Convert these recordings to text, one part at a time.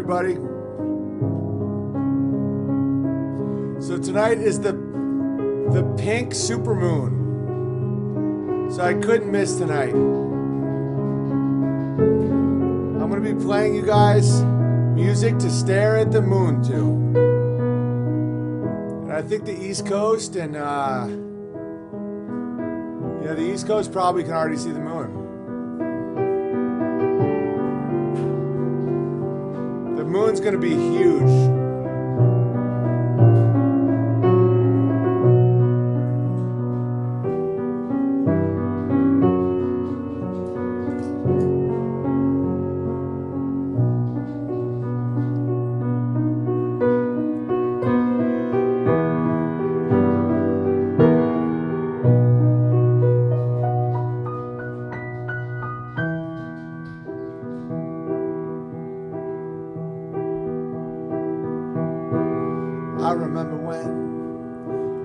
everybody. So tonight is the pink supermoon. So I couldn't miss tonight. I'm going to be playing you guys music to stare at the moon to. And I think the East Coast and the East Coast probably can already see the moon. The moon's going to be huge.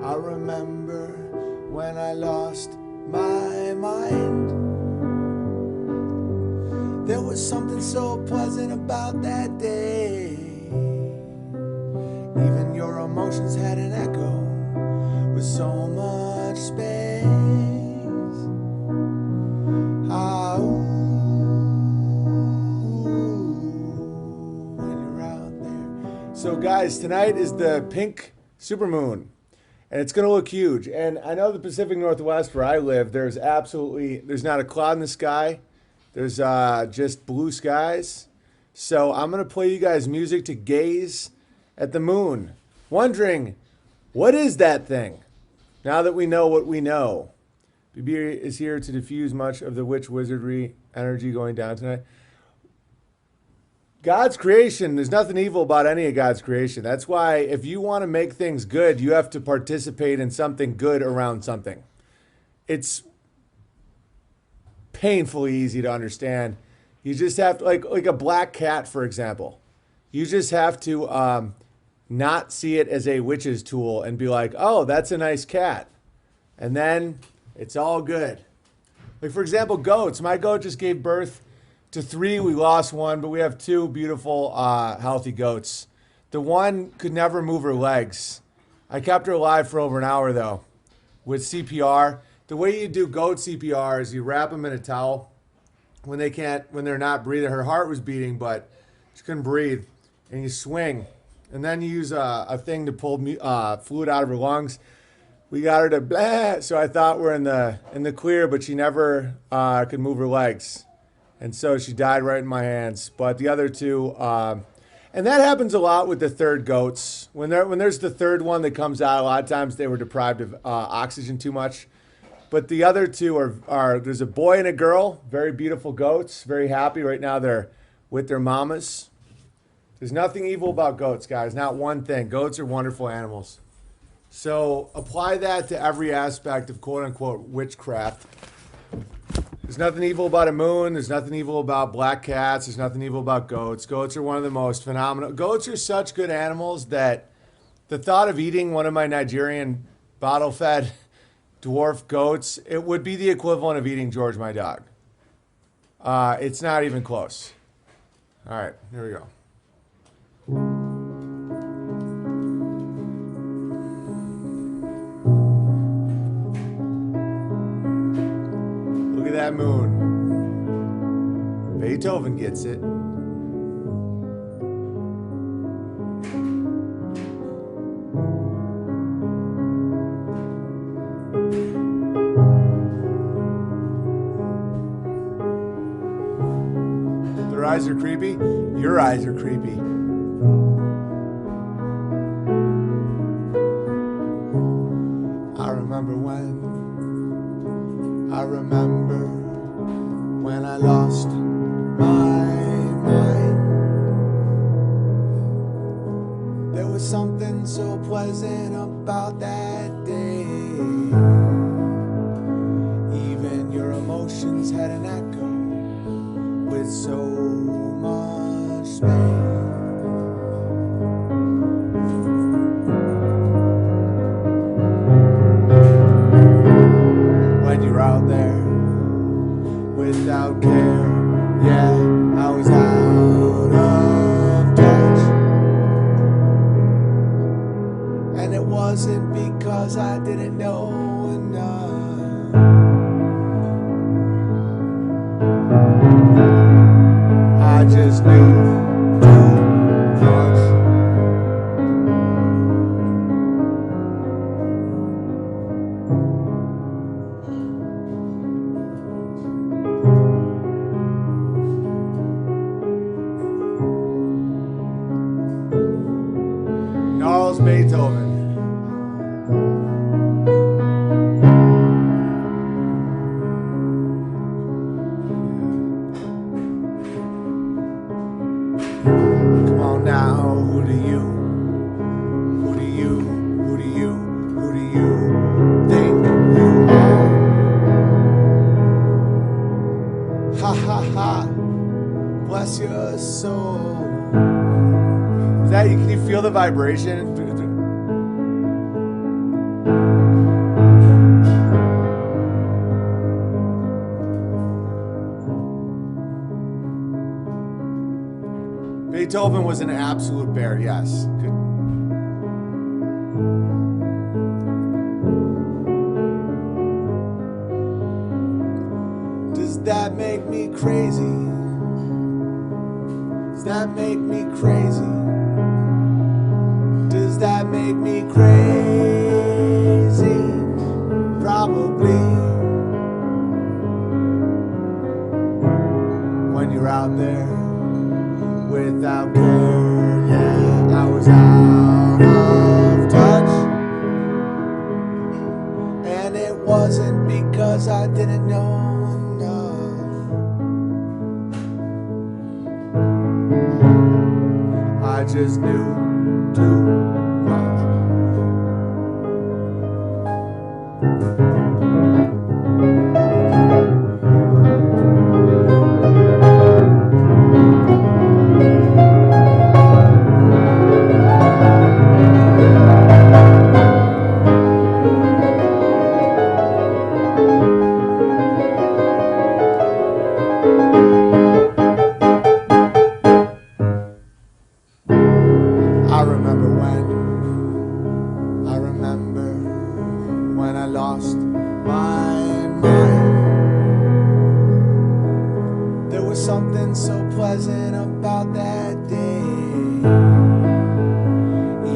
I remember when I lost my mind. There was something so pleasant about that day. Even your emotions had an echo with so much space. When you're out there. So guys, tonight is the pink supermoon. And it's going to look huge. And I know the Pacific Northwest where I live, there's not a cloud in the sky. There's just blue skies. So I'm going to play you guys music to gaze at the moon. Wondering, what is that thing? Now that we know what we know. BB is here to diffuse much of the witch wizardry energy going down tonight. God's creation, there's nothing evil about any of God's creation. That's why if you want to make things good, you have to participate in something good around something. It's painfully easy to understand. You just have to, like a black cat, for example. You just have to not see it as a witch's tool and be like, oh, that's a nice cat. And then it's all good. Like, for example, goats. My goat just gave birth to 3, we lost 1, but we have 2 beautiful, healthy goats. The one could never move her legs. I kept her alive for over an hour, though, with CPR. The way you do goat CPR is you wrap them in a towel when they're not breathing. Her heart was beating, but she couldn't breathe. And you swing. And then you use a thing to pull fluid out of her lungs. We got her to blah, so I thought we're in the clear, but she never could move her legs. And so she died right in my hands. But the other 2, and that happens a lot with the third goats. When there's the third one that comes out, a lot of times they were deprived of oxygen too much. But the other 2 are there's a boy and a girl, very beautiful goats, very happy. Right now they're with their mamas. There's nothing evil about goats, guys, not one thing. Goats are wonderful animals. So apply that to every aspect of quote-unquote witchcraft. There's nothing evil about a moon. There's nothing evil about black cats. There's nothing evil about goats. Goats are one of the most phenomenal. Goats are such good animals that the thought of eating one of my Nigerian bottle-fed dwarf goats, it would be the equivalent of eating George, my dog. It's not even close. All right, here we go. Look at that moon. Beethoven gets it. Their eyes are creepy. Your eyes are creepy. I remember when I lost my mind. There was something so pleasant about that day. Even your emotions had an echo with so much space. Out there without care, yeah, I was out of touch. wasn't because I didn't know enough. I just knew too much. Charles Beethoven. Come on now, who do you think you are? Ha ha ha, bless your soul. Is that, can you feel the vibration? Beethoven was an absolute bear, yes. Does that make me crazy? Does that make me crazy? Does that make me crazy? Probably. When you're out there without care, yeah, I was out of touch. And it wasn't because I didn't know enough. I just knew too much. When I lost my mind, there was something so pleasant about that day.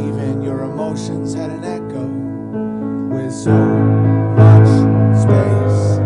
Even your emotions had an echo with so much space.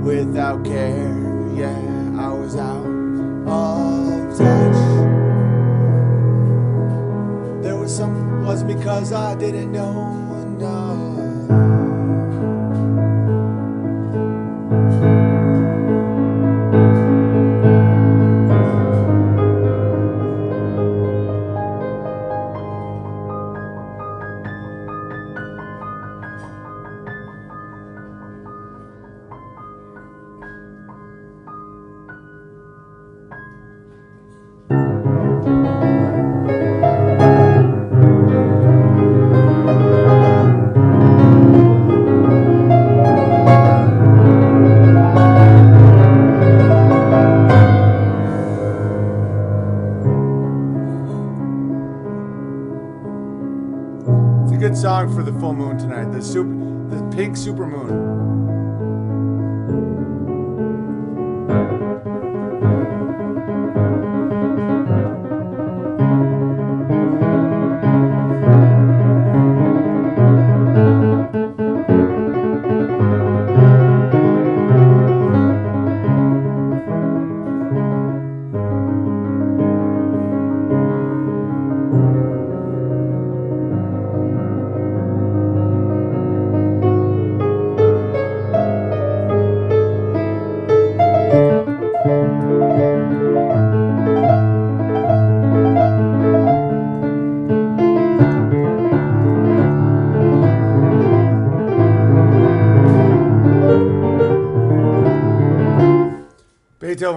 Without care, yeah, I was out of touch. There was some, wasn't because I didn't know enough. Good song for the full moon tonight. The pink super moon.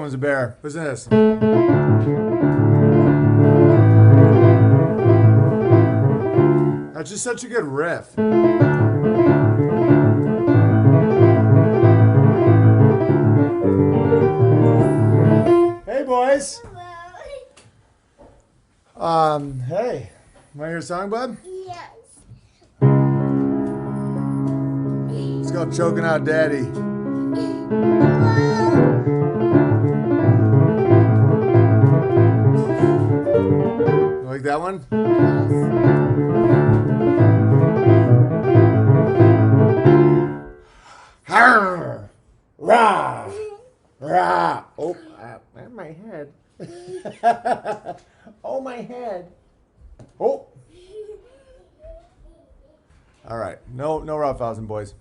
one's a bear. Listen to this. That's just such a good riff. Hey, boys. Hey. Want to hear a song, bud? Yes. It's called Choking Out Daddy. You like that one? Harr! Rah! Rah! Oh, my head. Oh, my head. Oh. All right. No roughhousing, boys.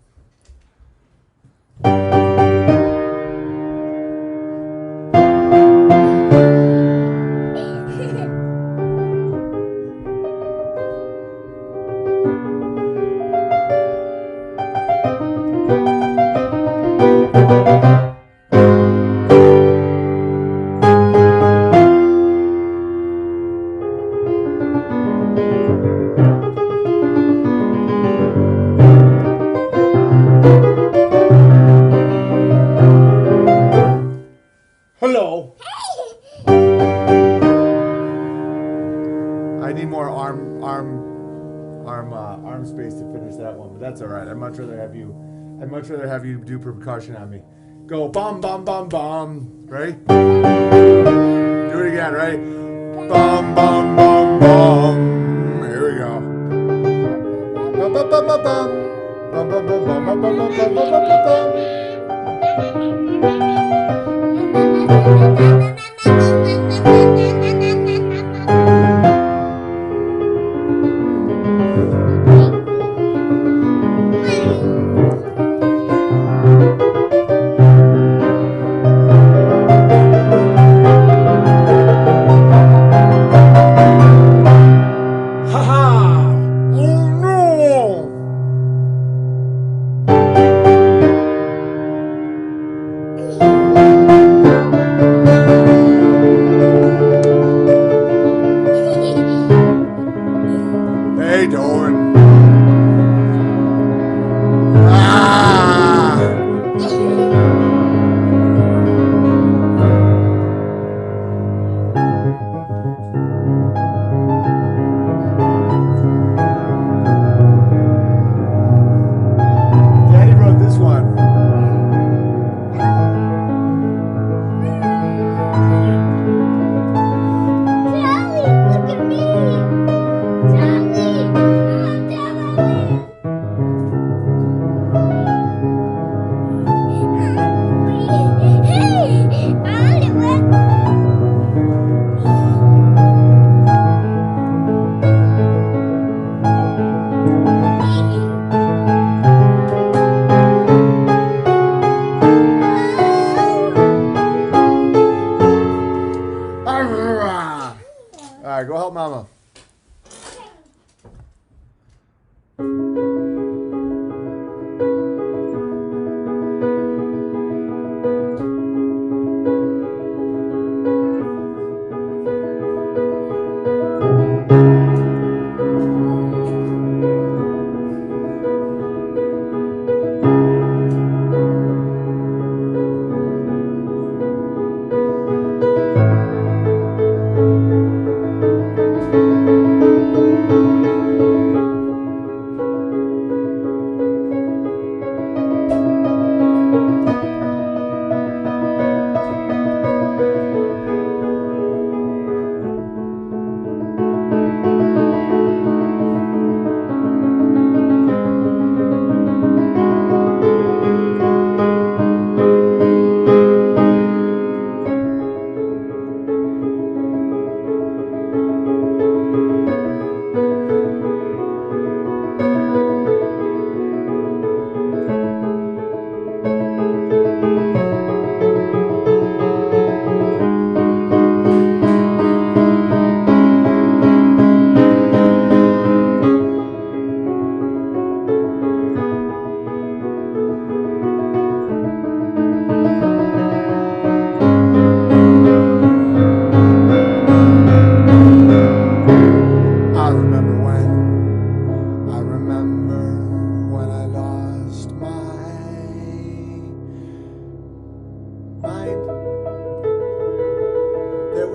Hello. I need more arm space to finish that one, but that's all right. I'd much rather have you do percussion on me. Go bum bum bum bum. Ready? Do it again. Ready? Bum bum bum bum. Here we go. Bum bum bum bum bum. Bum bum bum bum bum bum bum bum bum bum. Hey, Doran. Ah! Daddy wrote this one. Charlie, look at me. Charlie, hey, Oliver. All right, go help Mama.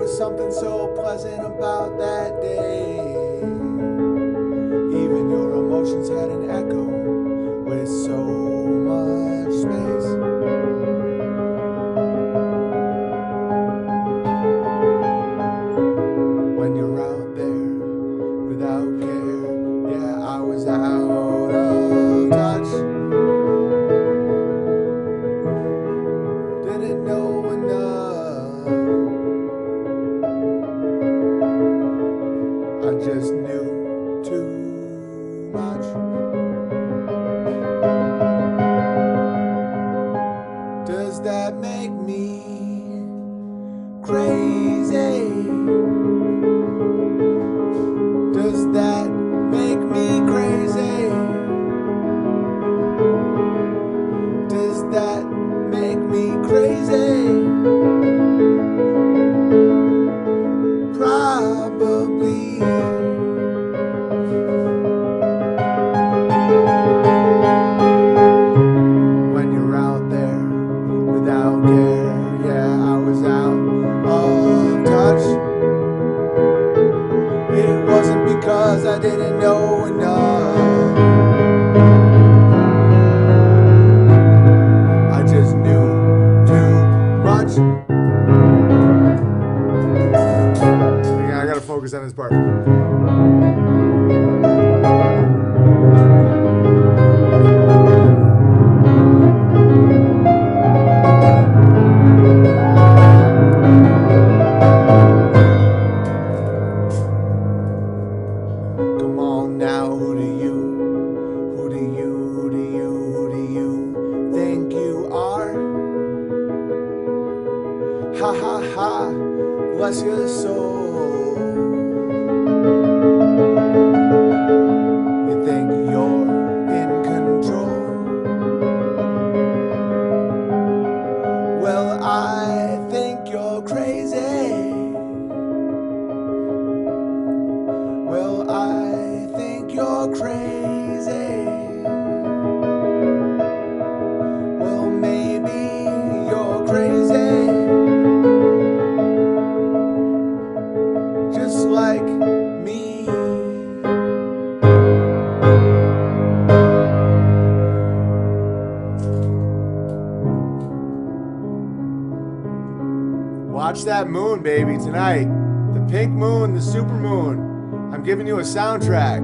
was something so pleasant about that day. Even your emotions had an echo with so much space. When you're out there without care, yeah, I was out of touch. Didn't know enough. I just knew too much. Does that make me crazy? Does that make me crazy? Does that make me crazy? Probably. When you're out there without care, yeah, I was out of touch. It wasn't because I didn't know enough. I just knew too much. Yeah, I gotta focus on this part. Come on now, who do you think you are? Ha ha ha, bless your soul. You think you're in control? Well, I think you're crazy. Well, I think you're crazy. Well, maybe you're crazy. Just like me. Watch that moon, baby, tonight. The pink moon, the super moon. I'm giving you a soundtrack.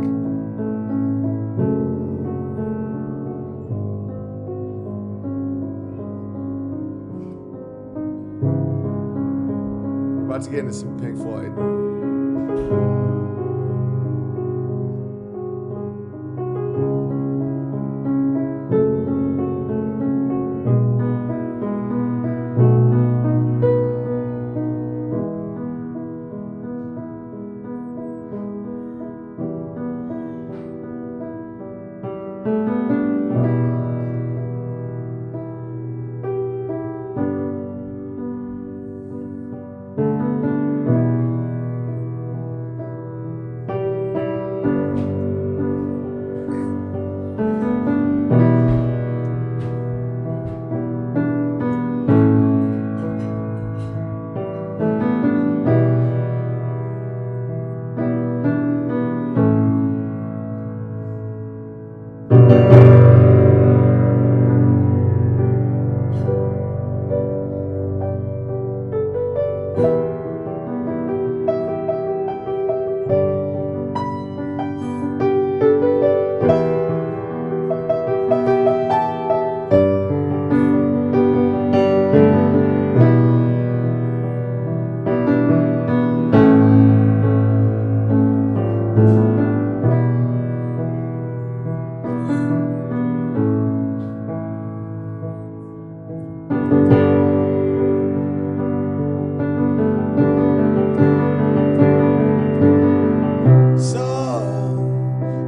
We're about to get into some Pink Floyd.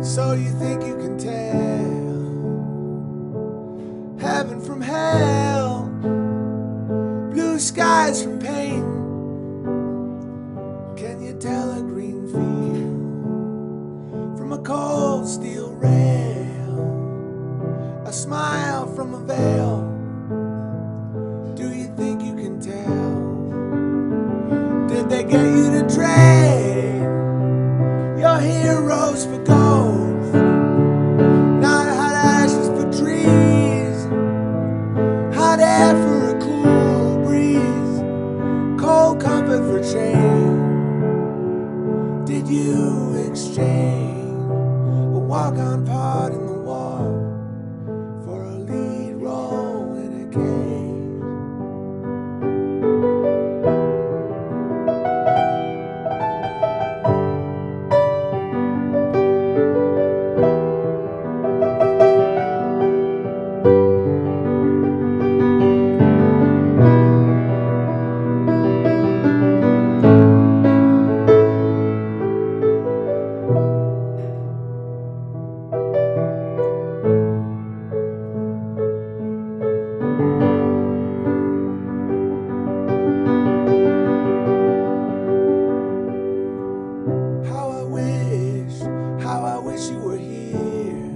So you think you can tell heaven from hell, blue skies from pain? Can you tell a green field from a cold steel rail, a smile from a veil? Do you think you can tell? Did they get you to trade your heroes for gold, not hot ashes for trees, hot air for a cool breeze, cold comfort for change. Did you exchange a walk-on part in the war for a lead role in a game? How I wish you were here.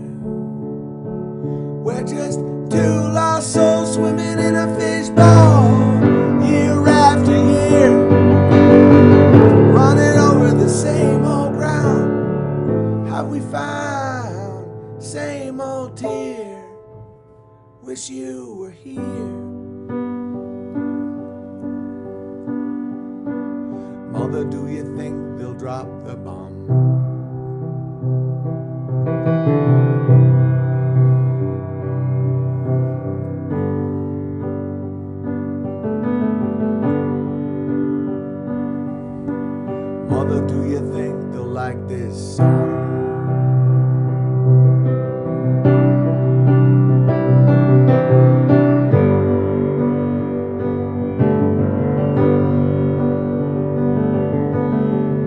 We're just two lost souls swimming in a fishbowl, year after year, running over the same old ground. Have we found same old tear? Wish you were here. Mother, do you think they'll drop the bomb? Mother, do you think they'll like this song?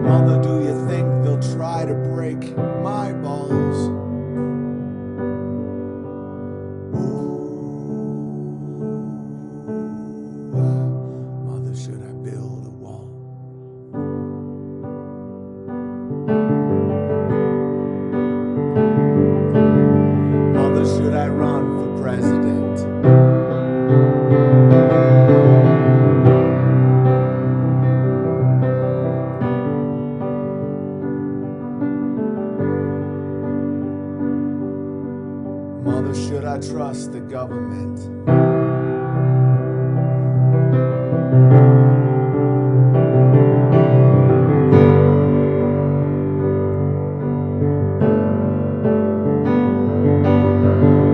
Mother, do you think they'll try to break my balls? Mother, should I build a wall? Mother, should I run for president? Mother, should I trust the government?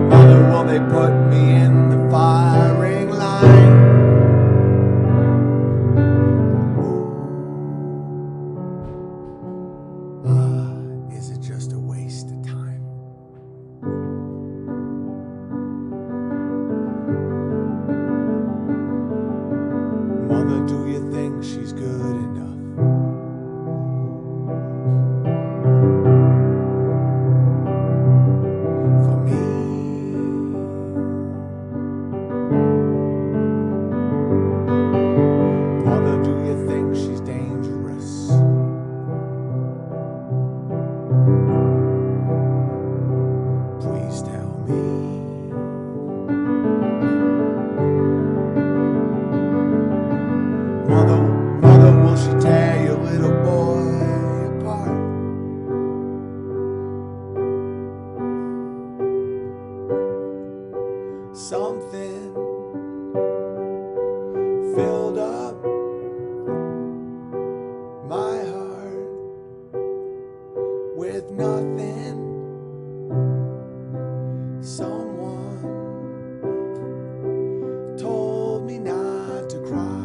Mother, will they put me in the firing line? Is it just a waste of time? Mother, do you think she's good enough? For me? Mother, do you think she's dangerous? Please tell me. Mother, will she tear your little boy apart? Something filled up my heart with nothing. Someone told me not to cry.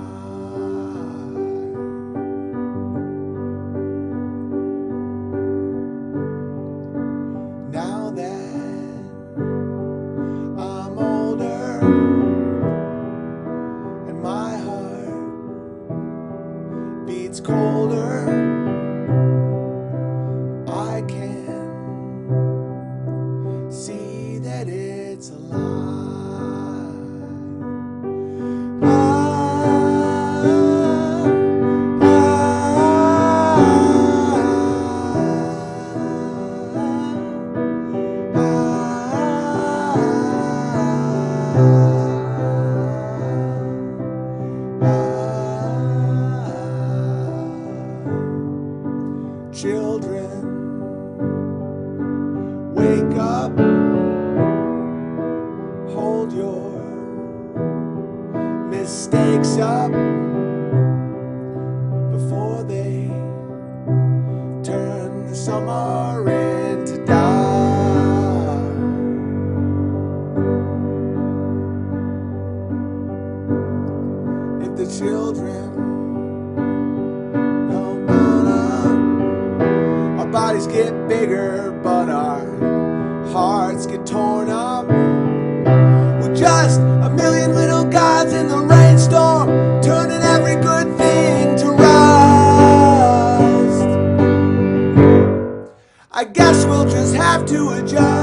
Now that I'm older and my heart beats colder, I can see that it's alive. wakes up before they turn the summer into dark. If the children don't matter, our bodies get bigger, but our hearts get torn up. We're just a million little gods in the rainstorm, turning every good thing to rust. I guess we'll just have to adjust.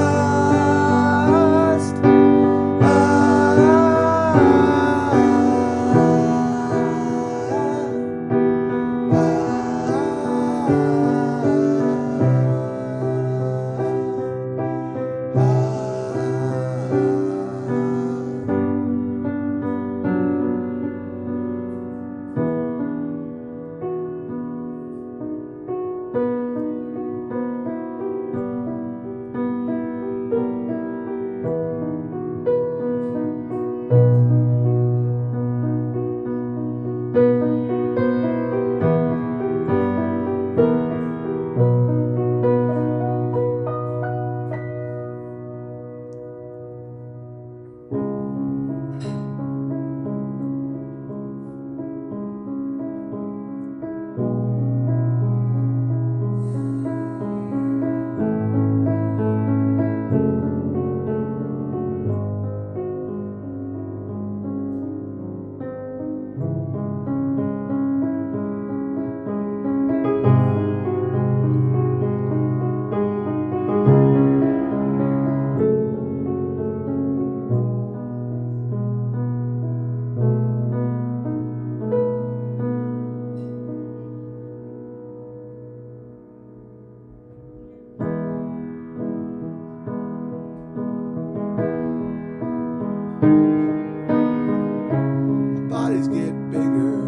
Bodies get bigger,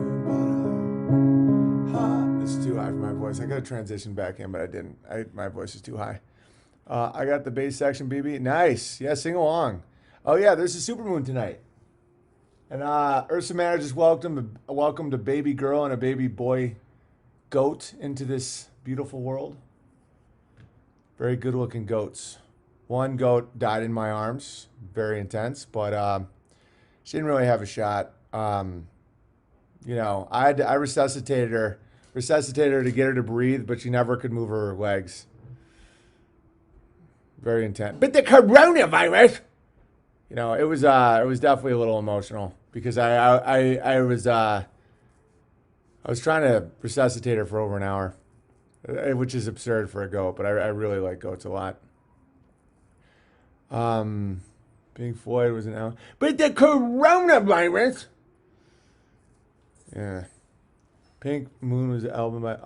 but it's too high for my voice. I got to transition back in, but I didn't. My voice is too high. I got the bass section, BB. Nice. Yeah, sing along. Oh yeah, there's a supermoon tonight, and Ursa Manor just welcomed a baby girl and a baby boy goat into this beautiful world. Very good-looking goats. One goat died in my arms. Very intense, but she didn't really have a shot. You know, I resuscitated her to get her to breathe, but she never could move her legs. Very intense. But the coronavirus, you know, it was definitely a little emotional because I was trying to resuscitate her for over an hour, which is absurd for a goat, but I really like goats a lot. Pink Floyd was an hour, but the coronavirus. Yeah, Pink Moon was an album by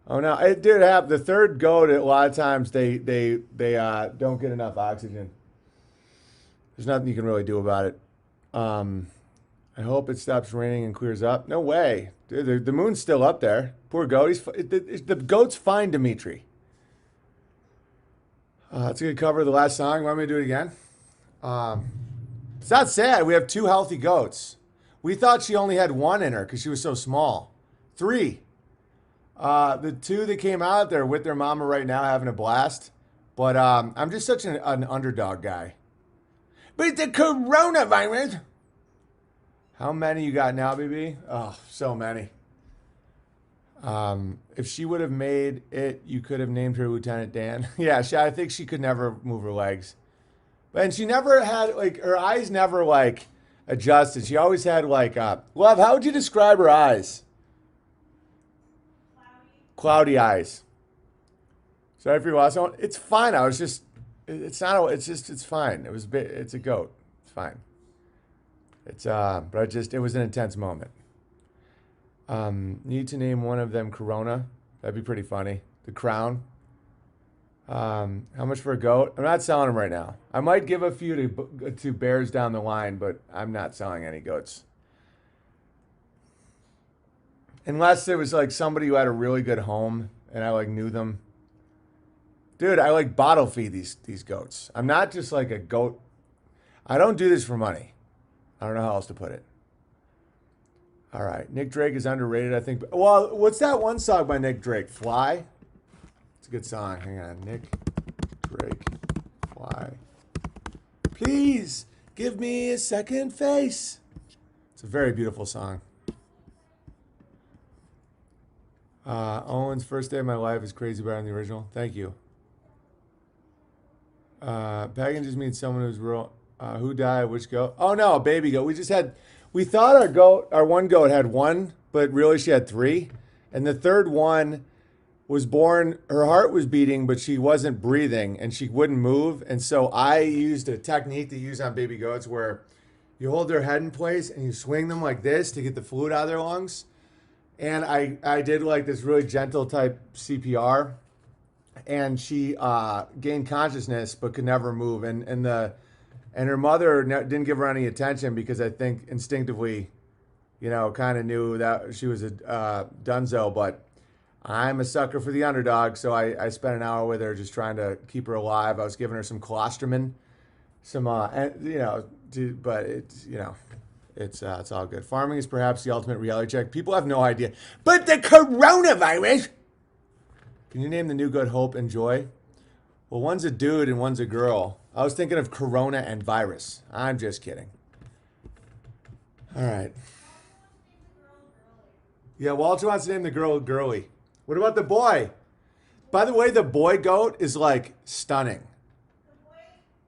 Oh no, it did have the third goat. A lot of times they don't get enough oxygen. There's nothing you can really do about it. I hope it stops raining and clears up. No way, dude, the moon's still up there. Poor goat. The goat's fine, Dimitri. That's a good cover of the last song. Want me to do it again? It's not sad. We have two healthy goats. We thought she only had one in her because she was so small. Three. The two that came out there with their mama right now having a blast. But I'm just such an underdog guy. But it's the coronavirus. How many you got now, baby? Oh, so many. If she would have made it, you could have named her Lieutenant Dan. Yeah, I think she could never move her legs. And she never had, like, her eyes never, like, adjusted. She always had, like, Love, how would you describe her eyes? Cloudy eyes. Sorry for you watching. It's fine. I was just, it's fine. It's a goat. It's fine. But it was an intense moment. Need to name one of them Corona. That'd be pretty funny. The Crown. How much for a goat? I'm not selling them right now. I might give a few to bears down the line, but I'm not selling any goats. Unless it was like somebody who had a really good home and I like knew them. Dude, I like bottle feed these goats. I'm not just like a goat. I don't do this for money. I don't know how else to put it. All right. Nick Drake is underrated, I think. Well, what's that one song by Nick Drake? Fly? It's a good song. Hang on. Nick Drake. Fly. Please give me a second face. It's a very beautiful song. Owen's first day of my life is crazy better than the original. Thank you. Pagan just means someone who's real. Who died? Which goat? Oh no, a baby goat. We thought our one goat had one, but really she had three. And the third one was born, her heart was beating, but she wasn't breathing and she wouldn't move. And so I used a technique to use on baby goats where you hold their head in place and you swing them like this to get the fluid out of their lungs. And I did like this really gentle type CPR. And she gained consciousness but could never move. And her mother didn't give her any attention because I think instinctively, kind of knew that she was a dunzo. But I'm a sucker for the underdog, so I spent an hour with her just trying to keep her alive. I was giving her some colostrum, but it's all good. Farming is perhaps the ultimate reality check. People have no idea. But the coronavirus. Can you name the new goat Hope and Joy? Well, one's a dude and one's a girl. I was thinking of Corona and Virus. I'm just kidding. All right. Yeah, Walter wants to name the girl Girly. What about the boy? By the way, the boy goat is like stunning.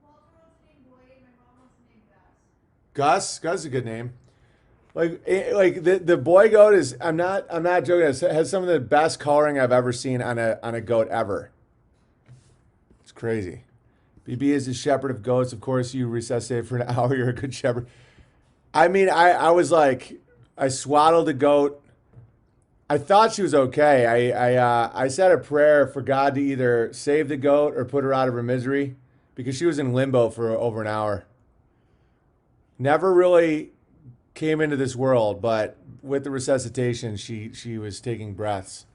Walter wants to name Boyd, and my mom wants to name Gus. Gus is a good name. Like the boy goat is. I'm not joking. It has some of the best coloring I've ever seen on a goat ever. It's crazy. BB is the shepherd of goats. Of course, you resuscitate for an hour. You're a good shepherd. I mean, I was like, I swaddled a goat. I thought she was okay. I said a prayer for God to either save the goat or put her out of her misery because she was in limbo for over an hour. Never really came into this world, but with the resuscitation, she was taking breaths.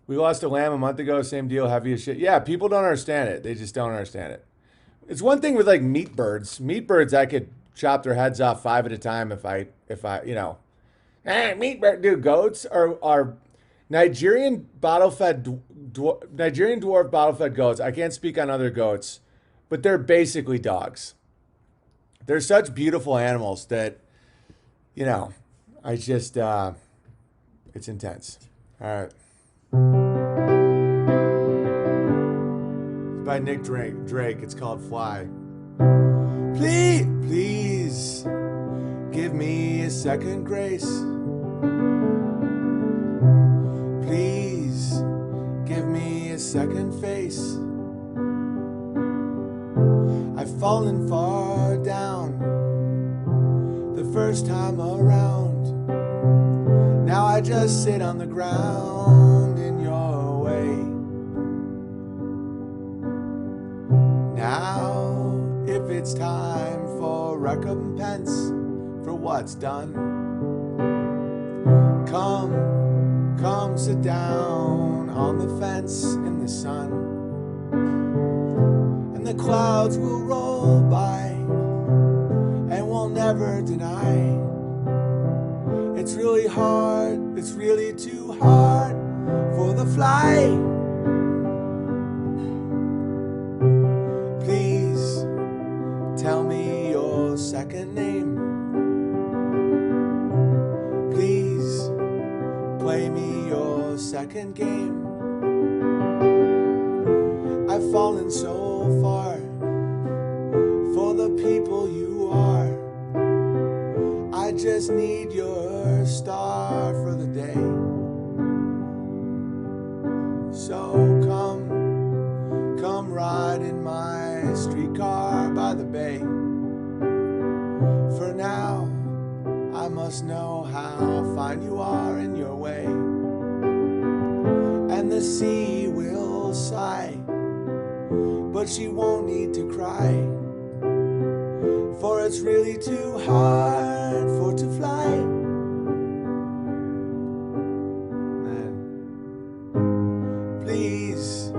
We lost a lamb a month ago. Same deal. Heavy as shit. Yeah, people don't understand it. They just don't understand it. It's one thing with like meat birds. Meat birds, I could chop their heads off 5 at a time if I meat bird. Dude, goats are Nigerian dwarf bottle-fed goats. I can't speak on other goats, but they're basically dogs. They're such beautiful animals that, I just, it's intense. All right. It's by Nick Drake. It's called Fly. Please, give me a second grace. Please, give me a second face. I've fallen far down the first time around. Now I just sit on the ground in your way. Now, if it's time for recompense for what's done, come sit down on the fence in the sun. And the clouds will roll by, and we'll never deny. It's really hard, it's really too hard for the fly. Please tell me your second name. Please play me your second game. I've fallen so far for the people you are. I just need your star for the day. So come ride in my streetcar by the bay. For now, I must know how fine you are in your way. And the sea will sigh, but she won't need to cry, for it's really too hard for to fly. Man, please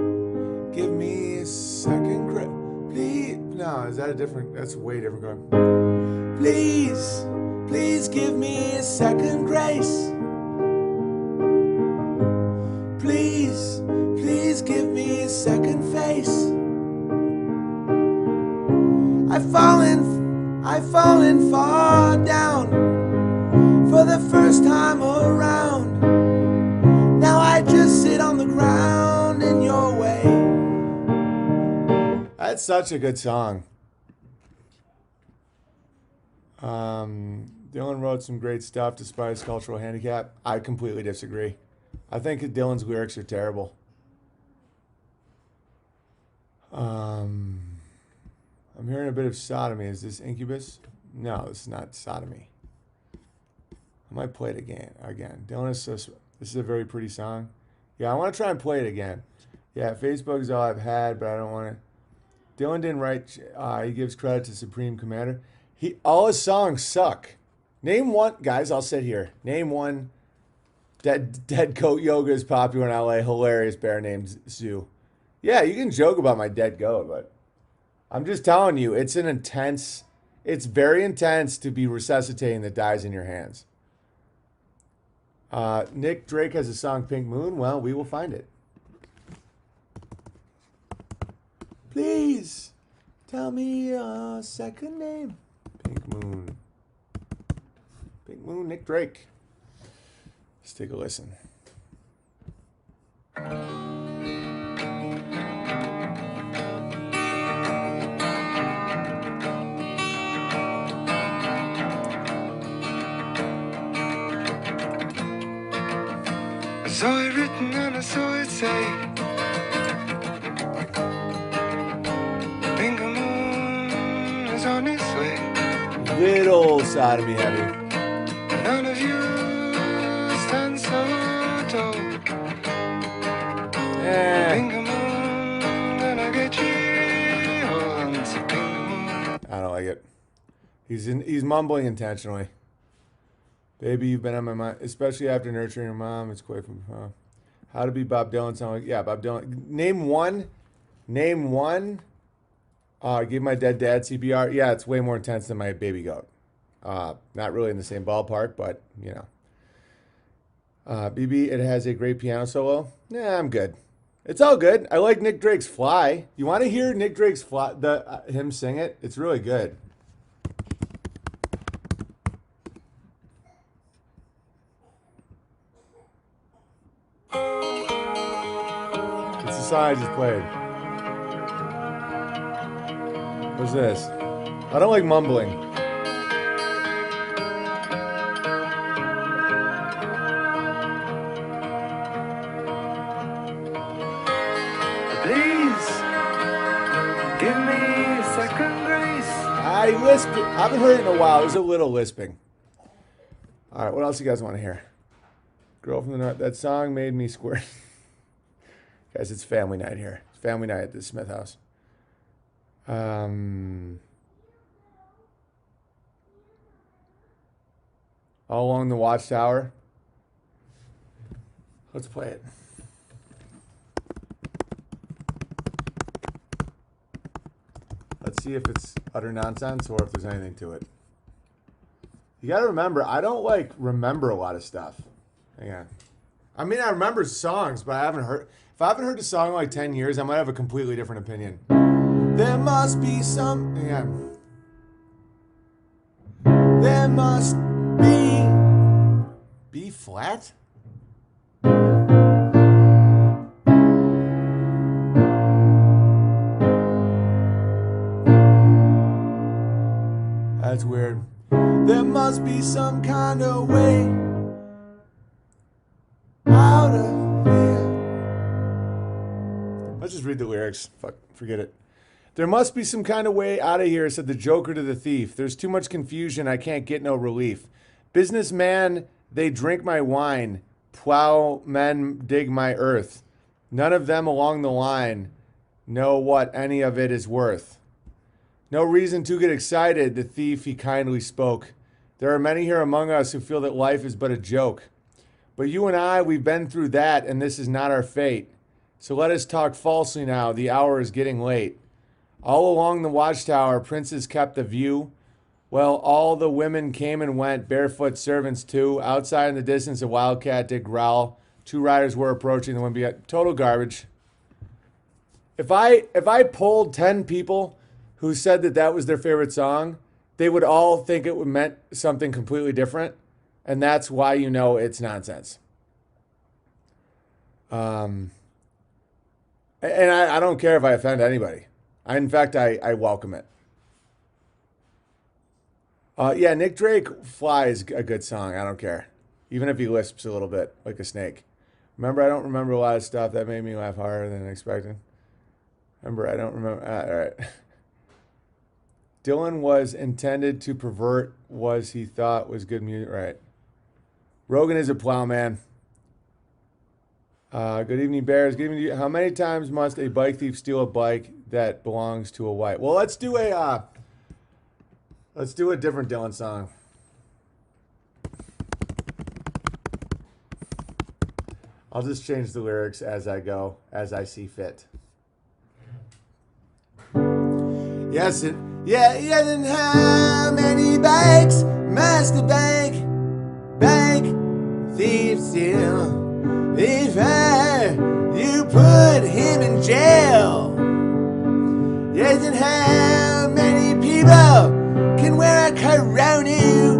give me a second grip. Please, no, is that a different? That's way different going. Please, please give me a second grace. Please, please give me a second face. I've fallen far down for the first time around. Now I just sit on the ground in your way. That's such a good song. Dylan wrote some great stuff despite his cultural handicap. I completely disagree. I think Dylan's lyrics are terrible. I'm hearing a bit of sodomy. Is this Incubus? No, it's not sodomy. I might play it again. Dylan is so. This is a very pretty song. Yeah, I want to try and play it again. Yeah, Facebook is all I've had, but I don't want to. Dylan didn't write. He gives credit to Supreme Commander. All his songs suck. Name one, guys. I'll sit here. Name one. Dead goat yoga is popular in LA. Hilarious bear named Zoo. Yeah, you can joke about my dead goat, but I'm just telling you, it's very intense to be resuscitating that dies in your hands. Nick Drake has a song, Pink Moon. Well, we will find it. Please tell me a second name. Pink Moon. Pink Moon, Nick Drake. Let's take a listen. I saw it written and I saw it say, Pink moon is on its way. Little sodomy heavy. None of you stand so tall. Pink moon, gonna get you on to pink moon. I don't like it. He's mumbling intentionally. Baby, you've been on my mind, especially after nurturing your mom. It's quite from how to be Bob Dylan sound like. Yeah, Bob Dylan. Name one. Give my dead dad CPR. Yeah, it's way more intense than my baby goat. Not really in the same ballpark, but you know. BB, it has a great piano solo. Yeah, I'm good. It's all good. I like Nick Drake's Fly. You want to hear Nick Drake's Fly? Him sing it. It's really good. It's the song I just played. What's this? I don't like mumbling. Please, give me a second grace. I lisp. I haven't heard it in a while. There's a little lisping. All right, what else you guys want to hear? Girl from the North. That song made me squirt. Guys, it's family night here. It's family night at the Smith house. All Along the Watchtower. Let's play it. Let's see if it's utter nonsense or if there's anything to it. You got to remember, I don't remember a lot of stuff. Hang on. I mean, I remember songs, but I haven't heard. If I haven't heard a song in like 10 years, I might have a completely different opinion. There must be some. Hang on. There must be. B flat? That's weird. There must be some kind of way out of here. Let's just read the lyrics. Fuck, forget it. There must be some kind of way out of here, said the Joker to the thief. There's too much confusion, I can't get no relief. Businessman, they drink my wine. Plowmen dig my earth. None of them along the line know what any of it is worth. No reason to get excited, the thief he kindly spoke. There are many here among us who feel that life is but a joke. But you and I, we've been through that, and this is not our fate. So let us talk falsely now, the hour is getting late. All along the watchtower, princes kept the view. Well, all the women came and went, barefoot servants too. Outside in the distance, a wildcat did growl. Two riders were approaching the one behind. Total garbage. If I polled 10 people who said that that was their favorite song, they would all think it meant something completely different, and that's why you know it's nonsense. And I don't care if I offend anybody. In fact, I welcome it. Yeah, Nick Drake Fly is a good song. I don't care. Even if he lisps a little bit like a snake. Remember, I don't remember a lot of stuff. That made me laugh harder than expected. Remember, I don't remember. All right. Dylan was intended to pervert was he thought was good music. Right. Rogan is a plowman. Good evening, Bears. Good evening to you. How many times must a bike thief steal a bike that belongs to a white? Well, let's do a different Dylan song. I'll just change the lyrics as I go, as I see fit. Yes, and how many bikes must a bank thief steal before you put him in jail? Yes, and how many people can wear a corona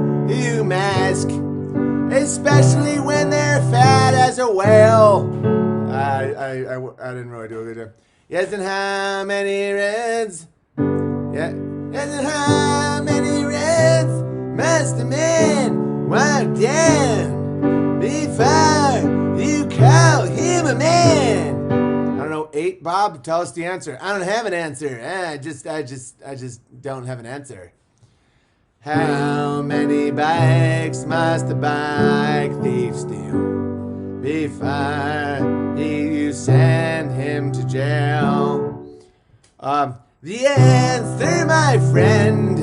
mask, especially when they're fat as a whale? I didn't really do a good job. Yes, and how many reds? Yeah. Yes, and how many reds must a man walk down before you call him a man? I don't know. 8, Bob. Tell us the answer. I don't have an answer. I just don't have an answer. How many bikes must a bike thief steal before you send him to jail? The answer, my friend,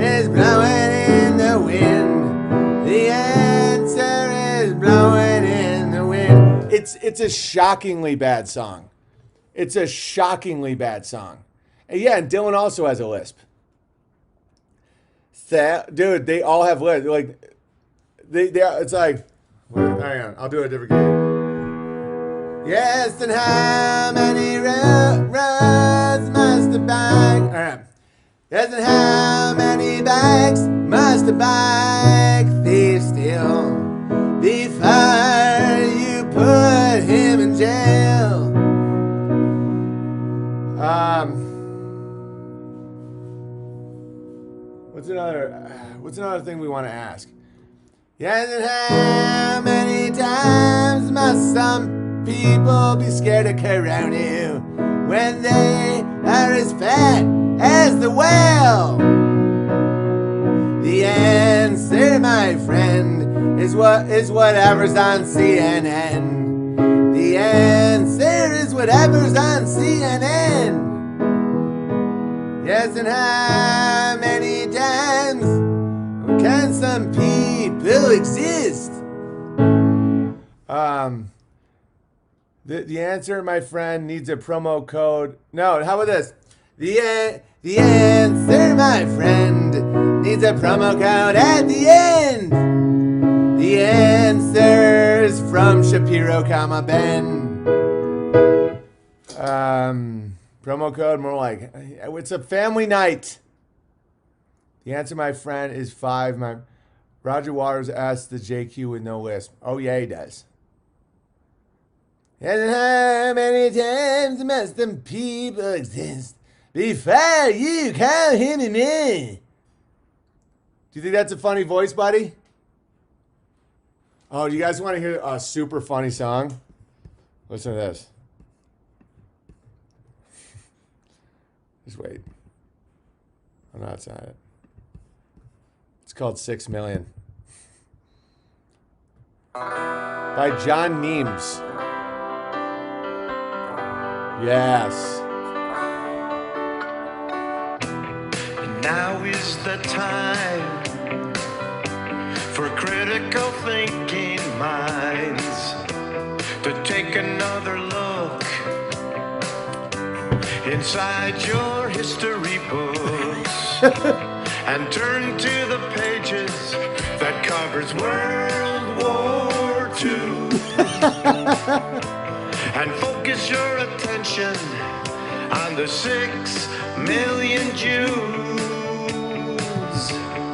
is blowing in the wind. The answer is blowing in the wind. It's a shockingly bad song. It's a shockingly bad song. And yeah, and Dylan also has a lisp. Dude, they all have lisp. Like, it's like, hang on, I'll do a different game. Yes, and how many roads must a bike? All right. Yes, and how many bikes must a bike thief steal before you put him in jail? What's another thing we want to ask? Yes, and how many times must some people be scared of corona when they are as fat as the whale? The answer, my friend, is whatever's on CNN. The answer is whatever's on CNN. Yes, and how many times can some people exist? The answer, my friend, needs a promo code. No, how about this? The answer, my friend, needs a promo code at the end. The answer's from Shapiro, Ben. Promo code, more like, it's a family night. The answer, my friend, is 5. Roger Waters asked the JQ with no lisp. Oh, yeah, he does. And how many times must them people exist before you call him a man? Do you think that's a funny voice, buddy? Oh, do you guys want to hear a super funny song? Listen to this. Just wait. Oh, no, that's not it. It's called 6 Million. By John Neems. Yes. And now is the time for critical thinking minds to take another look inside your history books and turn to the pages that covers World War II. And focus your attention on the 6 million Jews.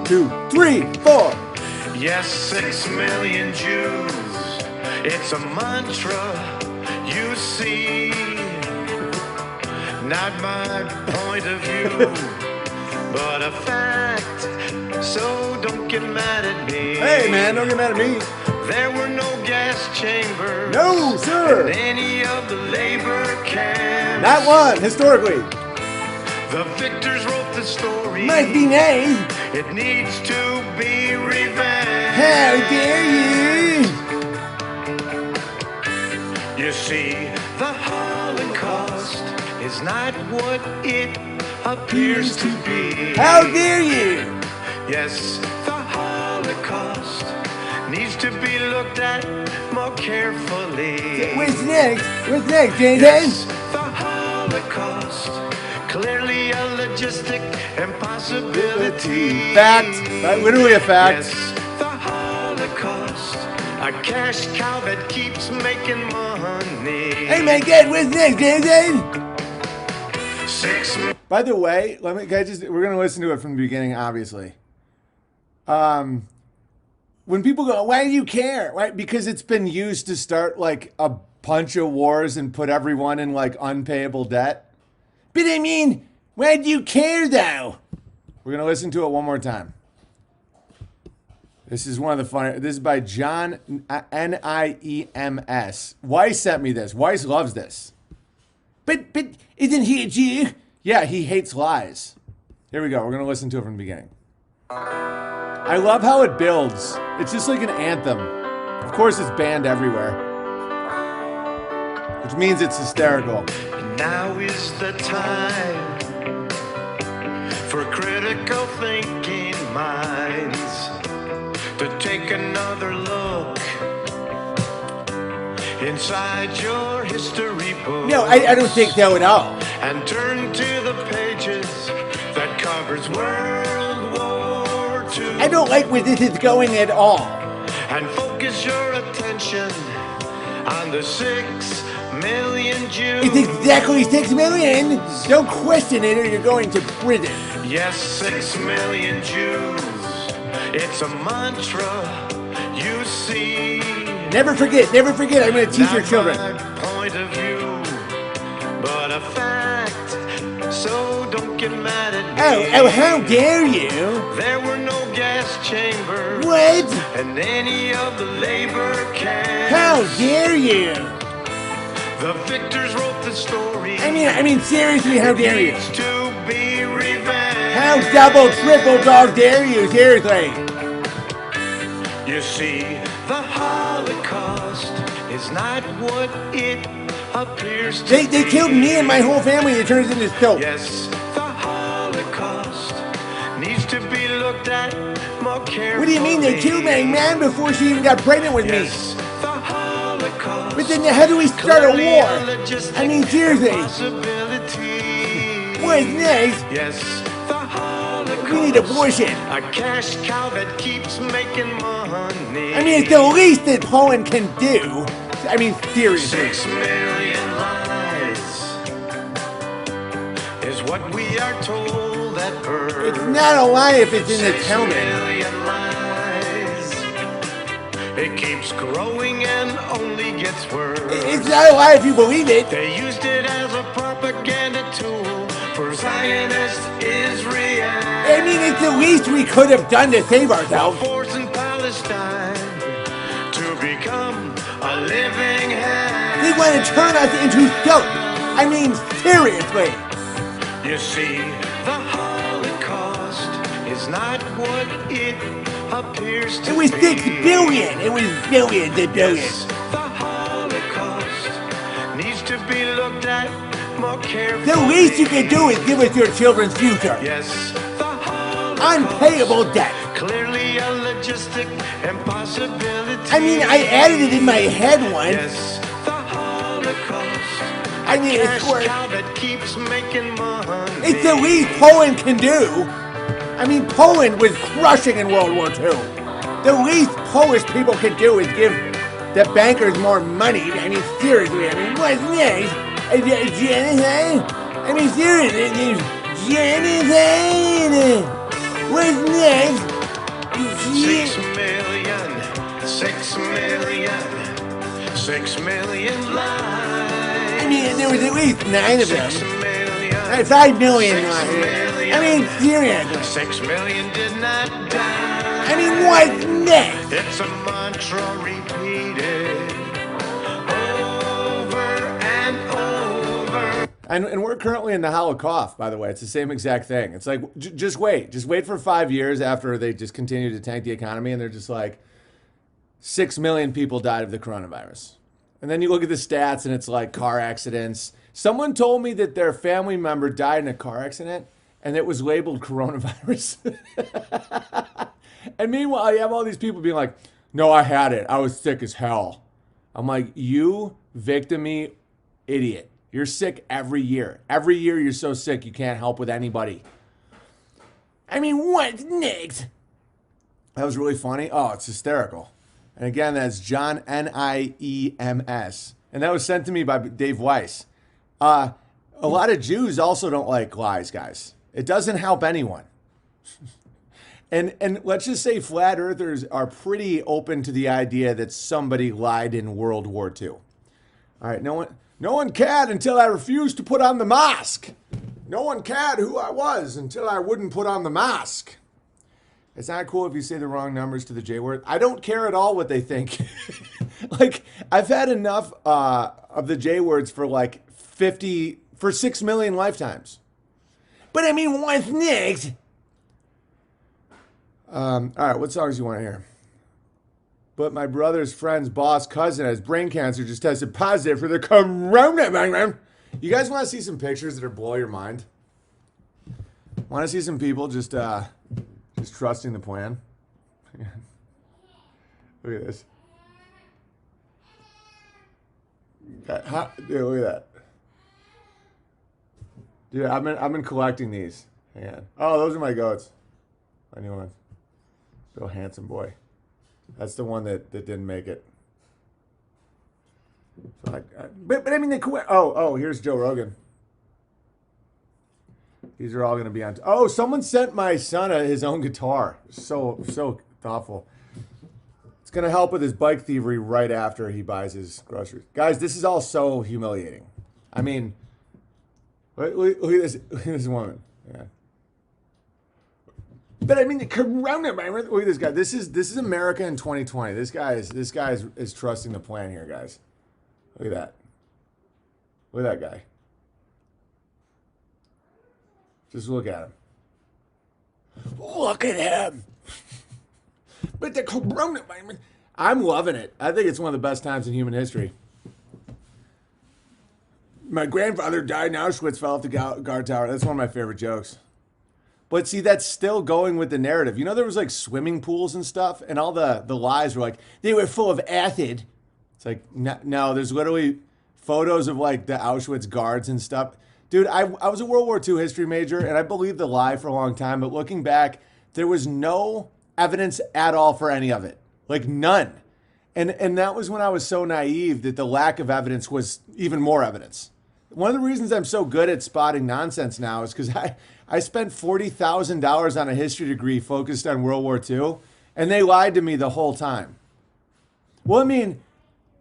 2, 3, 4. Yes, 6 million Jews. It's a mantra, you see. Not my point of view, but a fact. So don't get mad at me. Hey, man, don't get mad at me. There were no gas chambers. No, sir. In any of the labor camps. Not one, historically. The victors wrote the story. Might be nice. It needs to be revamped. How dare you? You see, the Holocaust is not what it appears to be. How dare you? Yes, the Holocaust needs to be looked at more carefully. What's next? What's next, James? Yes, the Holocaust, clearly a logistic impossibility. Fact. Literally a fact. Yes, the Holocaust, a cash cow that keeps making money. Hey, my God, what's next, James? 6 By the way, we're gonna listen to it from the beginning, obviously. When people go, why do you care? Right? Because it's been used to start like a bunch of wars and put everyone in like unpayable debt. But I mean, why do you care though? We're gonna listen to it one more time. This is one of the funny. This is by John Niems. Weiss sent me this. Weiss loves this. But isn't he a Jew? Yeah, he hates lies. Here we go. We're gonna listen to it from the beginning. I love how it builds. It's just like an anthem. Of course, it's banned everywhere, which means it's hysterical. Now is the time for critical thinking minds to take another look inside your history book. No, I don't think so at all. And turn to the pages that covers World War II. I don't like where this is going at all. And focus your attention on the 6 million Jews. It's exactly 6 million. Don't question it or you're going to prison. Yes, 6 million Jews. It's a mantra, you see. Never forget, never forget. I'm going to teach your Not children. my point of view, but a fact. So don't get mad at me. Oh, how dare you? There were no gas chambers. What? In any of the labor camps. How dare you? The victors wrote the story. I mean, seriously, how dare you? Needs to be revamped. How double, triple dog dare you? Seriously. You see, the Holocaust is not what it appears to be. They killed me and my whole family. It turns into soap. Yes, the Holocaust needs to be looked at more carefully. What do you mean they killed my mom before she even got pregnant with me? Yes, the Holocaust. But then how do we start a Clearly war? logistic I mean, seriously. impossibility. What's next? Yes, the Holocaust. We need abortion. A cash cow that keeps making money. I mean, it's the least that Poland can do. I mean, seriously. 6 million lies is what we are told at birth. It's not a lie if it's in the 6 Talmud. million lies. It keeps growing and only gets worse. It's not a lie if you believe it. They used it as a propaganda tool for Zionist Israel. I mean, it's the least we could have done to save ourselves. Forcing Palestine to become a living hell. They want to turn us into soap. I mean, seriously. You see, the Holocaust is not what it appears to It was be. 6 billion. It was billions and billions. Yes, the Holocaust needs to be looked at more carefully. The least you can do is give us your children's future. Yes, the Holocaust. Unpayable debt. Clearly a logistic impossibility. I mean, I added it in my head once. Yes, the Holocaust. I mean, it's Cash worth. cow that keeps making money. It's the least Poland can do. I mean, Poland was crushing in World War II. The least Polish people could do is give the bankers more money. I mean, seriously, I mean, what's next? Genocide? I mean, seriously, genocide? What's next? 6 million lives. I mean, there was at least 9 of them. 6 million. That's 5 million. 6 million. I mean, seriously. 6 million did not die. I mean, what's next? It's a mantra repeated over and over. And we're currently in the Holocaust, by the way. It's the same exact thing. It's like, just wait. Just wait for 5 years after they just continue to tank the economy, and they're just like, 6 million people died of the coronavirus. And then you look at the stats, and it's like car accidents. Someone told me that their family member died in a car accident, and it was labeled coronavirus. And meanwhile, you have all these people being like, no, I had it. I was sick as hell. I'm like, you victim-y idiot. You're sick every year. Every year you're so sick you can't help with anybody. I mean, what's next? That was really funny. Oh, it's hysterical. And again, that's John Niems. And that was sent to me by Dave Weiss. A lot of Jews also don't like lies, guys. It doesn't help anyone. And let's just say flat earthers are pretty open to the idea that somebody lied in World War II. All right, no one cared until I refused to put on the mask. No one cared who I was until I wouldn't put on the mask. It's not cool if you say the wrong numbers to the J word. I don't care at all what they think. Like, I've had enough of the J words for like 6 million lifetimes. But I mean, what's next? All right, what songs do you want to hear? But my brother's friend's boss cousin has brain cancer, just tested positive for the coronavirus. You guys want to see some pictures that'll blow your mind? Want to see some people just trusting the plan? Look at this. Dude, look at that. Dude, I've been collecting these. Hang on. Oh, those are my goats. My new ones. Real handsome boy. That's the one that didn't make it. So but I mean, here's Joe Rogan. These are all going to be on. Oh, someone sent my son his own guitar. So thoughtful. It's going to help with his bike thievery right after he buys his groceries. Guys, this is all so humiliating. I mean, look at this. Look at this woman. Yeah. But I mean, the coronavirus. Look at this guy. This is America in 2020. This guy is trusting the plan here, guys. Look at that. Look at that guy. Just look at him. Look at him. But the coronavirus. I'm loving it. I think it's one of the best times in human history. My grandfather died in Auschwitz, fell off the guard tower. That's one of my favorite jokes. But see, that's still going with the narrative. You know, there was like swimming pools and stuff, and all the lies were like, they were full of acid. It's like, no, there's literally photos of like the Auschwitz guards and stuff. Dude, I was a World War II history major, and I believed the lie for a long time. But looking back, there was no evidence at all for any of it. Like, none. And that was when I was so naive that the lack of evidence was even more evidence. One of the reasons I'm so good at spotting nonsense now is because I spent $40,000 on a history degree focused on World War II, and they lied to me the whole time. Well, I mean,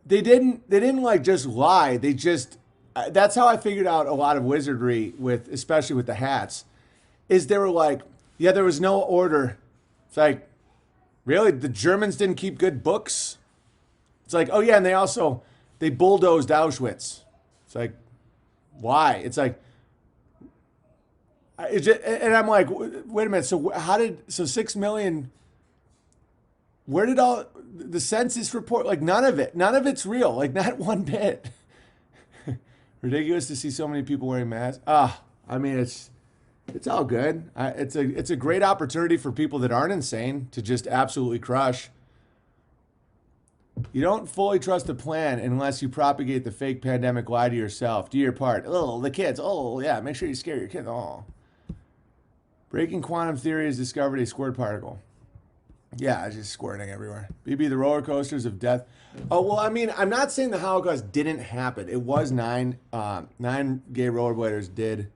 they didn't like just lie. They just, that's how I figured out a lot of wizardry especially with the hats, is they were like, yeah, there was no order. It's like, really? The Germans didn't keep good books? It's like, oh yeah, and they bulldozed Auschwitz. It's like, why? It's like, and I'm like, wait a minute. So 6 million, where did all the census report? Like none of it's real. Like not one bit. Ridiculous to see so many people wearing masks. I mean, it's all good. It's a great opportunity for people that aren't insane to just absolutely crush. You don't fully trust the plan unless you propagate the fake pandemic lie to yourself. Do your part. Oh, the kids. Oh, yeah. Make sure you scare your kids. Oh. Breaking quantum theory has discovered a squirt particle. Yeah, it's just squirting everywhere. BB, the roller coasters of death. Oh, well, I mean, I'm not saying the Holocaust didn't happen. It was nine gay rollerbladers did.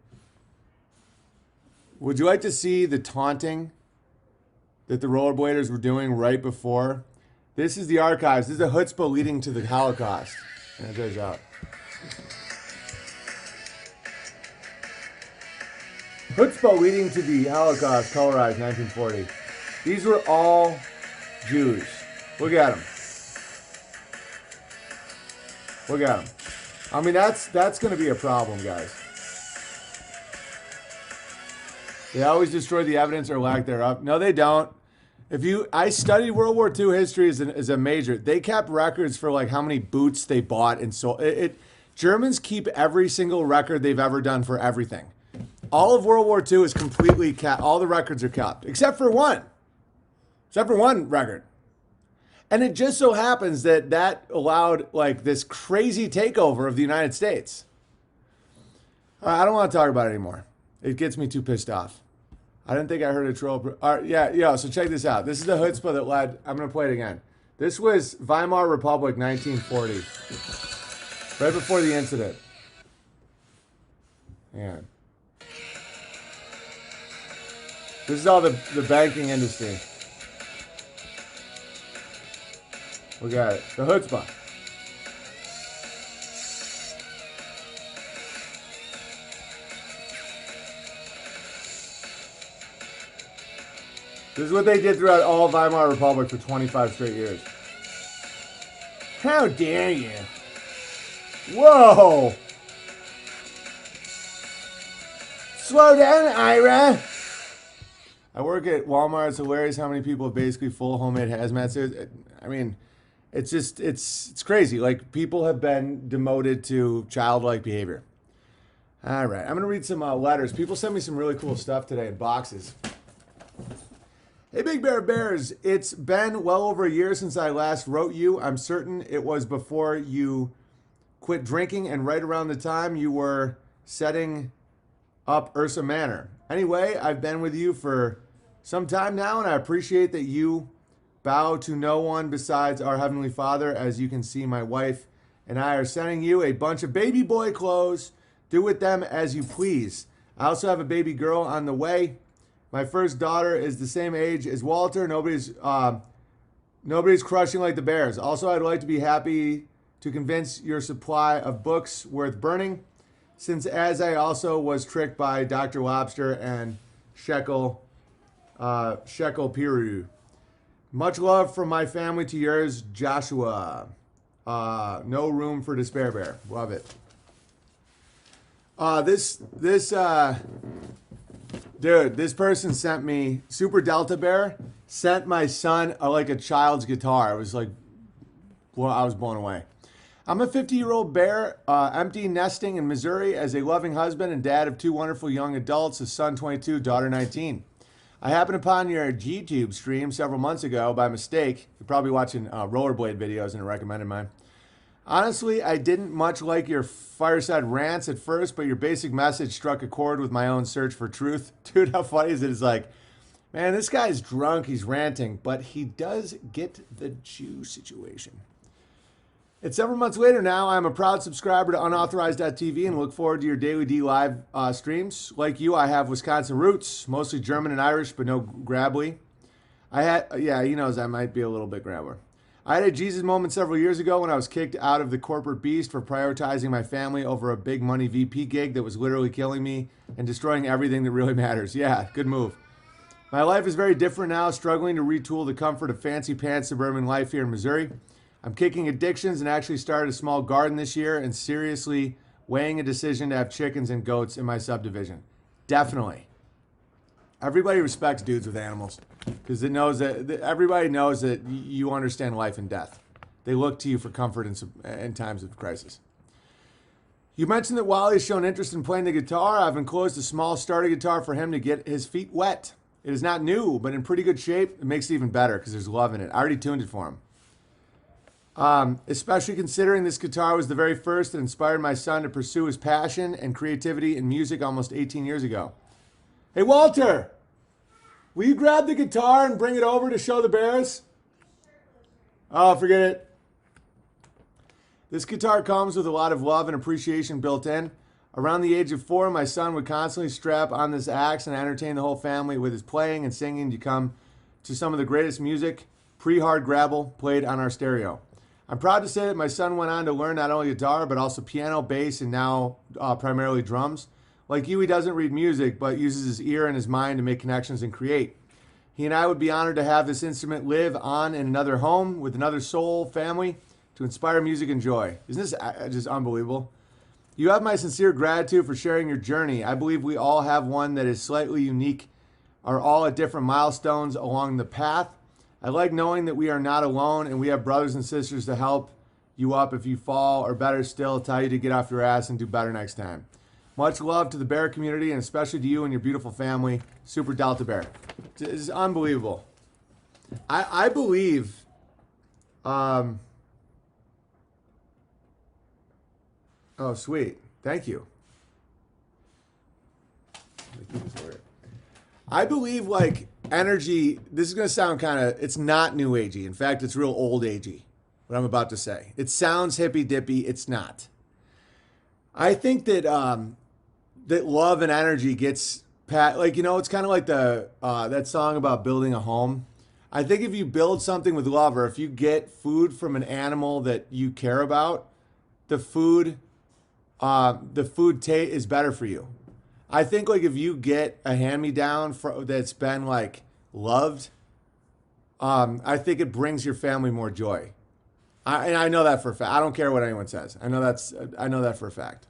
Would you like to see the taunting that the rollerbladers were doing right before? This is the archives. This is a chutzpah leading to the Holocaust. And it goes out. Chutzpah leading to the Holocaust, colorized 1940. These were all Jews. Look at them. Look at them. I mean, that's going to be a problem, guys. They always destroy the evidence or lack thereof. No, they don't. I studied World War II history as a major. They kept records for like how many boots they bought and sold. Germans keep every single record they've ever done for everything. All of World War II is completely kept. All the records are kept, except for one. Except for one record. And it just so happens that allowed like this crazy takeover of the United States. I don't want to talk about it anymore. It gets me too pissed off. I didn't think I heard a troll. Yeah, so check this out. This is the chutzpah that led. I'm going to play it again. This was Weimar Republic, 1940. Right before the incident. Man. This is all the banking industry. Look at it. The chutzpah. This is what they did throughout all of Weimar Republic for 25 straight years. How dare you? Whoa! Slow down, Ira! I work at Walmart. It's hilarious how many people have basically full homemade hazmat suits. I mean, it's crazy. Like, people have been demoted to childlike behavior. All right, I'm going to read some letters. People sent me some really cool stuff today in boxes. Hey, Big Bear Bears. It's been well over a year since I last wrote you. I'm certain it was before you quit drinking and right around the time you were setting up Ursa Manor. Anyway, I've been with you for some time now, and I appreciate that you bow to no one besides our Heavenly Father. As you can see, my wife and I are sending you a bunch of baby boy clothes. Do with them as you please. I also have a baby girl on the way. My first daughter is the same age as Walter. Nobody's crushing like the Bears. Also, I'd like to be happy to convince your supply of books worth burning, since as I also was tricked by Dr. Lobster and Shekel Piru. Much love from my family to yours, Joshua. No room for despair, Bear. Love it. Dude, this person sent me, Super Delta Bear, sent my son like a child's guitar. It was like, well, I was blown away. I'm a 50-year-old bear, empty nesting in Missouri as a loving husband and dad of two wonderful young adults, a son 22, daughter 19. I happened upon your YouTube stream several months ago by mistake. You're probably watching rollerblade videos and it recommended mine. Honestly, I didn't much like your fireside rants at first, but your basic message struck a chord with my own search for truth. Dude, how funny is it? It's like, man, this guy's drunk, he's ranting, but he does get the Jew situation. It's several months later now. I'm a proud subscriber to unauthorized.tv and look forward to your daily D live streams. Like you, I have Wisconsin roots, mostly German and Irish, but no grabbly. He knows I might be a little bit grabbler. I had a Jesus moment several years ago when I was kicked out of the corporate beast for prioritizing my family over a big money VP gig that was literally killing me and destroying everything that really matters. Yeah, good move. My life is very different now, struggling to retool the comfort of fancy pants suburban life here in Missouri. I'm kicking addictions and actually started a small garden this year and seriously weighing a decision to have chickens and goats in my subdivision. Definitely. Everybody respects dudes with animals because everybody knows that you understand life and death. They look to you for comfort in times of crisis. You mentioned that Wally has shown interest in playing the guitar. I've enclosed a small starter guitar for him to get his feet wet. It is not new, but in pretty good shape. It makes it even better because there's love in it. I already tuned it for him. Especially considering this guitar was the very first that inspired my son to pursue his passion and creativity in music almost 18 years ago. Hey, Walter, Will you grab the guitar and bring it over to show the bears? Oh, forget it. This guitar comes with a lot of love and appreciation built in. Around the age of 4, my son would constantly strap on this axe and entertain the whole family with his playing and singing to come to some of the greatest music, pre-hard gravel, played on our stereo. I'm proud to say that my son went on to learn not only guitar, but also piano, bass, and now primarily drums. Like you, he doesn't read music, but uses his ear and his mind to make connections and create. He and I would be honored to have this instrument live on in another home with another soul family to inspire music and joy. Isn't this just unbelievable? You have my sincere gratitude for sharing your journey. I believe we all have one that is slightly unique, are all at different milestones along the path. I like knowing that we are not alone and we have brothers and sisters to help you up if you fall, or better still, tell you to get off your ass and do better next time. Much love to the bear community and especially to you and your beautiful family. Super Delta Bear. It's unbelievable. I believe oh, sweet. Thank you. I believe like energy, this is going to sound kind of, it's not new agey. In fact, it's real old agey, what I'm about to say. It sounds hippy dippy. It's not. I think that that love and energy gets like, you know, it's kind of like the that song about building a home. I think if you build something with love, or if you get food from an animal that you care about, the food is better for you. I think like if you get a hand-me-down that's been like loved, I think it brings your family more joy. And I know that for a fact. I don't care what anyone says. I know that for a fact.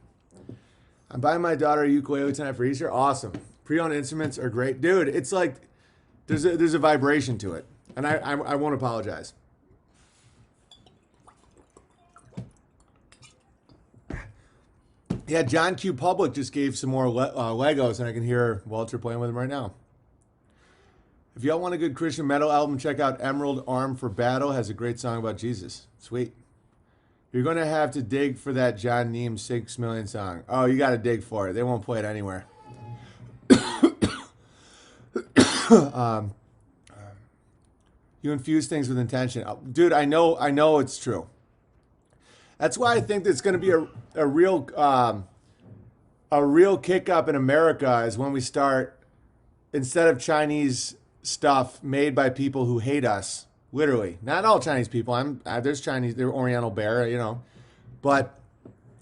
I'm buying my daughter a ukulele tonight for Easter. Awesome. Pre-owned instruments are great, dude. It's like there's a vibration to it, and I won't apologize. Yeah, John Q. Public just gave some more Legos, and I can hear Walter playing with them right now. If y'all want a good Christian metal album, check out Emerald Arm for Battle. Has a great song about Jesus. Sweet. You're going to have to dig for that John Neem 6 Million song. Oh, you got to dig for it. They won't play it anywhere. You infuse things with intention. Dude, I know it's true. That's why I think there's going to be a real kick up in America is when we start, instead of Chinese stuff made by people who hate us, literally, not all Chinese people. There's Chinese, they're Oriental Bear, you know, but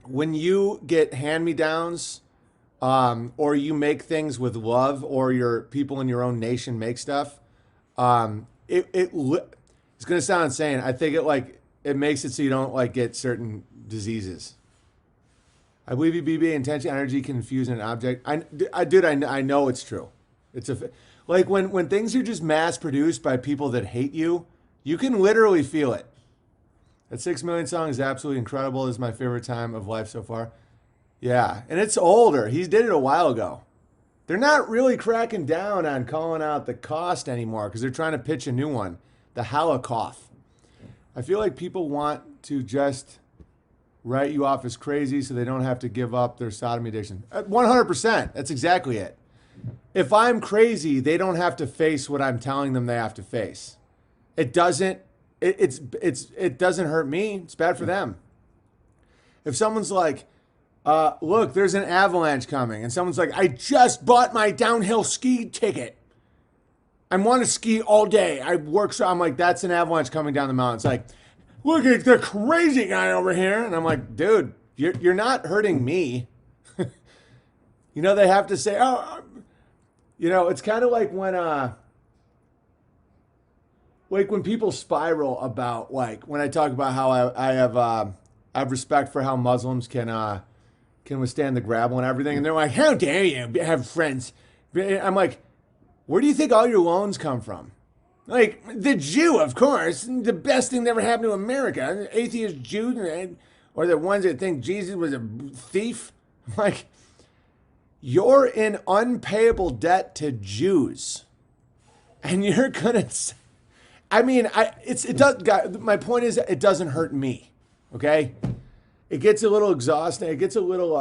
when you get hand-me-downs, or you make things with love, or your people in your own nation make stuff, it's going to sound insane. I think it makes it so you don't like get certain diseases. I believe EBB intention energy can infuse in an object. I know it's true. It's like when things are just mass produced by people that hate you, you can literally feel it. That 6 Million song is absolutely incredible. This is my favorite time of life so far. Yeah, and it's older. He did it a while ago. They're not really cracking down on calling out the cost anymore because they're trying to pitch a new one, the Holocaust. I feel like people want to just write you off as crazy so they don't have to give up their sodomy addiction. 100%. That's exactly it. If I'm crazy, they don't have to face what I'm telling them they have to face. It doesn't hurt me. It's bad for them. If someone's like, look, there's an avalanche coming, and someone's like, I just bought my downhill ski ticket. I want to ski all day. I'm like, that's an avalanche coming down the mountain. It's like, look at the crazy guy over here. And I'm like, dude, you're not hurting me. You know, they have to say, oh, you know, it's kind of like when people spiral about, like, when I talk about how I have respect for how Muslims can withstand the gravel and everything. And they're like, how dare you have friends? I'm like, where do you think all your loans come from? Like, the Jew, of course. The best thing that ever happened to America. Atheist Jews, or the ones that think Jesus was a thief. I'm like, you're in unpayable debt to Jews. And you're going to... I mean, my point is, it doesn't hurt me, okay? It gets a little exhausting. It gets a little...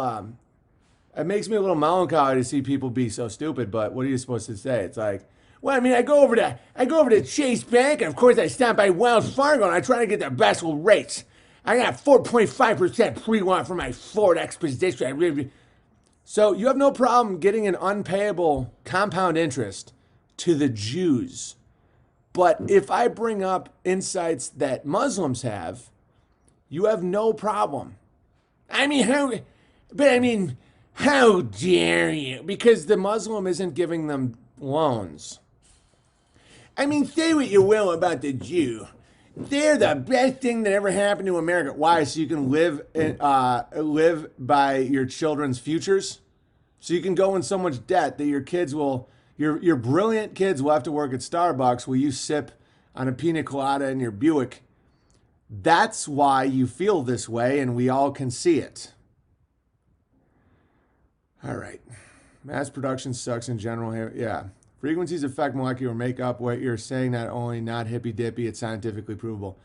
it makes me a little melancholy to see people be so stupid, but what are you supposed to say? It's like, Well, I mean, I go over to Chase Bank, and of course I stop by Wells Fargo, and I try to get the best rates. I got 4.5% pre-want for my Ford Expedition. So you have no problem getting an unpayable compound interest to the Jews. But if I bring up insights that Muslims have, you have no problem. I mean, how dare you? Because the Muslim isn't giving them loans. I mean, say what you will about the Jew. They're the best thing that ever happened to America. Why? So you can live by your children's futures? So you can go in so much debt that your brilliant kids will have to work at Starbucks while you sip on a pina colada in your Buick. That's why you feel this way, and we all can see it. All right. Mass production sucks in general here. Yeah. Frequencies affect molecular makeup. What you're saying, not only not hippy dippy, it's scientifically provable.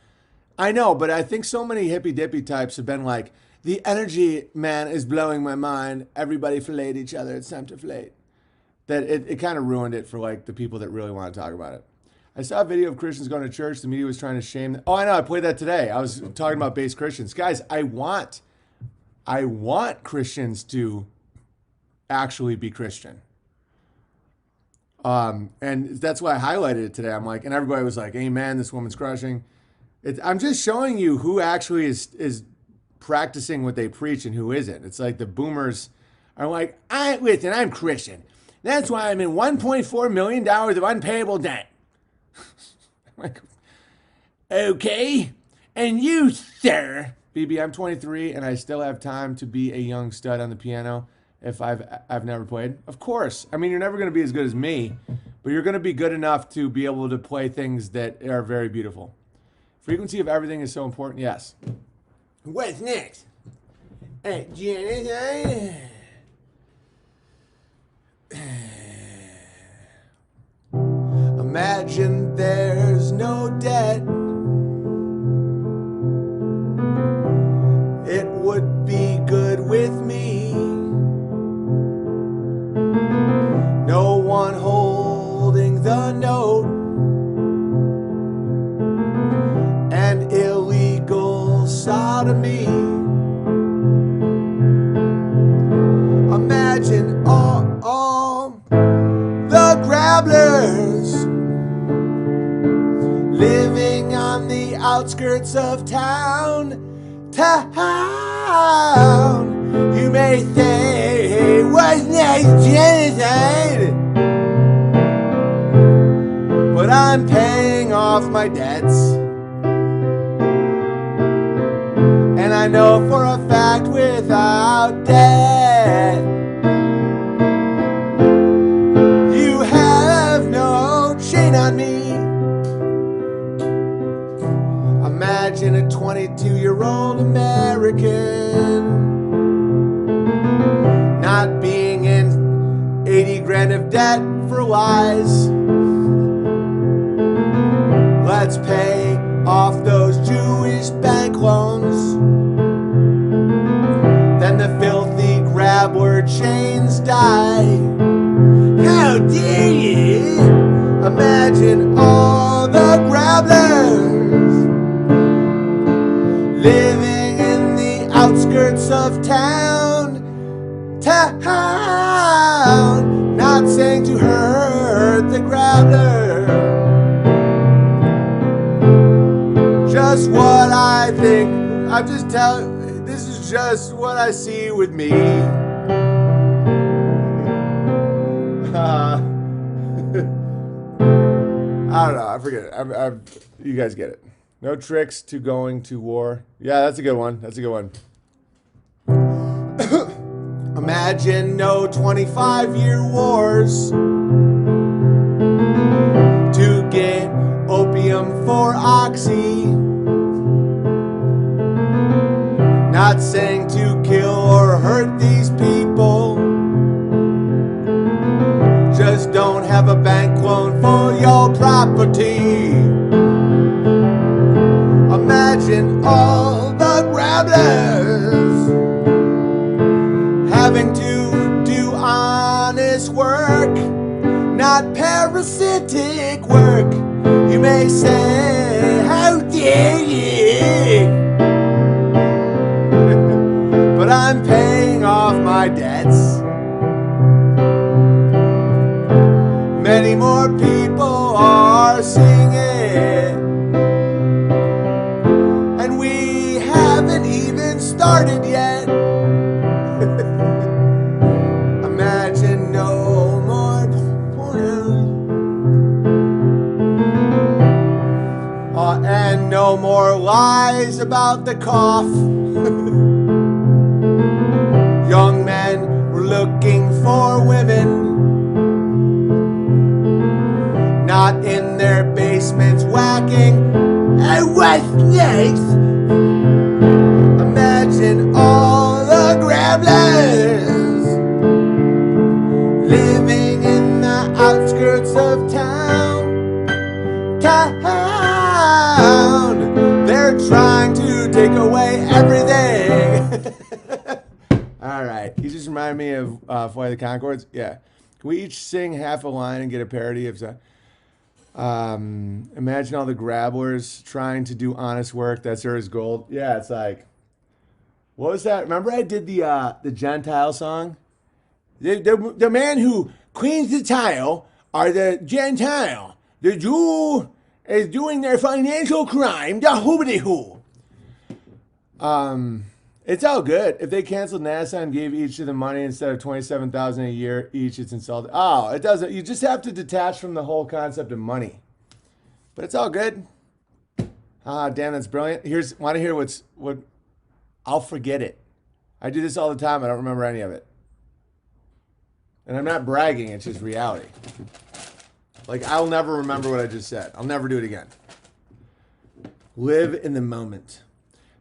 I know, but I think so many hippy dippy types have been like, the energy, man, is blowing my mind. Everybody filleted each other. It's time to fillet. That it kind of ruined it for like the people that really want to talk about it. I saw a video of Christians going to church. The media was trying to shame them. Oh, I know. I played that today. I was talking about base Christians. Guys, I want Christians to actually be Christian. And that's why I highlighted it today. I'm like, and everybody was like, amen, this woman's crushing. I'm just showing you who actually is practicing what they preach and who isn't. It's like the boomers are like, listen, I'm Christian. That's why I'm in $1.4 million of unpayable debt. I'm like, okay. And you, sir. BB, I'm 23 and I still have time to be a young stud on the piano if I've never played. Of course. I mean, you're never going to be as good as me, but you're going to be good enough to be able to play things that are very beautiful. Frequency of everything is so important. Yes. What's next? Hey, Janet. Imagine there's no debt. It would be good with me. No one holding the note. And illegal sodomy. Imagine all the grabblers living on the outskirts of town. You may say, what's next, genocide? But I'm paying off my debts. And I know for a fact without debt, you have no chain on me. Imagine a 22-year-old American not being in 80 grand of debt for lies. Let's pay off those Jewish bank loans. Then the filthy grabbler chains die. How dare you? Imagine all the grabblers living in the outskirts of town. Not saying to hurt the grabbler. Just what I think. I'm just telling. This is just what I see with me. I don't know. I forget it. You guys get it. No tricks to going to war. Yeah, that's a good one. That's a good one. Imagine no 25-year wars to get opium for oxy. Not saying to kill or hurt these people. Just don't have a bank loan for your property. Imagine all the grabblers having to do honest work, not parasitic. parasitic work. You may say, how dare you? But I'm paying off my debts. Many more people are seeing it. And we haven't even started yet. Imagine no more porn. And no more lies about the cough. Young men were looking for women, not in their basements whacking and wet snakes. Imagine all the gremlins living in the outskirts of town. They're trying to take away everything. All right. You just reminded me of Flight of the Conchords. Yeah. Can we each sing half a line and get a parody of imagine all the grabblers trying to do honest work. That's Earth's gold. Yeah, it's like, what was that? Remember I did the Gentile song? The man who cleans the tile are the Gentile. The Jew is doing their financial crime. The hoobity-hoo. It's all good. If they canceled NASA and gave each of them money instead of $27,000 a year each, it's insulting. Oh, it doesn't. You just have to detach from the whole concept of money. But it's all good. Ah, damn, that's brilliant. Want to hear what? I'll forget it. I do this all the time. I don't remember any of it. And I'm not bragging. It's just reality. Like, I'll never remember what I just said. I'll never do it again. Live in the moment.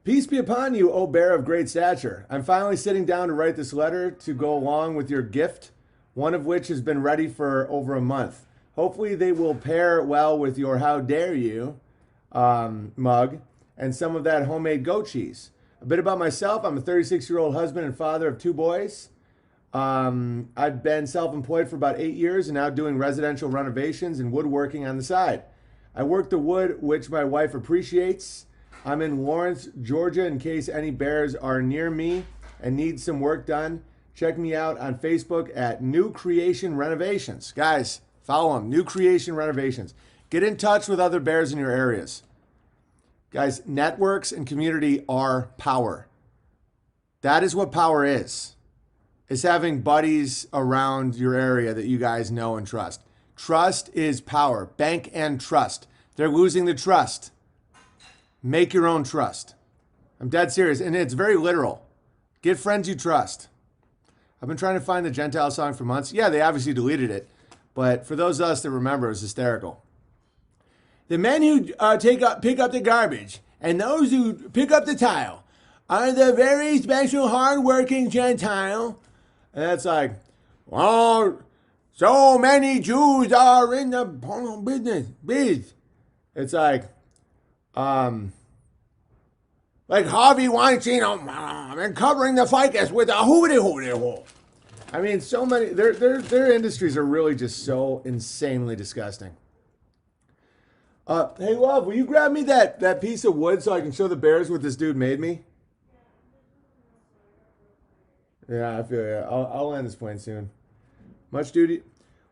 Peace be upon you, O bear of great stature. I'm finally sitting down to write this letter to go along with your gift, one of which has been ready for over a month. Hopefully they will pair well with your how dare you mug and some of that homemade goat cheese. A bit about myself. I'm a 36-year-old husband and father of 2 boys. I've been self-employed for about 8 years and now doing residential renovations and woodworking on the side. I work the wood, which my wife appreciates. I'm in Lawrence, Georgia, in case any bears are near me and need some work done. Check me out on Facebook at New Creation Renovations. Guys, follow them, New Creation Renovations. Get in touch with other bears in your areas. Guys, networks and community are power. That is what power is. It's having buddies around your area that you guys know and trust. Trust is power. Bank and trust. They're losing the trust. Make your own trust. I'm dead serious. And it's very literal. Get friends you trust. I've been trying to find the Gentile song for months. Yeah, they obviously deleted it. But for those of us that remember, it was hysterical. The men who pick up the garbage and those who pick up the tile are the very special, hardworking Gentile. And that's like, well, so many Jews are in the business. It's like Harvey Weinstein, and covering the ficus with a hoodie. I mean, so many, their industries are really just so insanely disgusting. Hey, love, will you grab me that piece of wood so I can show the bears what this dude made me? Yeah, I feel you. I'll land this plane soon. Much duty.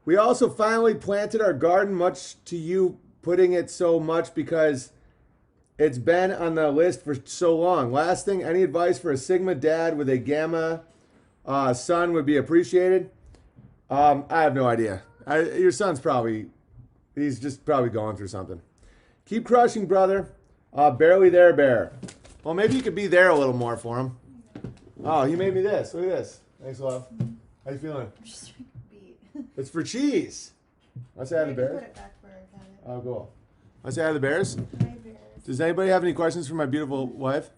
We also finally planted our garden, much to you putting it so much because it's been on the list for so long. Last thing, any advice for a Sigma dad with a Gamma son would be appreciated. I have no idea. Your son's he's just probably going through something. Keep crushing, brother. Barely there, bear. Well, maybe you could be there a little more for him. Oh, he made me this. Look at this. Thanks, love. How you feeling? Just beat. It's for cheese. Want to say hi to the bears? Put it back where I got it. Oh, cool. Want to say hi to the bears? Hi, bears. Does anybody have any questions for my beautiful wife?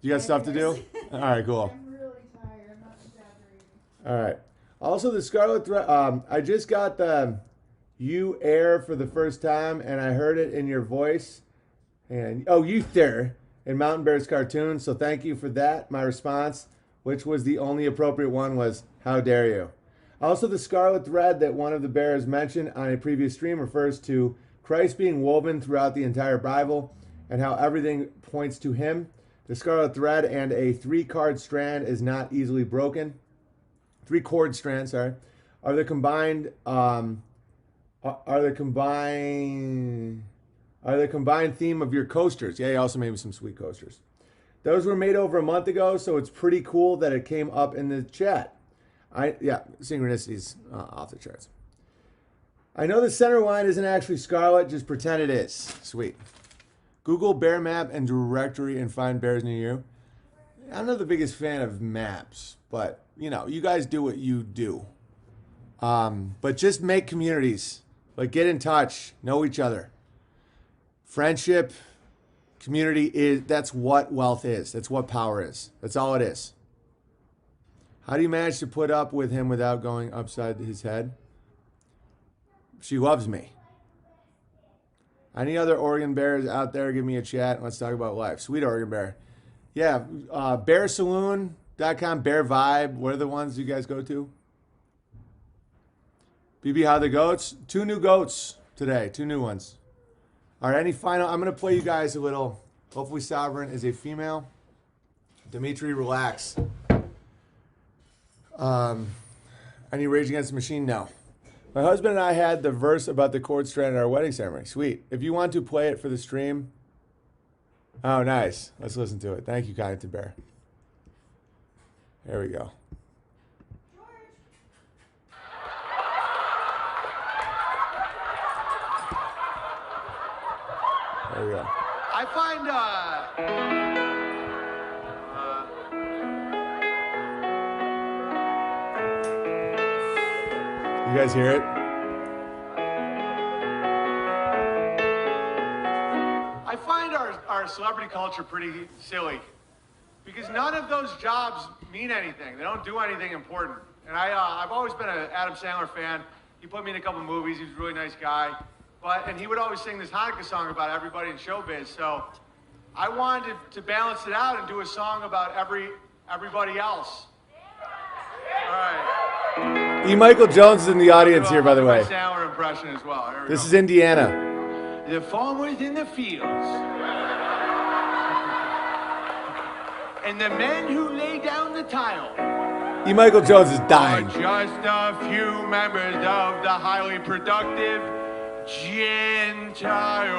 You got stuff to do? All right, cool. I'm really tired. I'm not exaggerating. All right. Also, the Scarlet Thread. I just got the "You Air" for the first time, and I heard it in your voice. And you there in Mountain Bears cartoon. So thank you for that. My response, which was the only appropriate one, was "How dare you?" Also, the scarlet thread that one of the bears mentioned on a previous stream refers to Christ being woven throughout the entire Bible and how everything points to him. The scarlet thread and a 3-card strand is not easily broken. 3-chord strand, sorry, are the combined theme of your coasters. Yeah, you also made me some sweet coasters. Those were made over a month ago, so it's pretty cool that it came up in the chat. Synchronicities off the charts. I know the center line isn't actually scarlet, just pretend it is. Sweet. Google bear map and directory and find bears near you. I'm not the biggest fan of maps, but you know, you guys do what you do. But just make communities. Like, get in touch, know each other. Friendship, community that's what wealth is. That's what power is. That's all it is. How do you manage to put up with him without going upside his head? She loves me. Any other Oregon Bears out there, give me a chat and let's talk about life. Sweet Oregon Bear. Yeah, bearsaloon.com, Bear Vibe. What are the ones you guys go to? BB, how the goats? 2 new goats today. 2 new ones. All right, any final? I'm going to play you guys a little. Hopefully Sovereign is a female. Dimitri, relax. Any Rage Against the Machine? No. My husband and I had the verse about the chord strand at our wedding ceremony. Sweet. If you want to play it for the stream. Oh, nice. Let's listen to it. Thank you, Connington Bear. There we go. There we go. I find, You guys hear it? I find our celebrity culture pretty silly because none of those jobs mean anything. They don't do anything important. And I've always been an Adam Sandler fan. He put me in a couple movies. He was a really nice guy. And he would always sing this Hanukkah song about everybody in showbiz. So I wanted to balance it out and do a song about everybody else. All right. E. Michael Jones is in the audience here, by the way. My Sandler impression as well. Here we This go. is Indiana. The farmers in the fields. And the men who lay down the tile. E. Michael Jones is Are dying. just a few members of the highly productive Gentiles.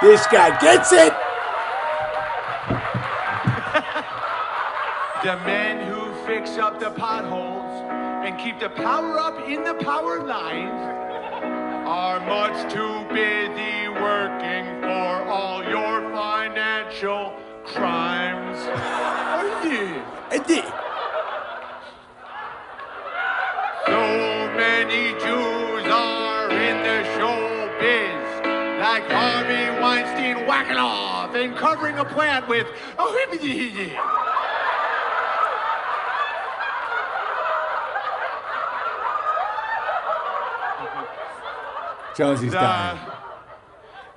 This guy gets it. The men who fix up the potholes and keep the power up in the power lines are much too busy working for all your financial crimes. So many Jews are in the showbiz, like Harvey Weinstein whacking off and covering a plant with Jonesy's dying.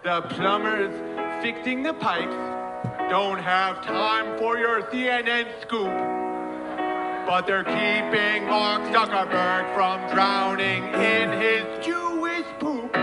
The plumbers fixing the pipes don't have time for your CNN scoop, but they're keeping Mark Zuckerberg from drowning in his Jewish poop.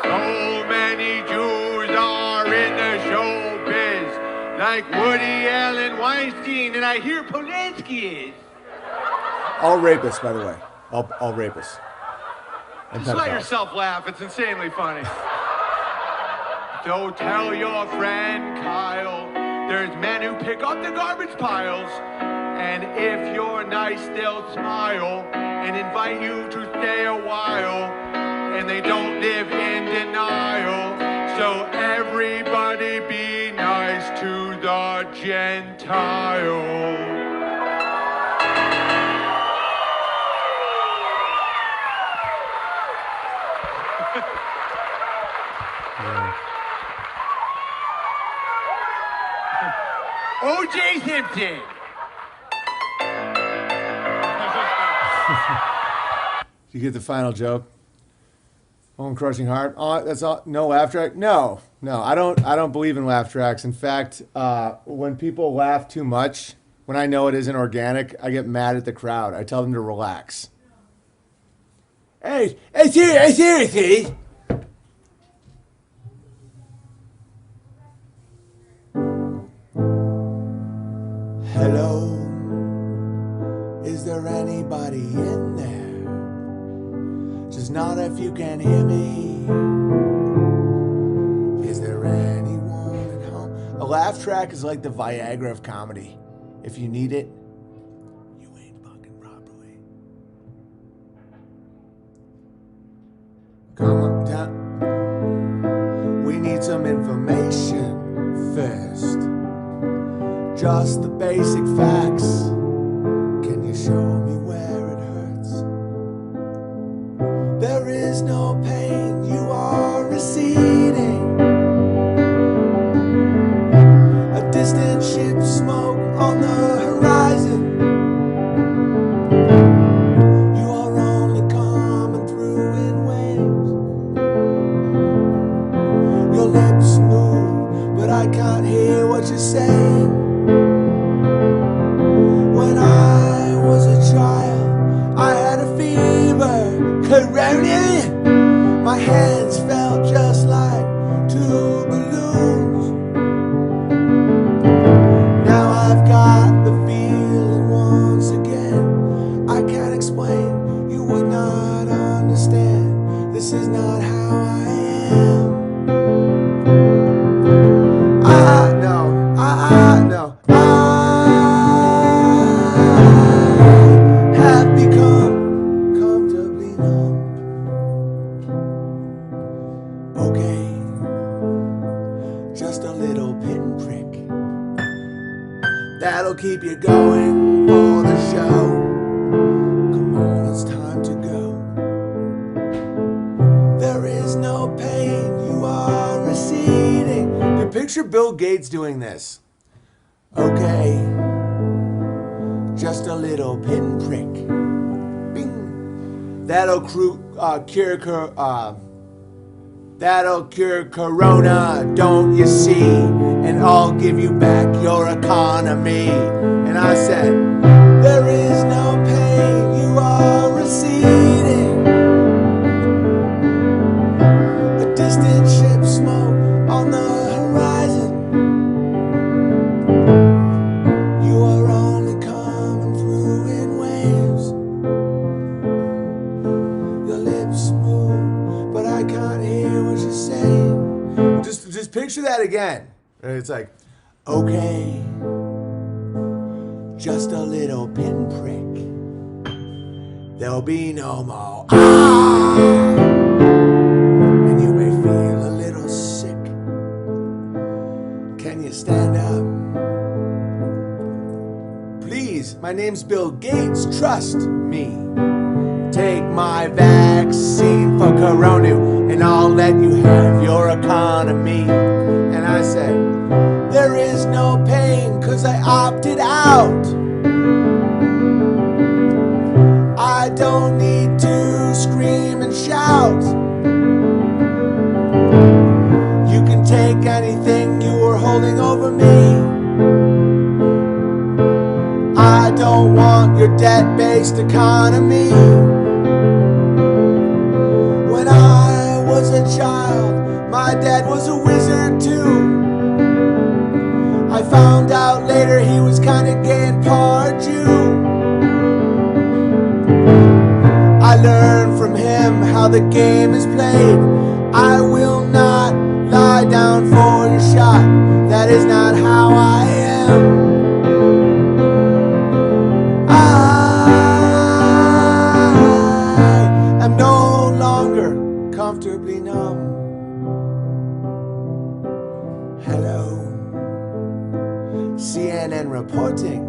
So many Jews are in the showbiz, like Woody Allen, Weinstein, and I hear Polanski is. All rapists, by the way. All rapists. And Just let pedophiles. yourself laugh. It's insanely funny. So tell your friend Kyle, there's men who pick up the garbage piles, and if you're nice, they'll smile and invite you to stay a while, and they don't live in denial. So everybody be nice to the Gentile. O.J. Simpson. Did you get the final joke? Bone crushing hard. Oh, that's all. No laugh track. No, no. I don't believe in laugh tracks. In fact, when people laugh too much, when I know it isn't organic, I get mad at the crowd. I tell them to relax. Hey, seriously. Hello. Is there anybody in there? Just not if you can hear me. Is there anyone at home? A laugh track is like the Viagra of comedy. If you need it, you ain't fucking properly. Come on down. We need some information first. Just the basic facts. Can you show me where it hurts? There is no pain, you are receding. A distant ship smoke on the horizon. You are only coming through in waves. Your lips move, but I can't hear what you're saying. When I was a child, I had a fever, corona. My hands felt just like two balloons. Now I've got the feeling once again. I can't explain, you would not understand. This is not how I am. I know. Have become comfortably numb. Okay, just a little pinprick. That'll keep you going for the show. Come on, it's time to go. There is no pain, you are receding. You picture Bill Gates doing this. Okay, just a little pinprick. Bing. That'll cure corona, don't you see? And I'll give you back your economy. And I said, there is no pain, you are receding. A distant ship smoke on the horizon. You are only coming through in waves. Your lips move, but I can't hear what you're saying. Just picture that again. It's like, okay, just a little pinprick. There'll be no more. And you may feel a little sick. Can you stand up? Please, my name's Bill Gates, trust me. Take my vaccine for corona, and I'll let you have your economy. And I said, there is no pain, 'cause I opted out. I don't need to scream and shout. You can take anything you were holding over me. I don't want your debt-based economy. When I was a child, my dad was a wizard too. I found out later he was kinda gay and part Jew. I learned from him how the game is played. I will not lie down for your shot. That is not how I am. I am no longer comfortably numb. Hello. CNN reporting.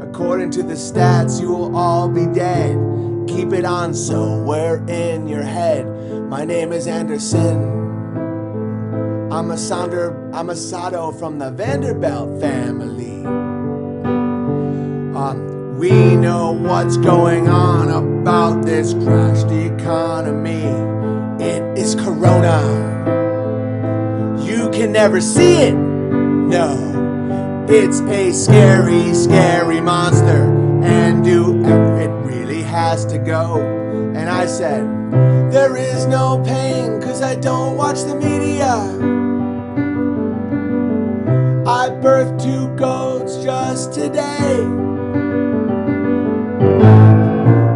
According to the stats, you will all be dead. Keep it on somewhere in your head. My name is Anderson. I'm a Sado from the Vanderbilt family. We know what's going on about this crashed economy. It is Corona. You can never see it. No, it's a scary, scary monster. And it really has to go. And I said, there is no pain, 'cause I don't watch the media. I birthed 2 goats just today.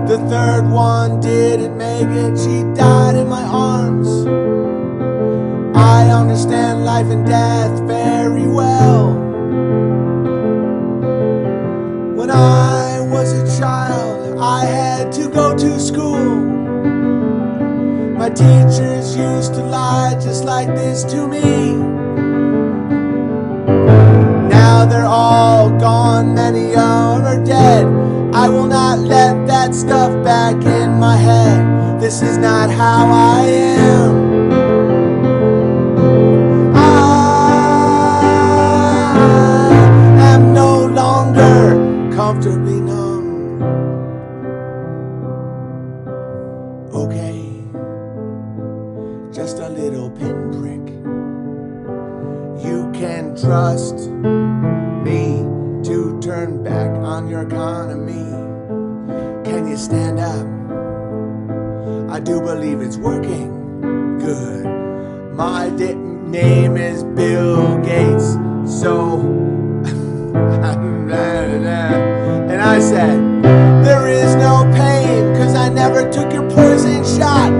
The third one didn't make it, she died in my arms. I understand life and death very well. When I was a child, I had to go to school. My teachers used to lie just like this to me. Now they're all gone, many of them are dead. I will not let that stuff back in my head. This is not how I am. I am no longer comfortably numb. Okay, just a little pinprick. You can trust me to turn back on your economy. Can you stand up? I do believe it's working. Good. My name is Bill Gates, so and I said, there is no pain, 'cause I never took your poison shot.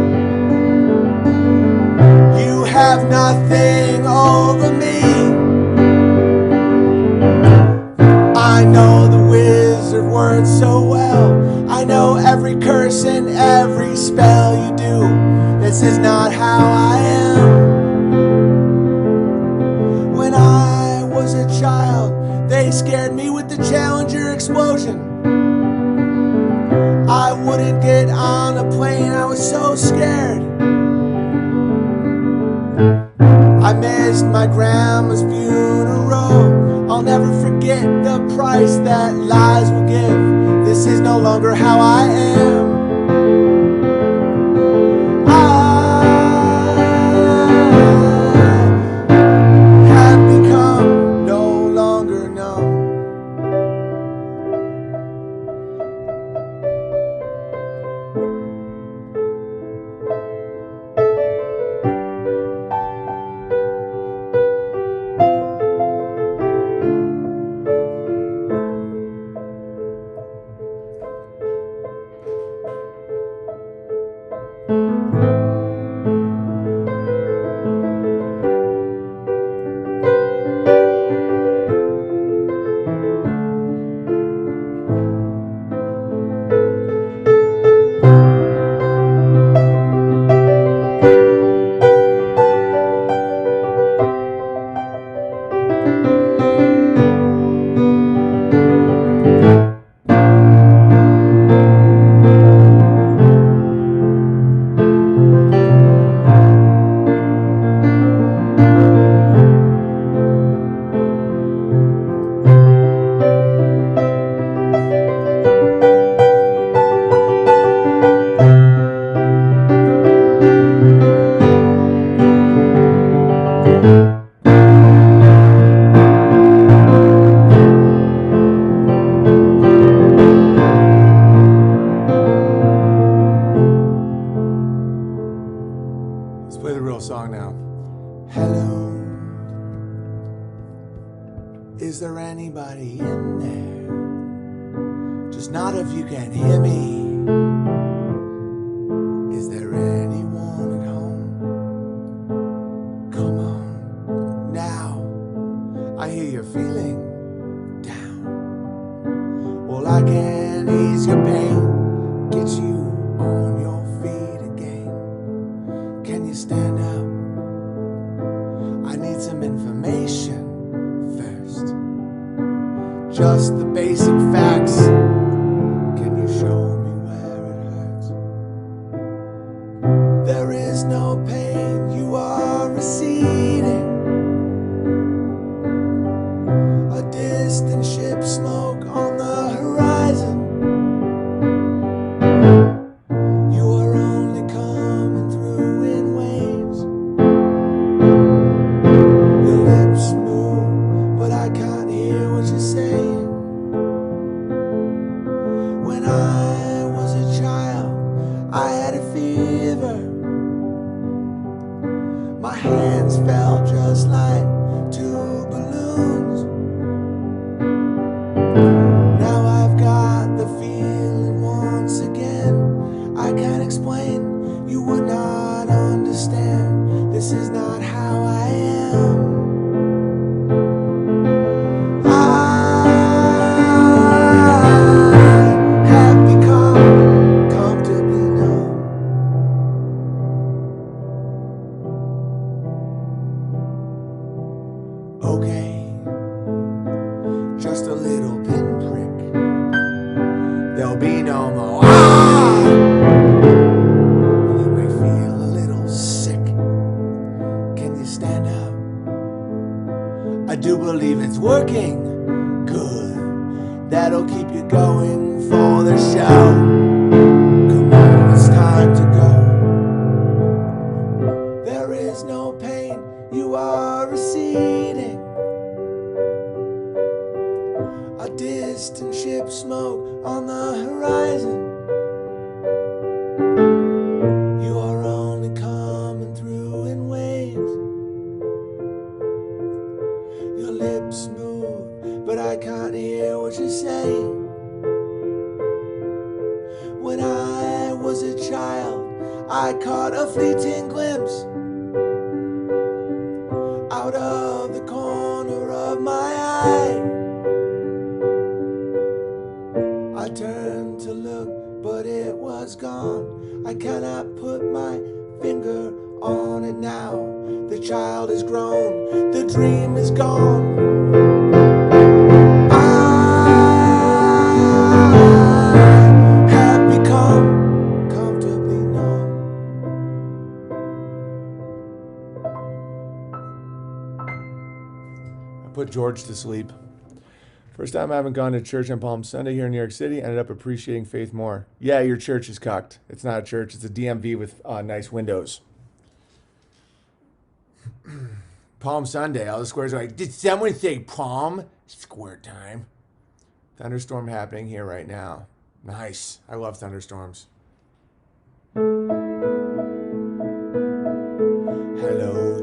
You have nothing over me. I know the wizard words so well. I know every curse and every spell you do. This is not how I am. When I was a child, they scared me with the Challenger explosion. I wouldn't get on a plane, I was so scared. I missed my grandma's funeral. I'll never forget the price that lies will give. This is no longer how I am. I have become no longer numb. Play the real song now. Hello, is there anybody in there? Just nod if you can hear me. Is there anyone at home? Come on now, I hear you're feeling down. Well, I can ease your pain, get you on your feet again. Can you stand up? I need some information first. Just the basic facts. Can you show me where it hurts? There is no pain, you are receding. A distant ship smoke on the horizon. there'll be no more. Ah! Well, you may feel a little sick. Can you stand up? I do believe it's working. Good. That'll keep you going for the show. Come on, it's time to go. There is no pain, you are receding. A distant ship smoke on the horizon. You are only coming through in waves. Your lips move, but I can't hear what you're saying. When I was a child, I caught a fleeting glimpse out of the corner of my eye. I turned to look, but it was gone. I cannot put my finger on it now. The child is grown, the dream is gone. I have become comfortably numb. I put George to sleep. First time I haven't gone to church on Palm Sunday here in New York City. Ended up appreciating faith more. Yeah, your church is cucked. It's not a church. It's a DMV with nice windows. Palm Sunday. All the squares are like, did someone say palm? Square time. Thunderstorm happening here right now. Nice. I love thunderstorms. Hello,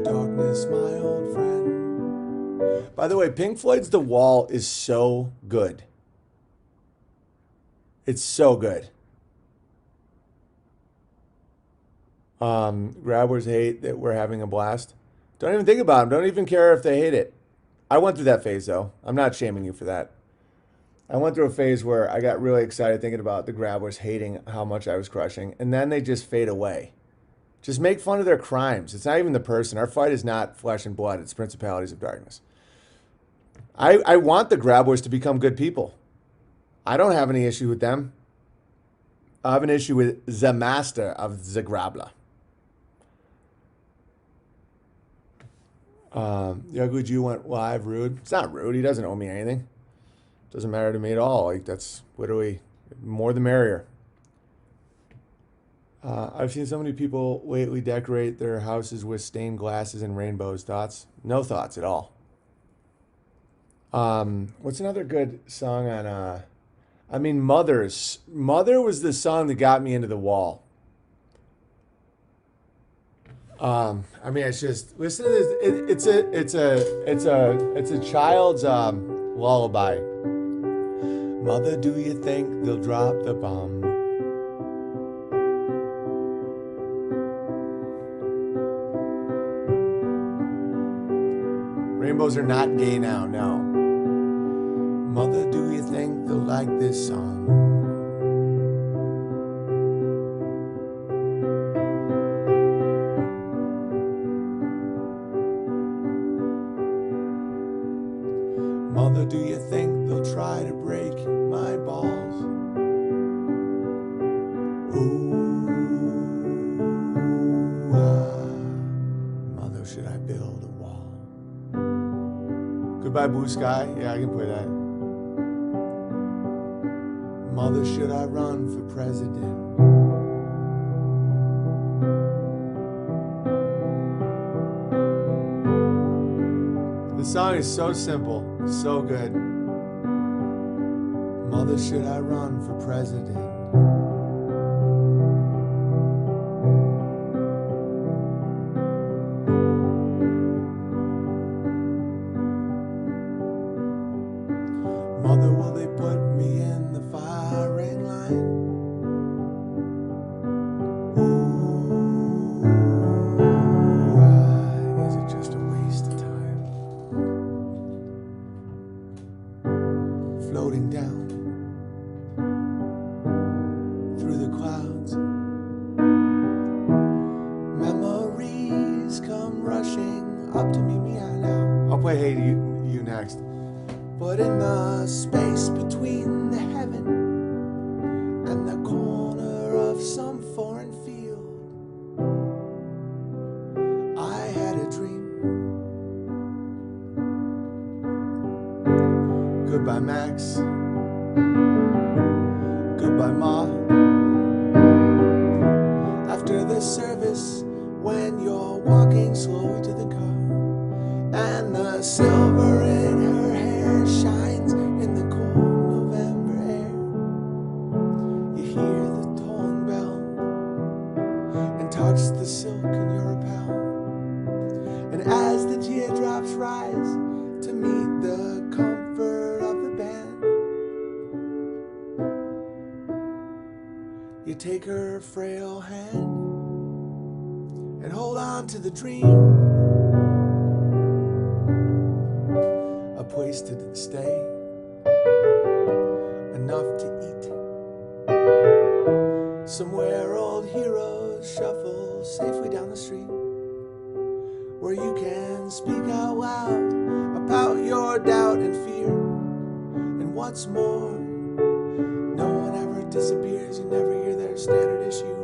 darkness, my old friend. By the way, Pink Floyd's The Wall is so good. It's so good. Grabbers hate that we're having a blast. Don't even think about them. Don't even care if they hate it. I went through that phase, though. I'm not shaming you for that. I went through a phase where I got really excited thinking about the Grabbers hating how much I was crushing, and then they just fade away. Just make fun of their crimes. It's not even the person. Our fight is not flesh and blood. It's principalities of darkness. I want the Grabbers to become good people. I don't have any issue with them. I have an issue with the master of the Grabla. The Ugly Jew went live rude. It's not rude. He doesn't owe me anything. Doesn't matter to me at all. Like, that's literally more the merrier. I've seen so many people lately decorate their houses with stained glasses and rainbows. Thoughts? No thoughts at all. What's another good song on, Mothers. Mother was the song that got me into The Wall. It's just, listen to this. It's a child's, lullaby. Mother, do you think they'll drop the bomb? Rainbows are not gay now, no. Mother, do you think they'll like this song? Mother, do you think they'll try to break my balls? Ooh, mother, should I build a wall? Goodbye, Blue Sky. Yeah, I can play that. Mother, should I run for president? The song is so simple, so good. Mother, should I run for president? Mother, will they put me in the firing line? Ooh, why is it just a waste of time? Floating down through the clouds, memories come rushing up to me now. I'll play Hey to You next. But in the space between the heaven You take her frail hand and hold on to the dream. A place to stay, enough to eat. Somewhere old heroes shuffle safely down the street, where you can speak out loud about your doubt and fear. And what's more, no one ever disappears. You never hear their standard issue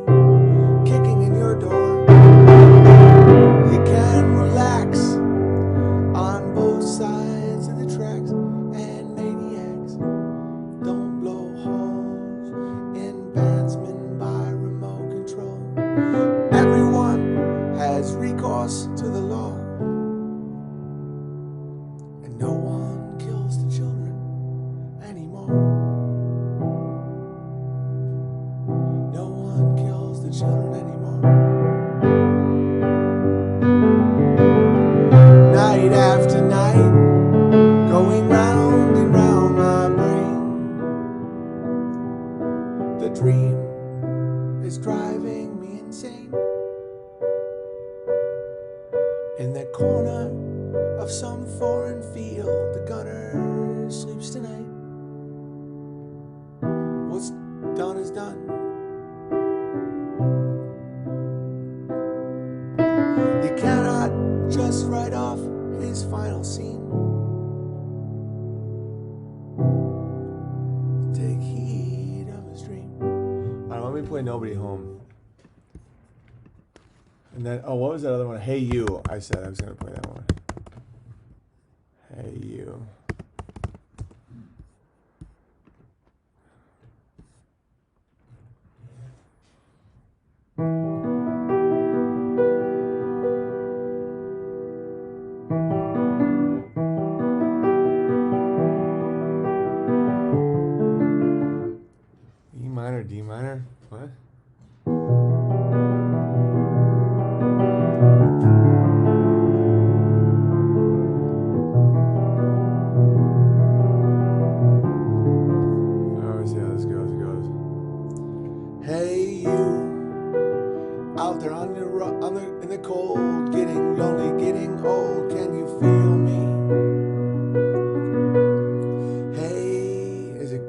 kicking in your door. You can relax on both sides of the tracks, and maniacs don't blow holes in bandsmen by remote control. Everyone has recourse to the law, and no one kills the children anymore. No one kills the children anymore. Night after night, going round and round my brain. The dream is driving me insane. In that corner of some foreign field, the gunner sleeps tonight. What's done is done. You cannot just write off his final scene. Take heed of his dream. Alright, let me play Nobody Home. And then, oh, what was that other one? Hey You. I said I was going to play that one. Hey You. E minor, D minor, what? In the cold, getting lonely, getting old, can you feel me? Hey, is it?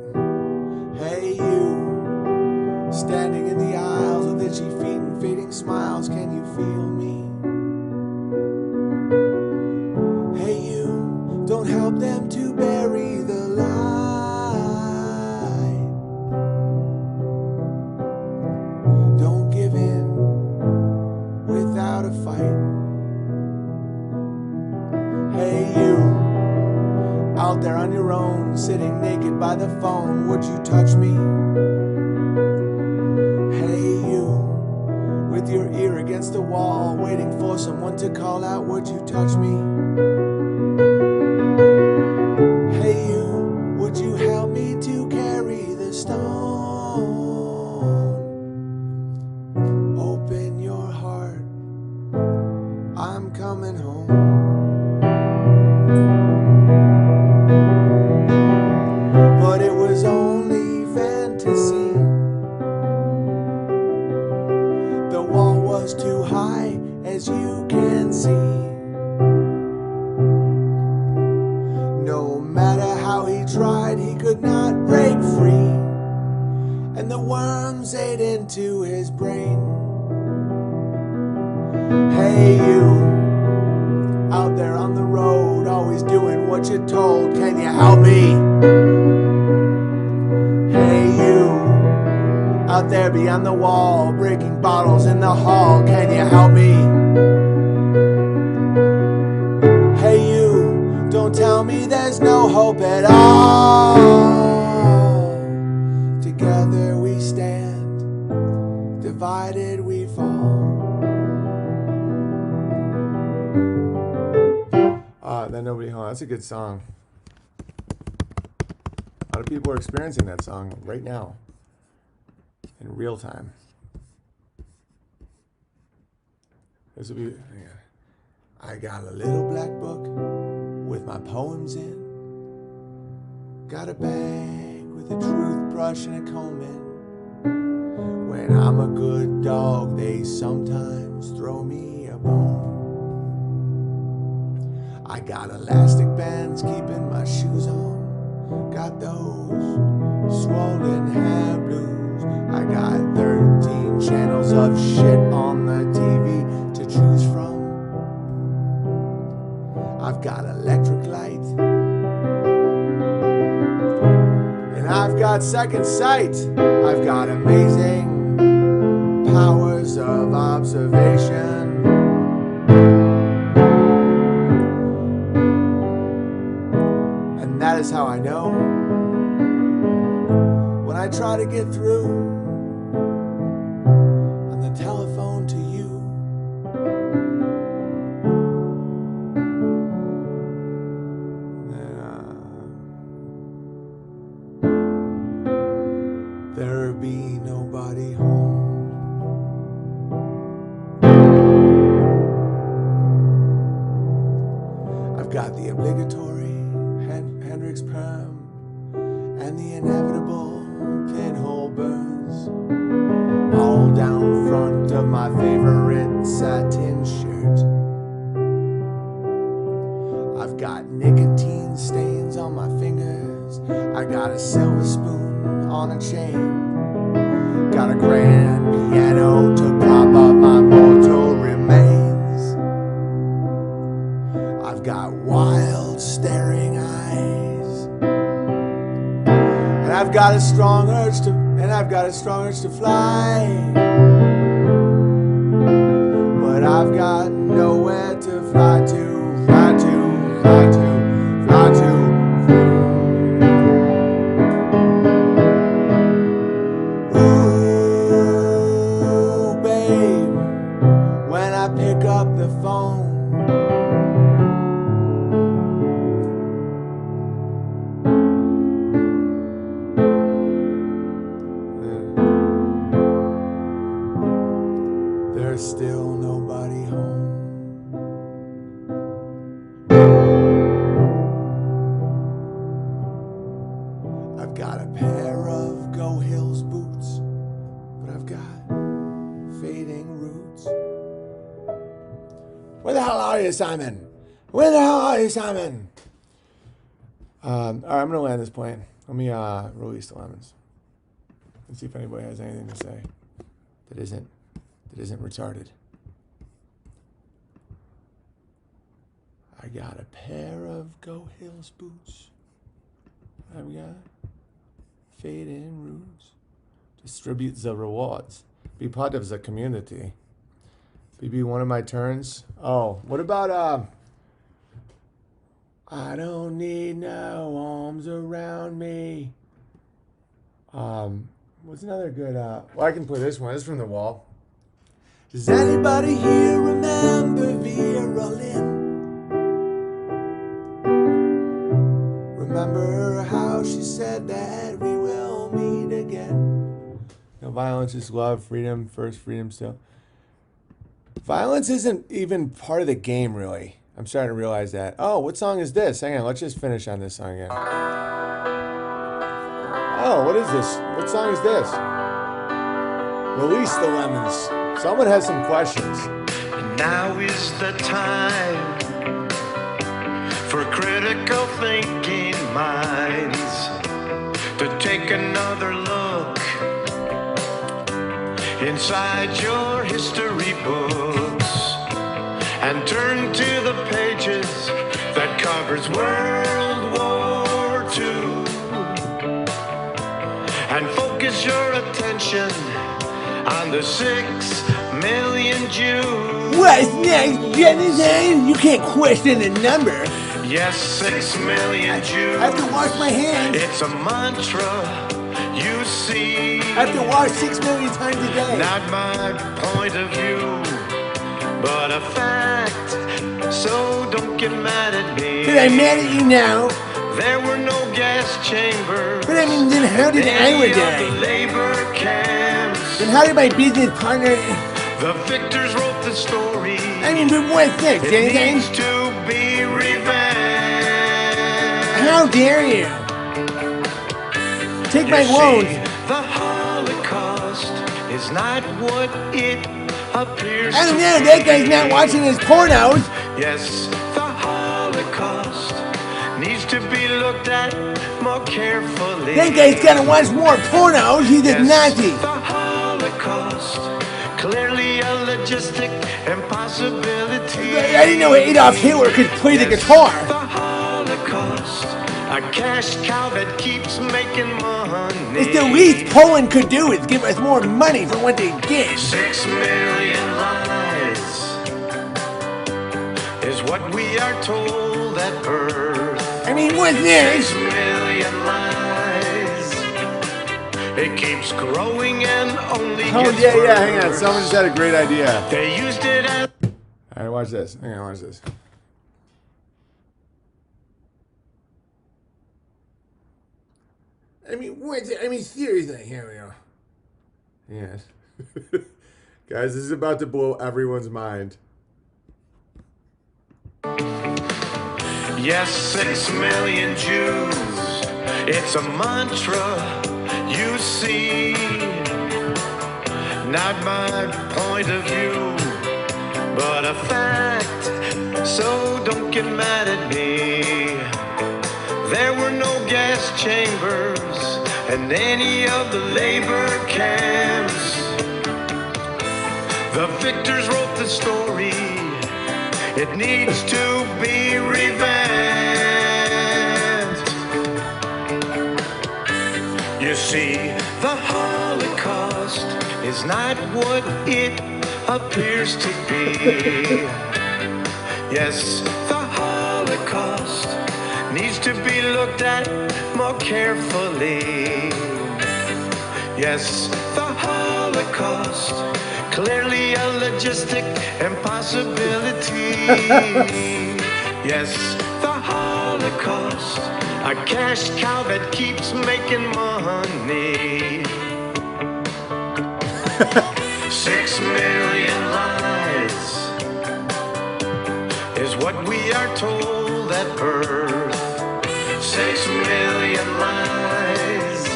Hey, you, standing in the aisles with itchy feet and fading smiles, can you feel me? Hey, you, don't help them to bury the light. Don't give in without a fight. Hey, you, out there on your own, sitting naked by the phone, would you touch me? Hey, you, with your ear against the wall, waiting for someone to call out, would you touch me? Hey, you, would you help me to carry the stone? Open your heart, I'm coming home. But it was only fantasy. The wall was too high, as you can see. No matter how he tried, he could not break free, and the worms ate into his brain. Hey, you, out there on the road, always doing what you're told, can you help me? Hey, you, out there beyond the wall, breaking bottles in the hall, can you help me? Hey, you, don't tell me there's no hope at all. Together we stand, divided we fall. Then Nobody Home. That's a good song. A lot of people are experiencing that song right now, in real time. This will be. Yeah. I got a little black book with my poems in. Got a bag with a toothbrush and a comb in. dog, they sometimes throw me a bone. I got elastic bands keeping my shoes on. Got those swollen hair blues. I got 13 channels of shit on the TV to choose from. I've got electric light, and I've got second sight. I've got amazing powers of observation. And that is how I know when I try to get through on the telephone to you. There be nobody home. I've got the obligatory Hendrix perm and the inevitable pinhole burns all down front of my favorite satin shirt. I've got nicotine stains on my fingers. I got a silver spoon on a chain. Got a grand piano to prop up my mortal remains. I've got wild staring eyes. And I've got a strong urge to fly. But I've got nowhere to fly to, fly to, fly to, fly to. Ooh, babe, when I pick up the phone, there's still nobody home. I've got a pair of Go Hills boots, but I've got fading roots. Where the hell are you, Simon? Where the hell are you, Simon? All right, I'm gonna land this plane. Let me release the lemons and see if anybody has anything to say that isn't retarded. I got a pair of Go Hills boots. I've got fading roots. Distribute the rewards. Be part of the community. Maybe one of my turns. Oh, what about I don't need no arms around me. What's another good well, I can play this one. This is from The Wall. Does anybody here remember Vera Lynn? Remember how she said that we will meet again? No violence is love, freedom first, freedom still. Violence isn't even part of the game, really. I'm starting to realize that. Oh, what song is this? Hang on, let's just finish on this song again. Oh, what is this? What song is this? Release the lemons. Someone has some questions. Now is the time for critical thinking minds to take another look inside your history books and turn to the pages that covers World War II and focus your attention on the 6 million Jews. What's next, Jonathan? You can't question the number. Yes, 6 million Jews. I have to wash my hands. It's a mantra, you see. I have to wash 6 million times a day. Not my point of view, but a fact. So don't get mad at me. But I'm mad at you now. There were no gas chambers. But I mean, then how did Iowa die? Labor camps. Then how did my business partner... The victors wrote the story. I mean, but what's next, It anything? needs to be revenge. How dare you? Take my You loans. see, the Holocaust is not what it appears I don't to know. be. That guy's not watching his pornos. Yes, the Holocaust needs to be looked at more carefully. That guy's gotta watch more pornos. He's a Nazi. The Holocaust, clearly a logistic impossibility. I didn't know Adolf Hitler could play the guitar. The Holocaust, a cash cow that keeps making money. It's the least Poland could do is give us more money for what they did. 6 million lies is what we are told at birth. I mean, what's next? 6 million lies. It keeps growing and only Oh, gets yeah, worse. hang on. Someone just had a great idea. They used it as All right, watch this. Hang on, watch this. I mean, seriously, here we go. Yes. Guys, this is about to blow everyone's mind. yes, 6 million Jews. It's a mantra, you see. Not my point of view, but a fact. So don't get mad at me. There were no gas chambers in any of the labor camps. The victors wrote the story. It needs to be revamped. You see, the Holocaust is not what it appears to be. Yes, the Holocaust needs to be looked at more carefully. Yes, the Holocaust, clearly a logistic impossibility. Yes, the Holocaust, a cash cow that keeps making money. 6 million lies is what we are told at birth. 6 million lies.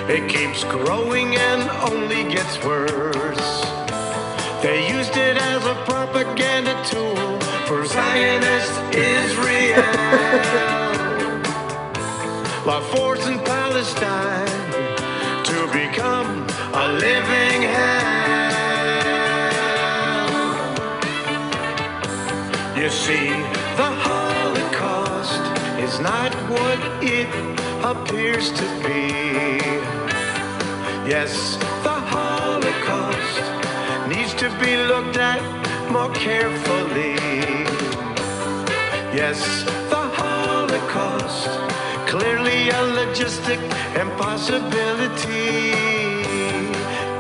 It keeps growing and only gets worse. They used it as a propaganda tool for Zionist Israel, while forcing Palestine to become a living hell. You see, the Holocaust is not what it appears to be. Yes, the Holocaust needs to be looked at more carefully. Yes, the Holocaust, clearly a logistic impossibility.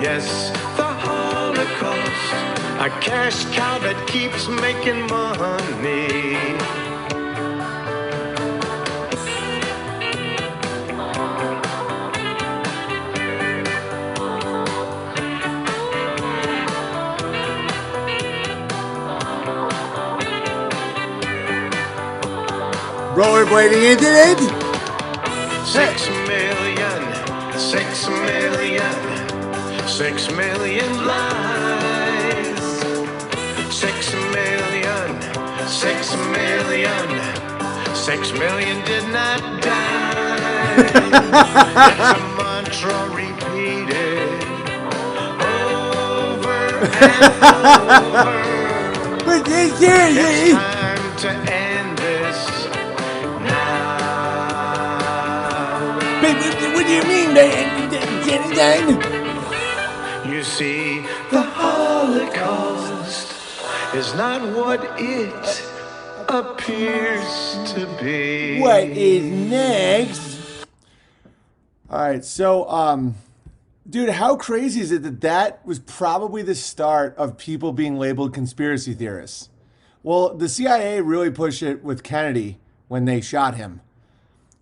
Yes, the Holocaust, a cash cow that keeps making money. Rollerblading incident? 6 million, 6 million, 6 million lies. 6 million, 6 million, 6 million did not die. It's a mantra repeated over and over. But It's seriously, time to end this now. what do you mean by genocide? You see, the Holocaust is not what it appears to be. What is next? All right, so dude, how crazy is it that that was probably the start of people being labeled conspiracy theorists? Well, the CIA really pushed it with Kennedy when they shot him.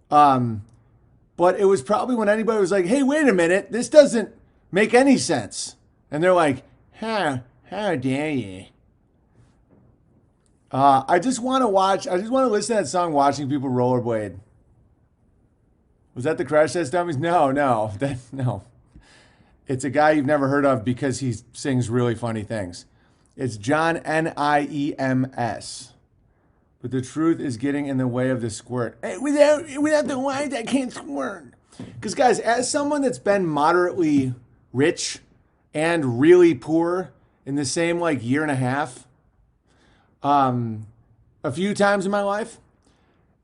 But it was probably when anybody was like, "Hey, wait a minute, this doesn't make any sense," and they're like, how dare you? I just want to listen to that song, Watching People Rollerblade. Was that the Crash Test Dummies? No. It's a guy you've never heard of because he sings really funny things. It's John Niems. But the truth is getting in the way of the squirt. Hey, without the light, I can't squirt. Because, guys, as someone that's been moderately rich and really poor in the same like year and a half, a few times in my life,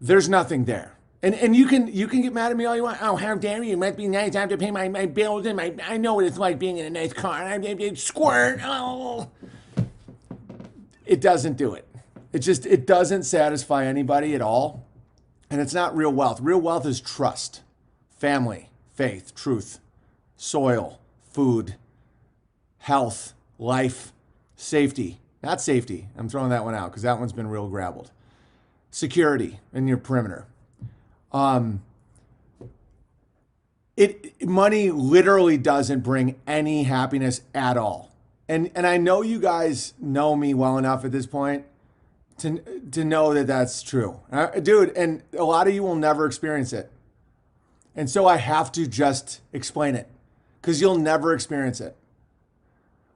there's nothing there. And you can get mad at me all you want. Oh, how dare you? It must be nice. I have to pay my bills and I know what it's like being in a nice car. I squirt. Oh. It doesn't do it. It doesn't satisfy anybody at all. And it's not real wealth. Real wealth is trust, family, faith, truth, soil, food, health, life, safety. Not safety. I'm throwing that one out because that one's been real grabbled. Security in your perimeter. Money literally doesn't bring any happiness at all. And I know you guys know me well enough at this point to know that that's true. Dude, and a lot of you will never experience it. And so I have to just explain it because you'll never experience it.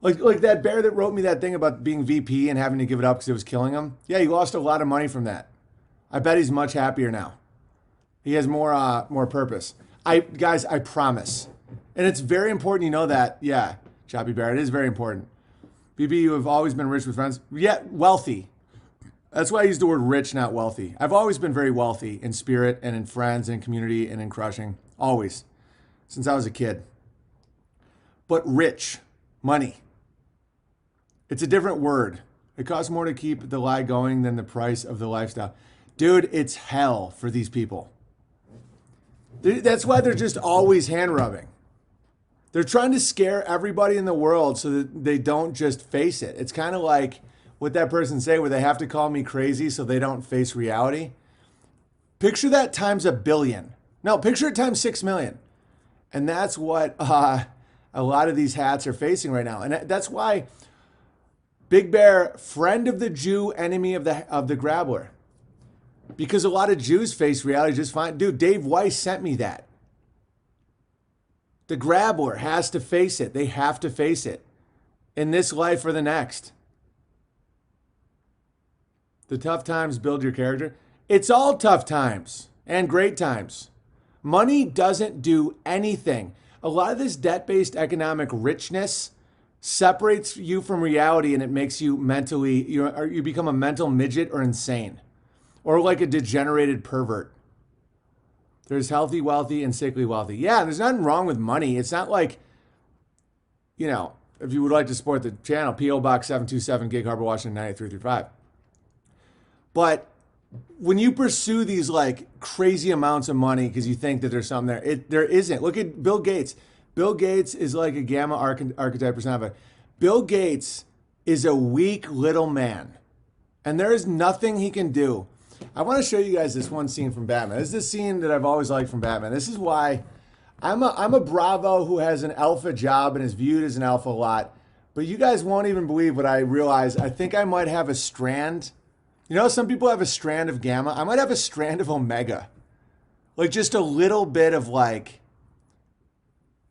Like that bear that wrote me that thing about being VP and having to give it up because it was killing him. Yeah, he lost a lot of money from that. I bet he's much happier now. He has more purpose. Guys, I promise. And it's very important you know that. Yeah, Choppy Bear, it is very important. BB, you have always been rich with friends. Yeah, wealthy. That's why I use the word rich, not wealthy. I've always been very wealthy in spirit and in friends and community and in crushing. Always. Since I was a kid. But rich, money. It's a different word. It costs more to keep the lie going than the price of the lifestyle. Dude, it's hell for these people. That's why they're just always hand rubbing. They're trying to scare everybody in the world so that they don't just face it. It's kind of like what that person say where they have to call me crazy so they don't face reality. Picture that times 1 billion. No, picture it times 6 million. And that's what a lot of these hats are facing right now. And that's why Big Bear, friend of the Jew, enemy of the grabbler. Because a lot of Jews face reality just fine. Dude, Dave Weiss sent me that. The grabbler has to face it. They have to face it. In this life or the next. The tough times build your character. It's all tough times and great times. Money doesn't do anything. A lot of this debt-based economic richness separates you from reality and it makes you mentally, you become a mental midget or insane. Or like a degenerated pervert. There's healthy, wealthy, and sickly wealthy. Yeah, there's nothing wrong with money. It's not like, if you would like to support the channel, P.O. Box 727, Gig Harbor, Washington, 98335. But when you pursue these like crazy amounts of money because you think that there's something there, there isn't. Look at Bill Gates. Bill Gates is like a gamma archetype personified. Bill Gates is a weak little man. And there is nothing he can do. I want to show you guys this one scene from Batman. This is the scene that I've always liked from Batman. This is why I'm a Bravo who has an alpha job and is viewed as an alpha a lot. But you guys won't even believe what I realize. I think I might have a strand. Some people have a strand of gamma. I might have a strand of omega. Like just a little bit of like,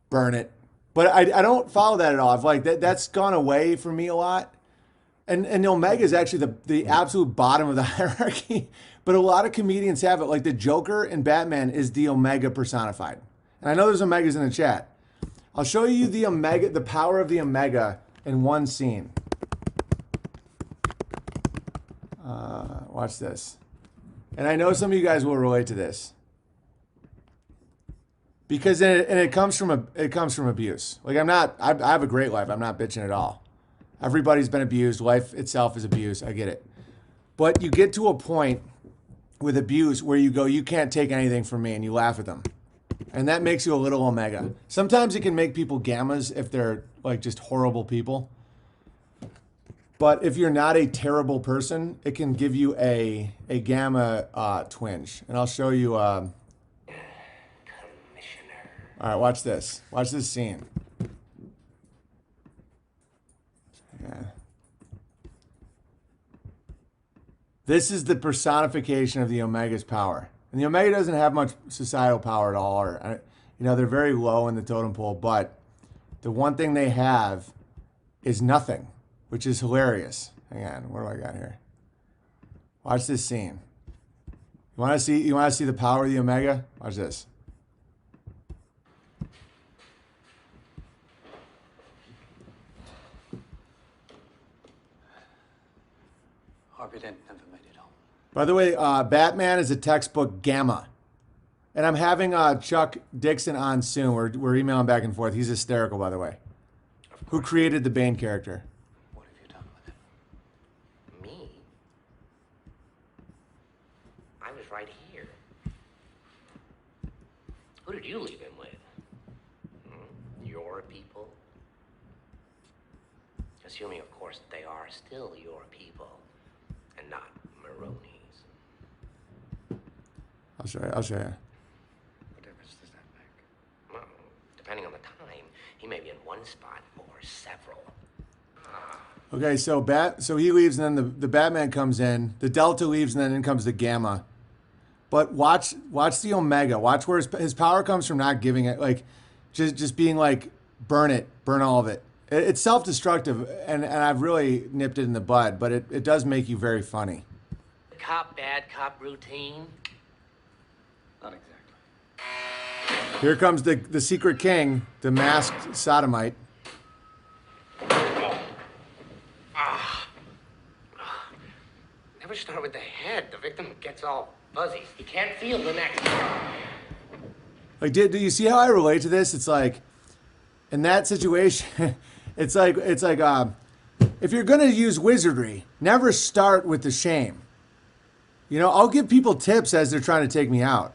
burn it. But I don't follow that at all. I've like that's gone away for me a lot. And omega is actually the absolute bottom of the hierarchy. But a lot of comedians have it. Like the Joker in Batman is the omega personified. And I know there's omegas in the chat. I'll show you the omega, the power of the omega in one scene. Watch this. And I know some of you guys will relate to this. Because it comes from abuse. Like I have a great life. I'm not bitching at all. Everybody's been abused. Life itself is abuse. I get it. But you get to a point with abuse where you go, you can't take anything from me, and you laugh at them. And that makes you a little omega. Sometimes it can make people gammas if they're like just horrible people. But if you're not a terrible person, it can give you a gamma twinge. And I'll show you. All right, watch this. Watch this scene. Yeah. This is the personification of the Omega's power. And the Omega doesn't have much societal power at all. Or, they're very low in the totem pole. But the one thing they have is nothing, which is hilarious. Hang on, what do I got here? Watch this scene. You want to see the power of the Omega? Watch this. Harvey never made it home. By the way, Batman is a textbook Gamma. And I'm having Chuck Dixon on soon. We're emailing back and forth. He's hysterical, by the way. Who created the Bane character? What have you done with him? Me? I was right here. Who did you leave him with? Your people? Assuming, of course, that they are still your people and not Maroni's. I'll show you. What difference does that make? Well, depending on the time, he may be in one spot or several. Okay, so he leaves, and then the Batman comes in. The Delta leaves, and then in comes the Gamma. But watch the Omega. Watch where his power comes from not giving it, like just being like, burn all of it. It's self-destructive, and I've really nipped it in the bud, but it does make you very funny. Cop, bad cop routine. Not exactly. Here comes the Secret King, the masked sodomite. Never start with the head. The victim gets all fuzzy. He can't feel the next. Like, do you see how I relate to this? It's like, in that situation, it's like if you're gonna use wizardry, never start with the shame. You know, I'll give people tips as they're trying to take me out.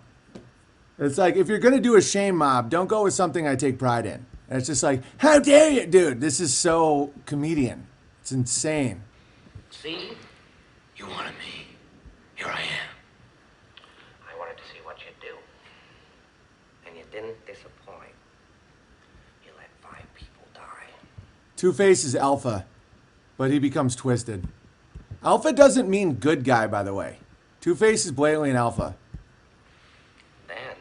It's like, if you're gonna do a shame mob, don't go with something I take pride in. And it's just like, how dare you, dude? This is so comedian. It's insane. See? You wanted me. Here I am. I wanted to see what you'd do. And you didn't disappoint. You let 5 people die. Two-Face is alpha, but he becomes twisted. Alpha doesn't mean good guy, by the way. Two-Face is blatantly an alpha. Then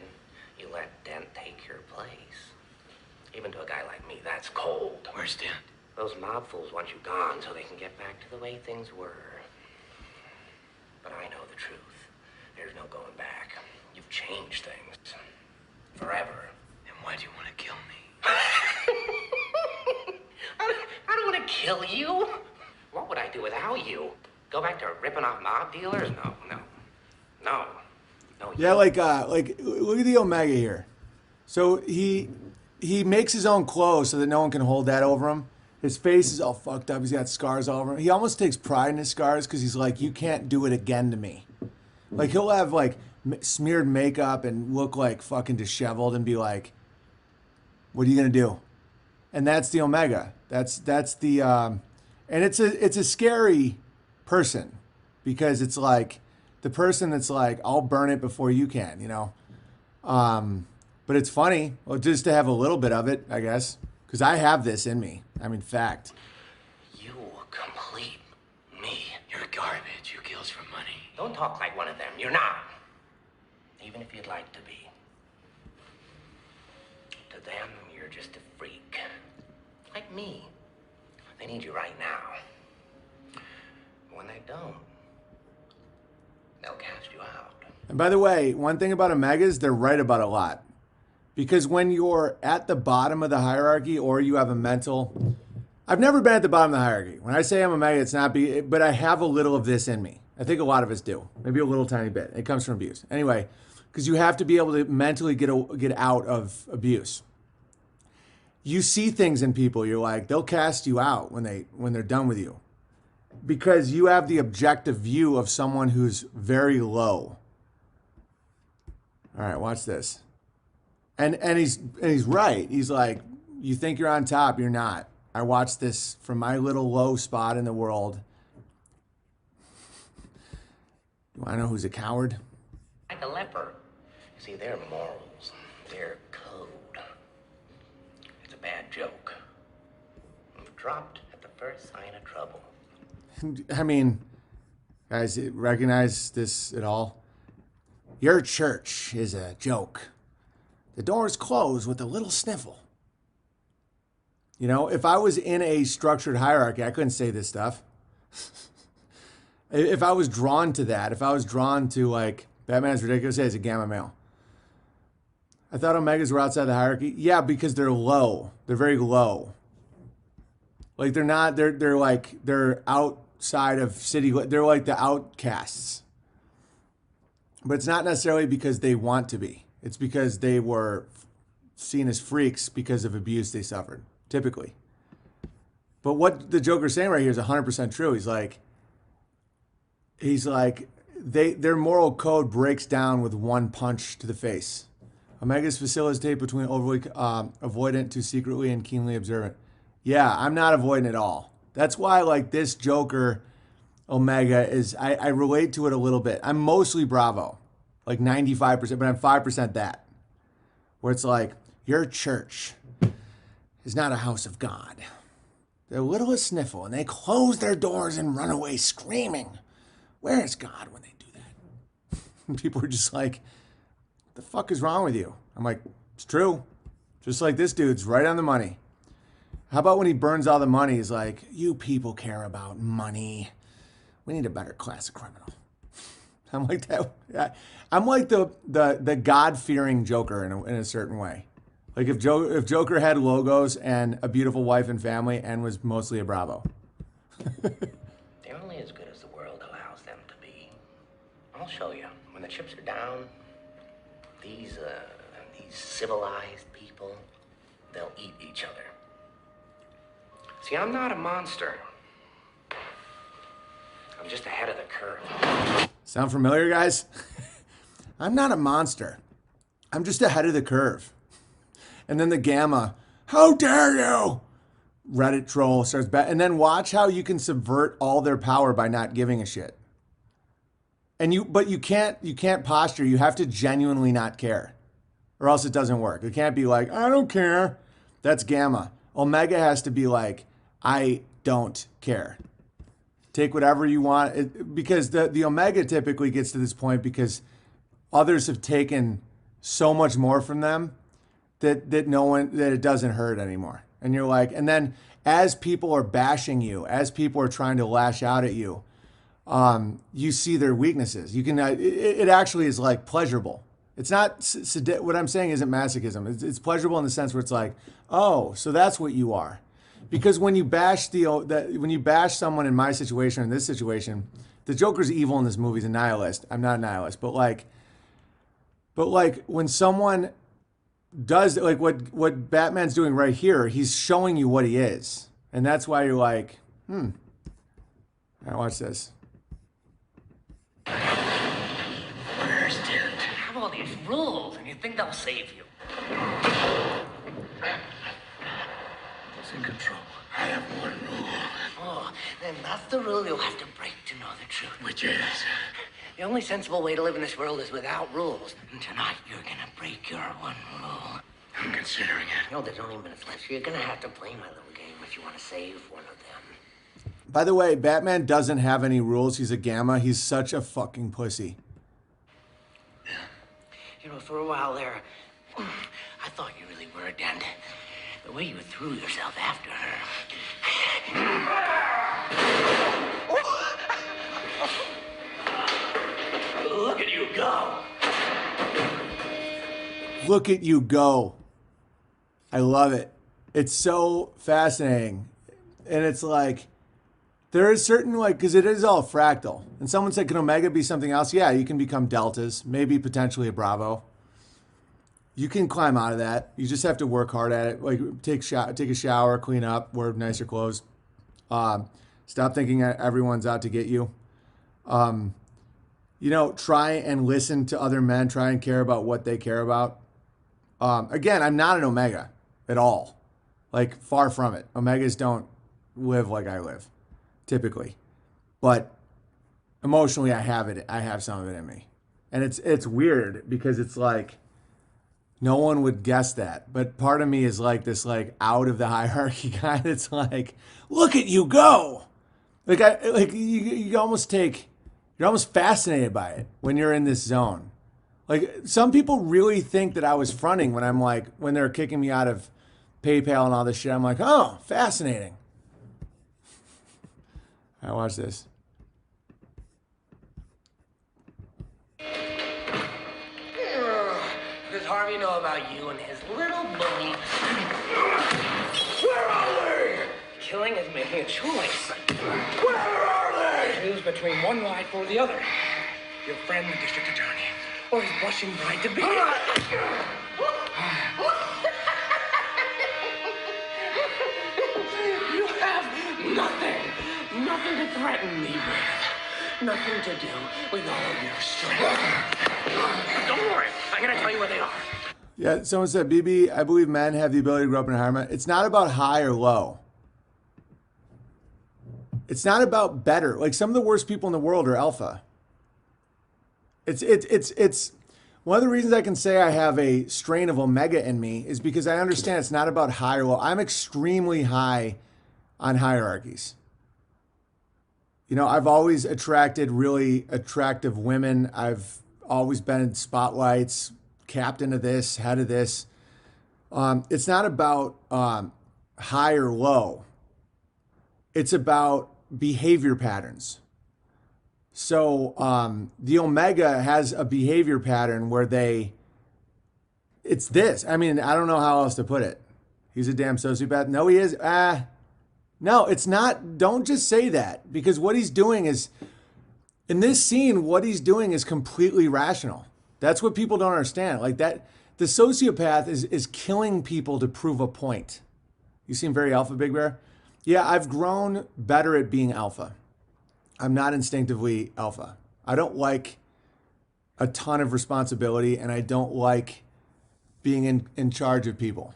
you let Dent take your place. Even to a guy like me, that's cold. Where's Dent? Those mob fools want you gone so they can get back to the way things were. But I know the truth. There's no going back. You've changed things. Forever. And why do you want to kill me? I don't want to kill you. What would I do without you? Go back to ripping off mob dealers? No. Yeah, like look at the Omega here. So he makes his own clothes so that no one can hold that over him. His face is all fucked up. He's got scars all over him. He almost takes pride in his scars because he's like, you can't do it again to me. Like, he'll have like smeared makeup and look like fucking disheveled and be like, what are you gonna do? And that's the Omega. That's the and it's a scary person because it's like the person that's like, I'll burn it before you can, you know. But it's funny, well, just to have a little bit of it, I guess, because I have this in me. I mean, fact. You complete me. You're garbage. You kills for money. Don't talk like one of them. You're not. Even if you'd like to be. To them, you're just a freak. Like me. They need you right now. When they don't, they'll cast you out. And by the way, one thing about Omegas, they're right about a lot. Because when you're at the bottom of the hierarchy or you have a mental... I've never been at the bottom of the hierarchy. When I say I'm Omega, it's not... But I have a little of this in me. I think a lot of us do. Maybe a little tiny bit. It comes from abuse. Anyway, because you have to be able to mentally get out of abuse. You see things in people. You're like, they'll cast you out when they're done with you. Because you have the objective view of someone who's very low. All right, watch this. And he's right. He's like, you think you're on top, you're not. I watched this from my little low spot in the world. You want to know who's a coward? Like a leper. See, their morals, their code. It's a bad joke. You've dropped at the first sign of trouble. I mean, guys, recognize this at all? Your church is a joke. The doors close with a little sniffle. You know, if I was in a structured hierarchy, I couldn't say this stuff. If I was drawn to that, if I was drawn to like Batman's ridiculous, hey, it's a gamma male. I thought Omegas were outside the hierarchy. Yeah, because they're low. They're very low. Like they're not. They're like they're outside of city. They're like the outcasts. But it's not necessarily because they want to be. It's because they were seen as freaks because of abuse they suffered, typically. But what the Joker's saying right here is 100% true. He's like, their moral code breaks down with one punch to the face. Omegas facilitate between overly avoidant to secretly and keenly observant. Yeah, I'm not avoidant at all. That's why like this Joker Omega is, I relate to it a little bit. I'm mostly Bravo, like 95%, but I'm 5% that. Where it's like, your church is not a house of God. They're a little a sniffle, and they close their doors and run away screaming. Where is God when they do that? And people are just like, what the fuck is wrong with you? I'm like, it's true. Just like this dude's right on the money. How about when he burns all the money, he's like, you people care about money. We need a better class of criminal. I'm like that. I'm like the God-fearing Joker in a certain way. Like if Joker had logos and a beautiful wife and family and was mostly a Bravo. They're only as good as the world allows them to be. I'll show you. When the chips are down, these civilized people, they'll eat each other. See, I'm not a monster. I'm just ahead of the curve. Sound familiar, guys? I'm not a monster. I'm just ahead of the curve. And then the Gamma, how dare you? Reddit troll starts back. And then watch how you can subvert all their power by not giving a shit. But you can't posture. You have to genuinely not care. Or else it doesn't work. It can't be like, I don't care. That's Gamma. Omega has to be like, I don't care. Take whatever you want. Because the Omega typically gets to this point because others have taken so much more from them that it doesn't hurt anymore. And you're like, and then as people are bashing you, as people are trying to lash out at you, you see their weaknesses. You can, it actually is like pleasurable. It's not, what I'm saying isn't masochism. It's pleasurable in the sense where it's like, oh, so that's what you are. Because when you bash someone in my situation, in this situation, the Joker's evil in this movie is a nihilist. I'm not a nihilist, but when someone does like what Batman's doing right here, he's showing you what he is. And that's why you're like, All right, watch this. Where's dude? Have all these rules, and you think they'll save you? In control. I have one rule. Oh, then that's the rule you'll have to break to know the truth. Which is? The only sensible way to live in this world is without rules. And tonight, you're gonna break your one rule. I'm considering it. No, there's only minutes left, so you're gonna have to play my little game if you want to save one of them. By the way, Batman doesn't have any rules. He's a Gamma. He's such a fucking pussy. You know, for a while there, I thought you really were, and the way you threw yourself after her. Look at you go. Look at you go. I love it. It's so fascinating. And it's like, there is certain, like, because it is all fractal. And someone said, can Omega be something else? Yeah, you can become Deltas, maybe potentially a Bravo. You can climb out of that. You just have to work hard at it. Like, take a shower, clean up, wear nicer clothes. Stop thinking everyone's out to get you. Try and listen to other men. Try and care about what they care about. Again, I'm not an Omega at all. Like, far from it. Omegas don't live like I live, typically. But emotionally, I have it. I have some of it in me. And it's weird because it's like, no one would guess that. But part of me is like this, like, out of the hierarchy guy that's like, look at you go. You're almost fascinated by it when you're in this zone. Like, some people really think that I was fronting when they're kicking me out of PayPal and all this shit. I'm like, oh, fascinating. I watch this. Does Harvey know about you and his little bunny? Where are they? Killing is making a choice. Where are they? Choose between one life or the other. Your friend, the district attorney, or his blushing bride to be. You have nothing to threaten me with. Nothing to do with all of your strength. Don't worry, I'm gonna tell you where they are. Yeah, someone said, BB, I believe men have the ability to grow up in an environment. It's not about high or low. It's not about better. Like, some of the worst people in the world are alpha. It's one of the reasons I can say I have a strain of omega in me is because I understand it's not about high or low. I'm extremely high on hierarchies. You know, I've always attracted really attractive women. I've always been in spotlights, captain of this, head of this. It's not about high or low. It's about behavior patterns. So the Omega has a behavior pattern where it's this. I mean, I don't know how else to put it. He's a damn sociopath. No, he is. No, it's not. Don't just say that, because what he's doing is, in this scene, what he's doing is completely rational. That's what people don't understand. Like that, the sociopath is killing people to prove a point. You seem very alpha, Big Bear. Yeah, I've grown better at being alpha. I'm not instinctively alpha. I don't like a ton of responsibility, and I don't like being in charge of people.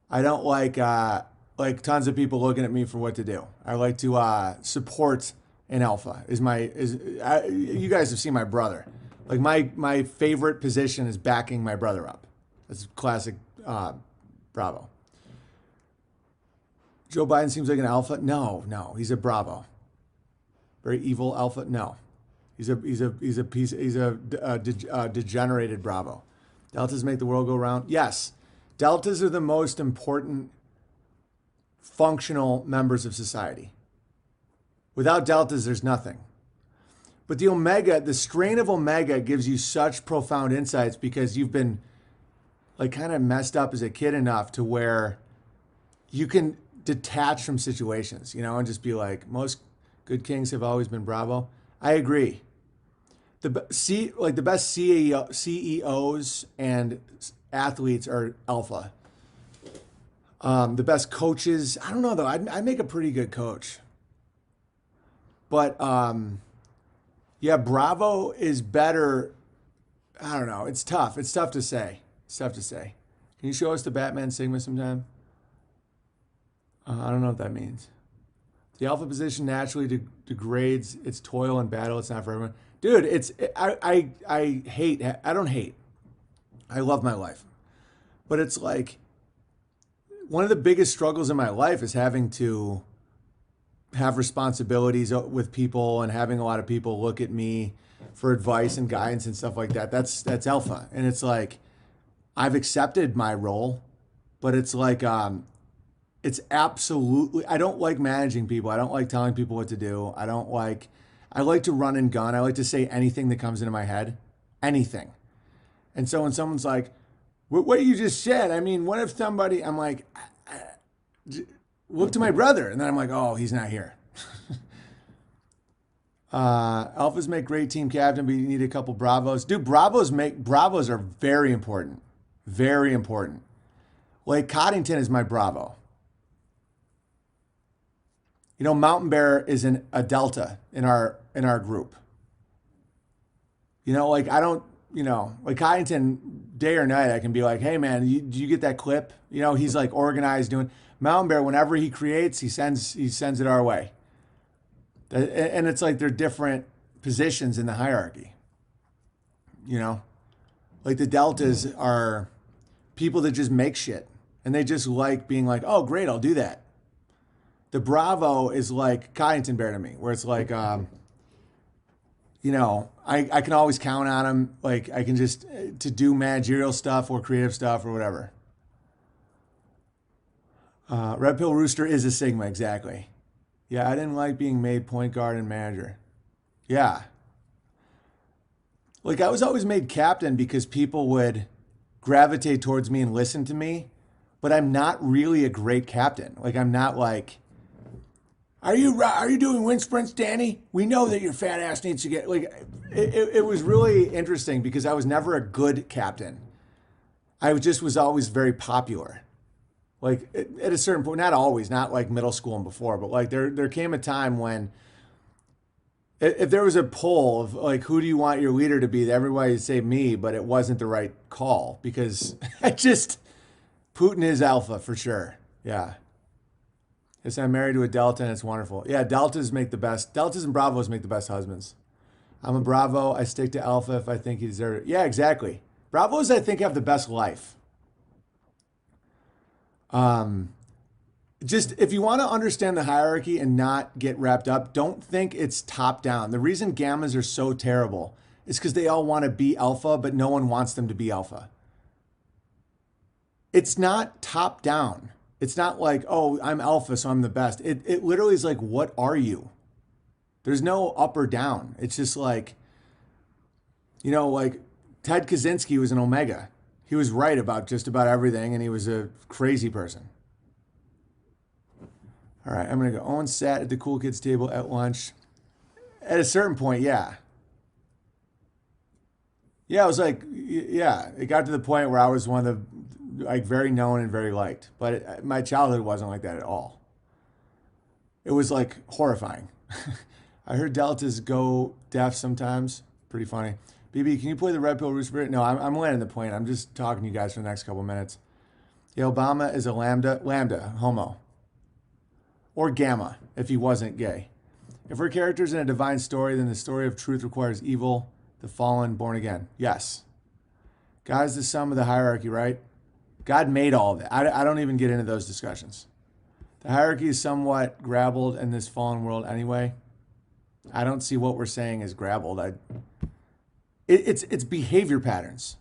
I don't like tons of people looking at me for what to do. I like to support an alpha. You guys have seen my brother. Like my favorite position is backing my brother up. That's classic Bravo. Joe Biden seems like an alpha. No, he's a Bravo. Very evil alpha. No, he's a degenerated Bravo. Deltas make the world go round. Yes, deltas are the most important functional members of society. Without deltas, there's nothing. But the Omega, the strain of Omega gives you such profound insights because you've been like kind of messed up as a kid enough to where you can detach from situations, you know, and just be like, most good kings have always been Bravo. I agree. The best CEOs and athletes are alpha. The best coaches, I don't know though. I'd make a pretty good coach. But yeah, Bravo is better. I don't know. It's tough. It's tough to say. Can you show us the Batman Sigma sometime? I don't know what that means. The alpha position naturally degrades its toil and battle. It's not for everyone. Dude, I hate. I don't hate. I love my life. But it's like one of the biggest struggles in my life is having to have responsibilities with people and having a lot of people look at me for advice and guidance and stuff like that. That's alpha. And it's like, I've accepted my role, but it's like, it's absolutely, I don't like managing people. I don't like telling people what to do. I like to run and gun. I like to say anything that comes into my head, anything. And so when someone's like, what you just said, I mean, what if somebody, I'm like, look to my brother. And then I'm like, oh, he's not here. Alphas make great team captain, but you need a couple Bravos. Dude, Bravos are very important. Very important. Like Coddington is my Bravo. You know, Mountain Bear is a Delta in our group. You know, like like Coddington, day or night, I can be like, hey man, do you get that clip? You know, he's like organized doing. Mountain Bear, whenever he creates, he sends it our way. And it's like they're different positions in the hierarchy. You know, like the Deltas are people that just make shit, and they just like being like, oh great, I'll do that. The Bravo is like Coddington Bear to me, where it's like, you know, I can always count on him. Like I can just to do managerial stuff or creative stuff or whatever. Red Pill Rooster is a Sigma, exactly. Yeah, I didn't like being made point guard and manager. Yeah. Like, I was always made captain because people would gravitate towards me and listen to me, but I'm not really a great captain. Like, I'm not like, are you doing wind sprints, Danny? We know that your fat ass needs to get, like, it was really interesting because I was never a good captain. I just was always very popular. Like, at a certain point, not always, not like middle school and before, but like there came a time when if there was a poll of like, who do you want your leader to be, everybody would say me, but it wasn't the right call because Putin is alpha for sure. Yeah. Yes, I'm married to a Delta and it's wonderful. Yeah, Deltas and Bravos make the best husbands. I'm a Bravo. I stick to Alpha if I think you deserve it. Yeah, exactly. Bravos, I think, have the best life. Just if you want to understand the hierarchy and not get wrapped up, don't think it's top down. The reason Gammas are so terrible is because they all want to be alpha, but no one wants them to be alpha. It's not top down. It's not like, oh, I'm alpha, so I'm the best. It literally is like, what are you? There's no up or down. It's just like, like Ted Kaczynski was an omega. He was right about just about everything, and he was a crazy person. All right, I'm going to go. Owen sat at the cool kids table at lunch. At a certain point, yeah. Yeah, I was like, yeah, it got to the point where I was one of the, like, very known and very liked. But my childhood wasn't like that at all. It was, like, horrifying. I heard Deltas go deaf sometimes. Pretty funny. BB, can you play the Red Pill Rooster? No, I'm landing the plane. I'm just talking to you guys for the next couple minutes. Yeah, Obama is a lambda, homo. Or gamma, if he wasn't gay. If we're characters in a divine story, then the story of truth requires evil, the fallen, born again. Yes. God is the sum of the hierarchy, right? God made all of it. I don't even get into those discussions. The hierarchy is somewhat grabbled in this fallen world anyway. I don't see what we're saying is grabbled. It's behavior patterns.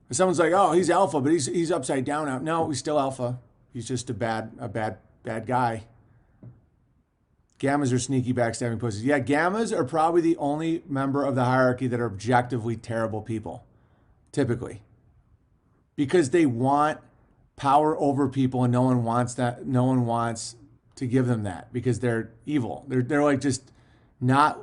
If someone's like, oh, he's alpha, but he's upside down now. No, he's still alpha. He's just a bad guy. Gammas are sneaky backstabbing pussies. Yeah, gammas are probably the only member of the hierarchy that are objectively terrible people, typically. Because they want power over people and no one wants that. No one wants to give them that because they're evil. They're like just not,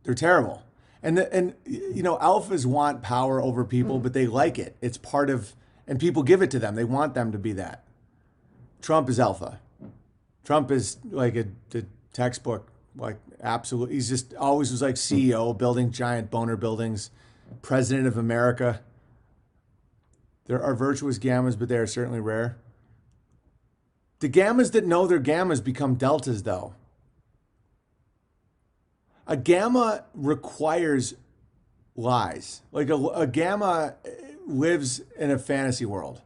they're terrible. And alphas want power over people, but they like it. It's part of, and people give it to them. They want them to be that. Trump is alpha. Trump is like the textbook, like absolute. He's just always was like CEO, building giant boner buildings, president of America. There are virtuous gammas, but they are certainly rare. The gammas that know they're gammas become deltas, though. A gamma requires lies. Like a gamma lives in a fantasy world.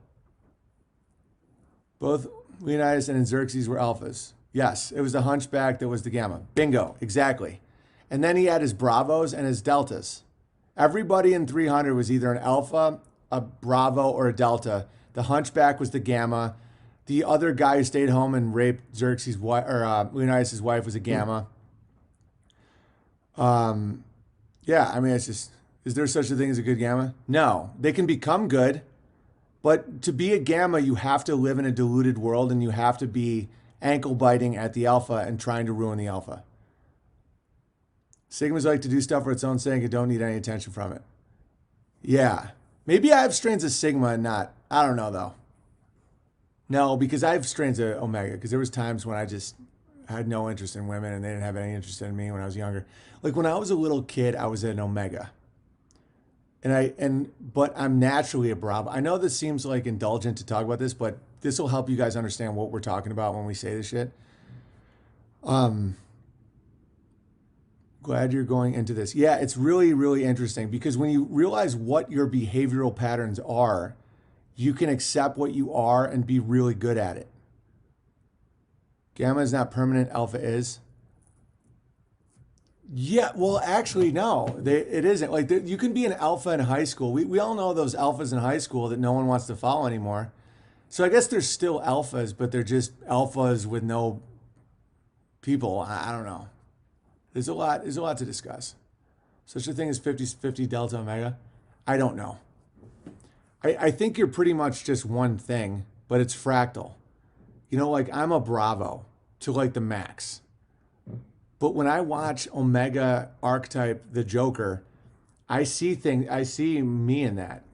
Both Leonidas and Xerxes were alphas. Yes, it was the hunchback that was the gamma. Bingo, exactly. And then he had his bravos and his deltas. Everybody in 300 was either an alpha, a bravo, or a delta. The hunchback was the gamma. The other guy who stayed home and raped Xerxes' wife, or Leonidas' wife, was a gamma. Yeah, I mean, it's just, is there such a thing as a good gamma? No, they can become good, but to be a gamma, you have to live in a diluted world and you have to be ankle biting at the alpha and trying to ruin the alpha. Sigmas like to do stuff for its own sake and don't need any attention from it. Yeah, maybe I have strains of Sigma and not. I don't know though. No, because I have strains of Omega because there was times when I just had no interest in women and they didn't have any interest in me when I was younger. Like when I was a little kid, I was an Omega. But I'm naturally a Bravo. I know this seems like indulgent to talk about this, but this will help you guys understand what we're talking about when we say this shit. Glad you're going into this. Yeah, it's really, really interesting because when you realize what your behavioral patterns are, you can accept what you are and be really good at it. Gamma is not permanent, alpha is. Yeah, well, actually, no, it isn't. Like, you can be an alpha in high school. We all know those alphas in high school that no one wants to follow anymore. So I guess there's still alphas, but they're just alphas with no people. I don't know. There's a lot. There's a lot to discuss. Such a thing as 50-50 delta omega. I don't know. I think you're pretty much just one thing, but it's fractal. You know, like I'm a Bravo to like the max. But when I watch Omega archetype the Joker, I see me in that.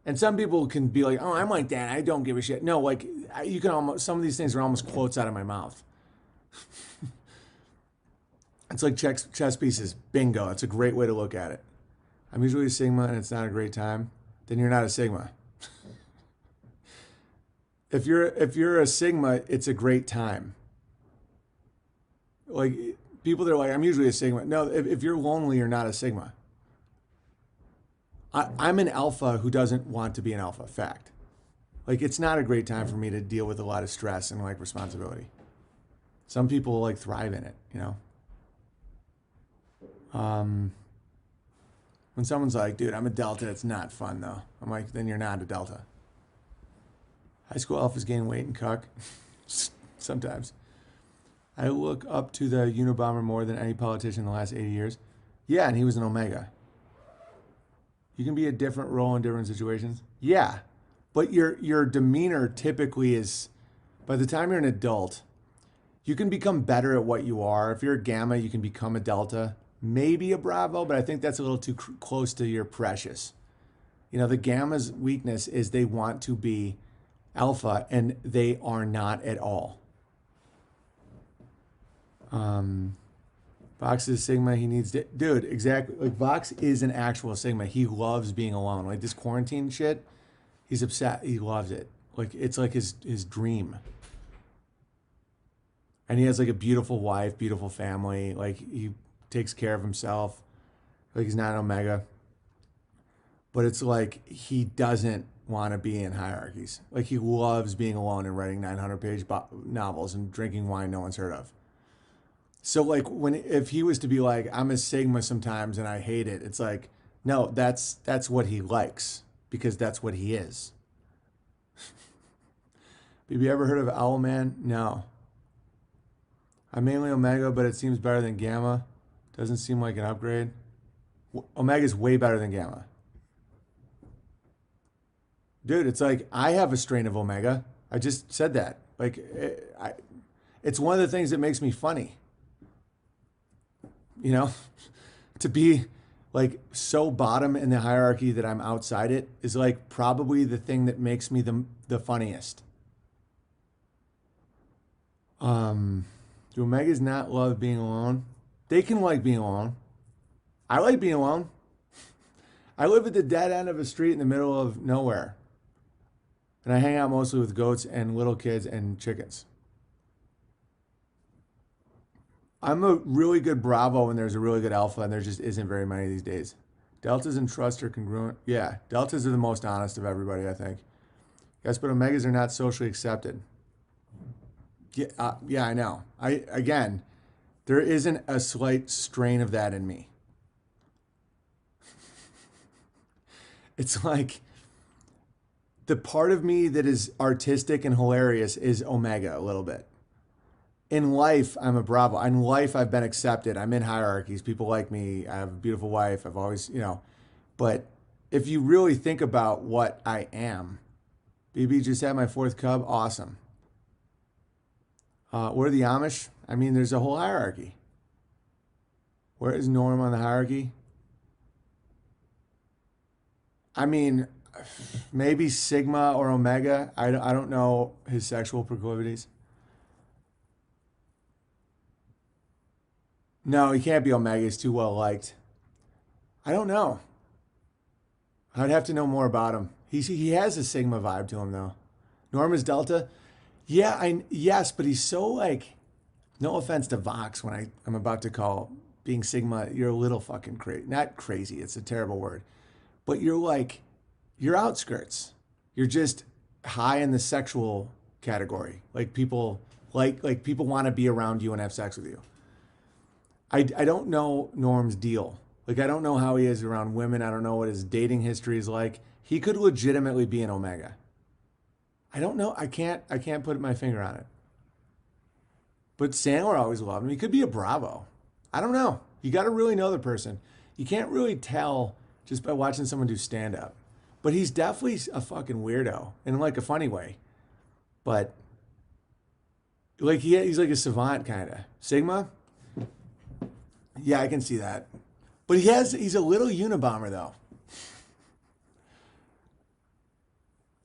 And some people can be like, "Oh, I'm like that. I don't give a shit." No, like you can almost, some of these things are almost quotes out of my mouth. It's like chess pieces. Bingo. It's a great way to look at it. I'm usually a Sigma and it's not a great time. Then you're not a Sigma. If you're a Sigma, it's a great time. Like people that are like, I'm usually a Sigma. No, if you're lonely, you're not a Sigma. I'm an alpha who doesn't want to be an alpha. Fact. Like it's not a great time for me to deal with a lot of stress and like responsibility. Some people like thrive in it, you know. When someone's like, dude, I'm a Delta, it's not fun though. I'm like, then you're not a Delta. High school alphas gain weight and cuck. Sometimes. I look up to the Unabomber more than any politician in the last 80 years. Yeah, and he was an Omega. You can be a different role in different situations. Yeah, but your demeanor typically is, by the time you're an adult, you can become better at what you are. If you're a Gamma, you can become a Delta. Maybe a Bravo, but I think that's a little too close to your precious. You know, the Gamma's weakness is they want to be Alpha, and they are not at all. Vox is Sigma. He needs to, dude, exactly. Like Vox is an actual Sigma. He loves being alone. Like this quarantine shit, he's upset. He loves it. Like it's like his dream. And he has like a beautiful wife, beautiful family. Like he takes care of himself. Like he's not an Omega. But it's like he doesn't want to be in hierarchies. Like he loves being alone and writing 900-page novels and drinking wine no one's heard of. So like if he was to be like, I'm a Sigma sometimes and I hate it, it's like, no, that's what he likes because that's what he is. Have you ever heard of Owlman? No. I'm mainly Omega, but it seems better than Gamma. Doesn't seem like an upgrade. Omega is way better than Gamma. Dude, it's like I have a strain of Omega. I just said that. Like, it's one of the things that makes me funny. You know, to be like so bottom in the hierarchy that I'm outside it is like probably the thing that makes me the funniest. Do Omegas not love being alone? They can like being alone. I like being alone. I live at the dead end of a street in the middle of nowhere. And I hang out mostly with goats and little kids and chickens. I'm a really good Bravo and there's a really good Alpha, and there just isn't very many these days. Deltas and Trust are congruent. Yeah, Deltas are the most honest of everybody, I think. Yes, but Omegas are not socially accepted. Yeah, I know. Again, there isn't a slight strain of that in me. It's like the part of me that is artistic and hilarious is Omega a little bit. In life, I'm a Bravo. In life, I've been accepted. I'm in hierarchies. People like me. I have a beautiful wife. I've always, you know. But if you really think about what I am, BB just had my 4th cub. Awesome. What are the Amish? I mean, there's a whole hierarchy. Where is Norm on the hierarchy? I mean, maybe Sigma or Omega. I don't know his sexual proclivities. No, he can't be Omega. He's too well liked. I don't know. I'd have to know more about him. He has a Sigma vibe to him though. Norm is Delta. Yeah, yes, but he's so like, no offense to Vox when I'm about to call being Sigma, you're a little fucking crazy. Not crazy, it's a terrible word. But you're outskirts. You're just high in the sexual category. Like people people want to be around you and have sex with you. I don't know Norm's deal. Like I don't know how he is around women. I don't know what his dating history is like. He could legitimately be an Omega. I don't know. I can't put my finger on it. But Sandler always loved him. He could be a Bravo. I don't know. You got to really know the person. You can't really tell just by watching someone do stand up. But he's definitely a fucking weirdo in like a funny way. But like he's like a savant kind of. Sigma? Yeah, I can see that. But he's a little Unabomber though.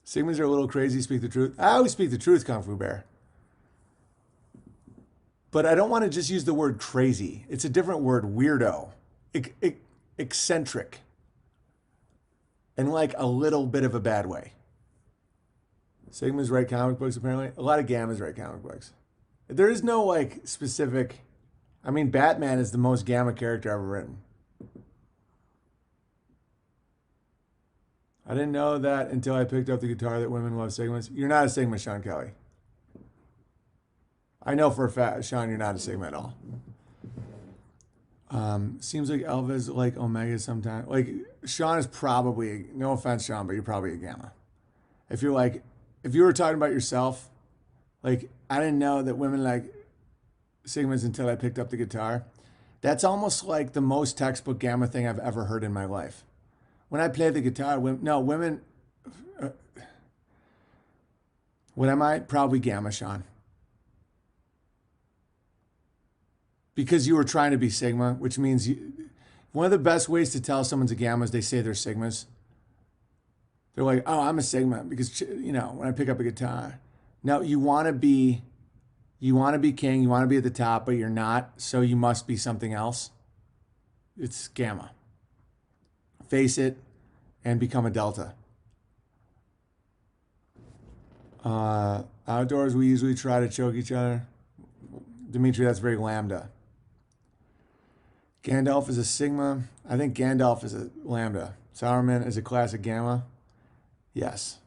Sigmas are a little crazy, speak the truth. I always speak the truth, Kung Fu Bear. But I don't want to just use the word crazy. It's a different word, weirdo. Eccentric. In like a little bit of a bad way. Sigmas write comic books, apparently. A lot of Gammas write comic books. There is no like specific... I mean, Batman is the most Gamma character ever written. I didn't know that until I picked up the guitar that women love Sigmas. You're not a Sigma, Sean Kelly. I know for a fact, Sean, you're not a Sigma at all. Seems like Elva's like Omega sometimes. Like, Sean is probably, no offense, Sean, but you're probably a Gamma. If you were talking about yourself, like, I didn't know that women like Sigmas until I picked up the guitar. That's almost like the most textbook Gamma thing I've ever heard in my life. When I play the guitar, women, what am I? Probably Gamma, Sean. Because you were trying to be Sigma, which means one of the best ways to tell someone's a Gamma is they say they're Sigmas. They're like, oh, I'm a Sigma because, you know, when I pick up a guitar. No, you want to be king, you want to be at the top, but you're not, so you must be something else. It's Gamma. Face it and become a Delta. Outdoors, we usually try to choke each other. Dimitri, that's very Lambda. Gandalf is a Sigma. I think Gandalf is a Lambda. Sauerman is a classic Gamma. Yes.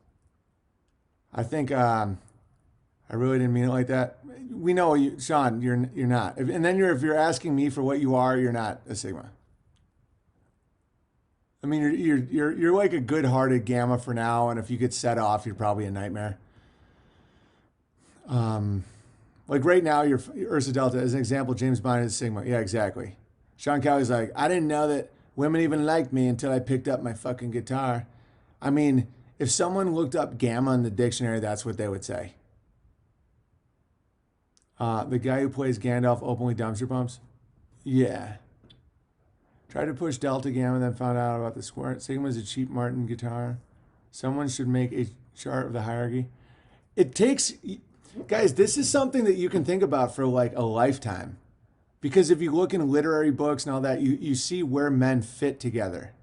I think I really didn't mean it like that. We know you, Sean. You're not. And then if you're asking me for what you are, you're not a Sigma. I mean, you're like a good-hearted Gamma for now, and if you get set off, you're probably a nightmare. Like right now, you're Ursa Delta. As an example, James Bond is Sigma. Yeah, exactly. Sean Kelly's like, I didn't know that women even liked me until I picked up my fucking guitar. I mean, if someone looked up Gamma in the dictionary, that's what they would say. The guy who plays Gandalf openly dumpster pumps? Yeah. Tried to push Delta Gamma, then found out about the square. Sigma's a cheap Martin guitar. Someone should make a chart of the hierarchy. It takes... Guys, this is something that you can think about for like a lifetime. Because if you look in literary books and all that, you see where men fit together.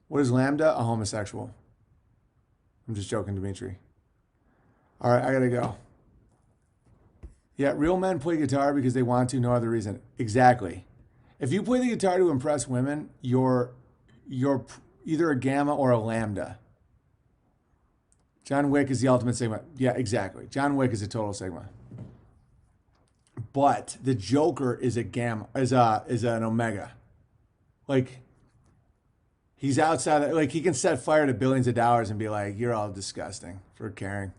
What is Lambda? A homosexual. I'm just joking, Dimitri. All right, I gotta go. Yeah, real men play guitar because they want to, no other reason. Exactly. If you play the guitar to impress women, you're either a Gamma or a Lambda. John Wick is the ultimate Sigma. Yeah, exactly. John Wick is a total Sigma. But the Joker is a Gamma, is an Omega. Like, he's outside, like, he can set fire to billions of dollars and be like, you're all disgusting for caring.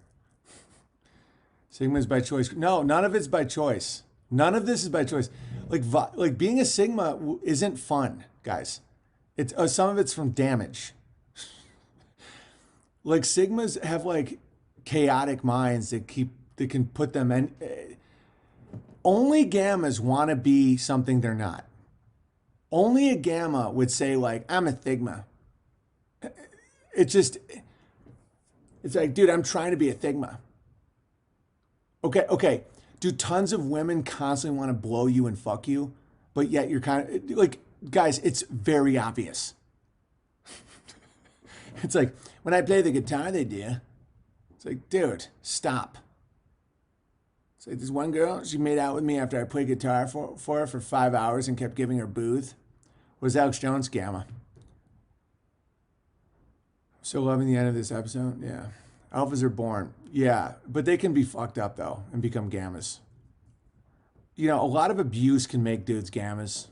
Sigma is by choice. No, none of it's by choice. None of this is by choice. Like being a Sigma isn't fun, guys. It's some of it's from damage. Like Sigmas have like chaotic minds that can put them in. Only Gammas want to be something they're not. Only a Gamma would say like, I'm a Sigma. It's like, dude, I'm trying to be a Sigma. Okay. Do tons of women constantly want to blow you and fuck you? But yet you're kind of like, guys, it's very obvious. It's like, when I play the guitar, they do. It's like, dude, stop. It's like this one girl, she made out with me after I played guitar for her for 5 hours and kept giving her booze. Was Alex Jones? Gamma. So loving the end of this episode? Yeah. Alphas are born. Yeah, but they can be fucked up, though, and become Gammas. You know, a lot of abuse can make dudes Gammas.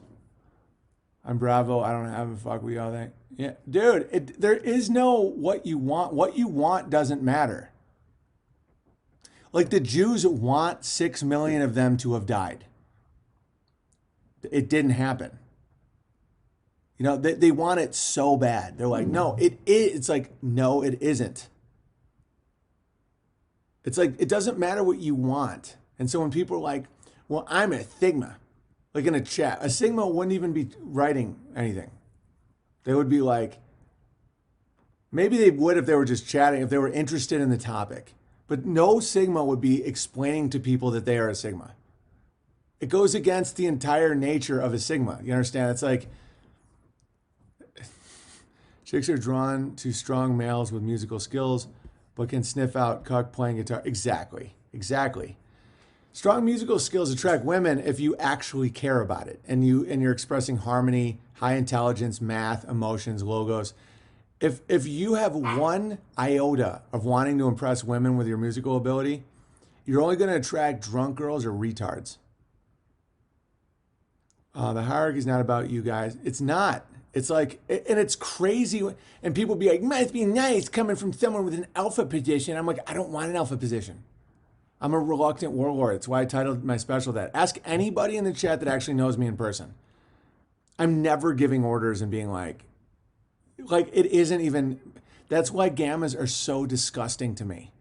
I'm Bravo. I don't have a fuck. We all think. Yeah, dude, there is no what you want. What you want doesn't matter. Like the Jews want 6 million of them to have died. It didn't happen. You know, they want it so bad. They're like, no, it is. It's like, no, it isn't. It's like, it doesn't matter what you want. And so when people are like, well, I'm a Sigma, like in a chat, a Sigma wouldn't even be writing anything. They would be like, maybe they would if they were just chatting, if they were interested in the topic. But no Sigma would be explaining to people that they are a Sigma. It goes against the entire nature of a Sigma. You understand? It's like, chicks are drawn to strong males with musical skills, but can sniff out cuck playing guitar. Exactly. Strong musical skills attract women if you actually care about it and you're expressing harmony, high intelligence, math, emotions, logos. If you have one iota of wanting to impress women with your musical ability, you're only going to attract drunk girls or retards. The hierarchy is not about you guys. It's not. It's like, and it's crazy. And people be like, must be nice coming from someone with an alpha position. I'm like, I don't want an alpha position. I'm a reluctant warlord. That's why I titled my special that. Ask anybody in the chat that actually knows me in person. I'm never giving orders and being like it isn't even, that's why gammas are so disgusting to me.